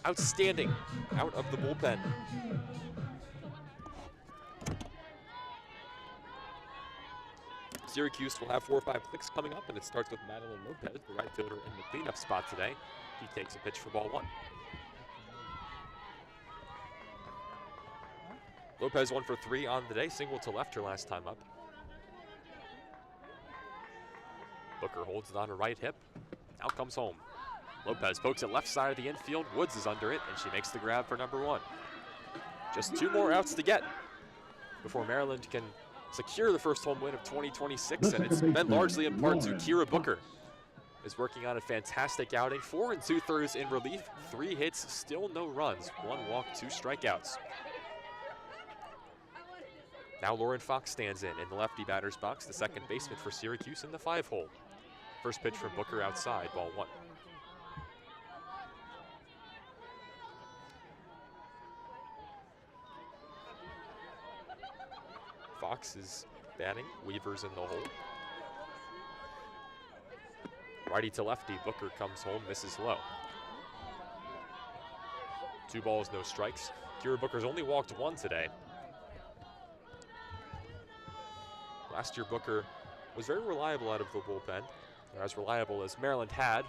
outstanding out of the bullpen. Syracuse will have 4 or 5 clicks coming up, and it starts with Madeline Lopez, the right fielder in the cleanup spot today. He takes a pitch for ball 1. Lopez 1 for 3 on the day, single to left her last time up. Booker holds it on her right hip. Now comes home. Lopez pokes it left side of the infield. Woods is under it, and she makes the grab for number 1. Just 2 more outs to get before Maryland can secure the first home win of 2026, and it's been largely in part to Kira Booker. Is working on a fantastic outing. 4 2/3 in relief, 3 hits, still no runs. 1 walk, 2 strikeouts. Now Lauren Fox stands in the lefty batter's box, the second baseman for Syracuse in the 5-hole. First pitch from Booker outside, ball 1. Fox is batting, Weaver's in the hole. Righty to lefty, Booker comes home, misses low. 2 balls, no strikes. Kira Booker's only walked 1 today. Last year, Booker was very reliable out of the bullpen, or as reliable as Maryland had.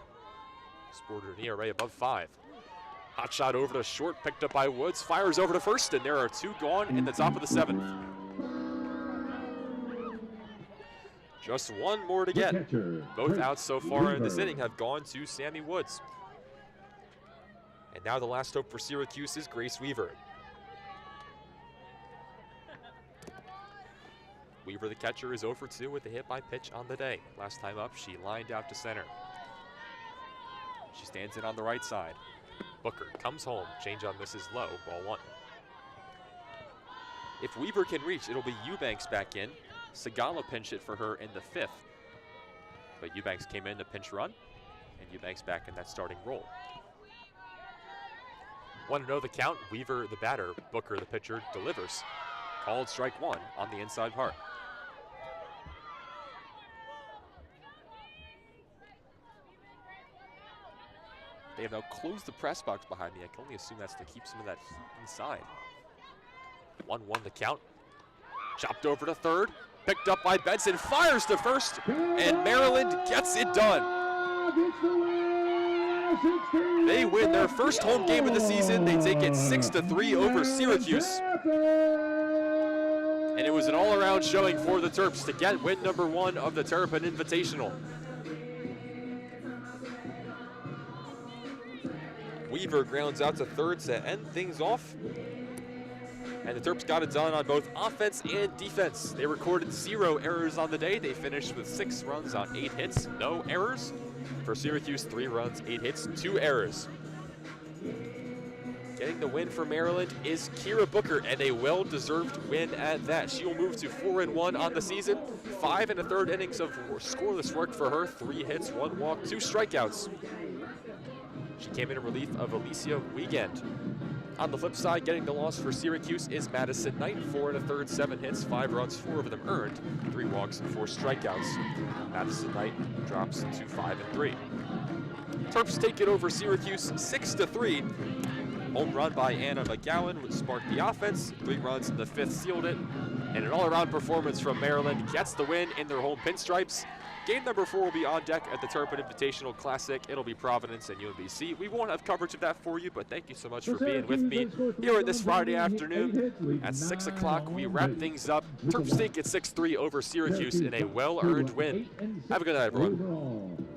Sported an ERA above 5. Hot shot over to short, picked up by Woods, fires over to first, and there are 2 gone in the top of the 7th. Just 1 more to get. Both outs so far in this inning have gone to Sammy Woods. And now the last hope for Syracuse is Grace Weaver. Weaver, the catcher, is 0 for 2 with a hit by pitch on the day. Last time up, she lined out to center. She stands in on the right side. Booker comes home, change on misses low, ball 1. If Weaver can reach, it'll be Eubanks back in. Segala pinch it for her in the 5th. But Eubanks came in to pinch run, and Eubanks back in that starting role. Want to know the count? Weaver, the batter, Booker, the pitcher, delivers. Called strike 1 on the inside part. They have now closed the press box behind me. I can only assume that's to keep some of that heat inside. 1-1 the count. Chopped over to third. Picked up by Benson. Fires to first. And Maryland gets it done. They win their first home game of the season. They take it 6-3 over Syracuse. And it was an all-around showing for the Terps to get win number 1 of the Terrapin Invitational. Weaver grounds out to third to end things off. And the Terps got it done on both offense and defense. They recorded 0 errors on the day. They finished with 6 runs on 8 hits, no errors. For Syracuse, 3 runs, 8 hits, 2 errors. Getting the win for Maryland is Kira Booker, and a well-deserved win at that. She will move to 4-1 on the season. 5 1/3 innings of scoreless work for her. 3 hits, 1 walk, 2 strikeouts. She came in relief of Alicia Wiegand. On the flip side, getting the loss for Syracuse is Madison Knight. 4 1/3, 7 hits, 5 runs, 4 of them earned, 3 walks, 4 strikeouts. Madison Knight drops to 5-3. Terps take it over Syracuse 6-3. Home run by Anna McGowan would spark the offense. 3 runs in the 5th sealed it. And an all-around performance from Maryland gets the win in their home pinstripes. Game number 4 will be on deck at the Terrapin Invitational Classic. It'll be Providence and UMBC. We won't have coverage of that for you, but thank you so much for being with me here this Friday afternoon. At 6 o'clock, we wrap things up. Terps take it 6-3 over Syracuse in a well-earned win. Have a good night, everyone.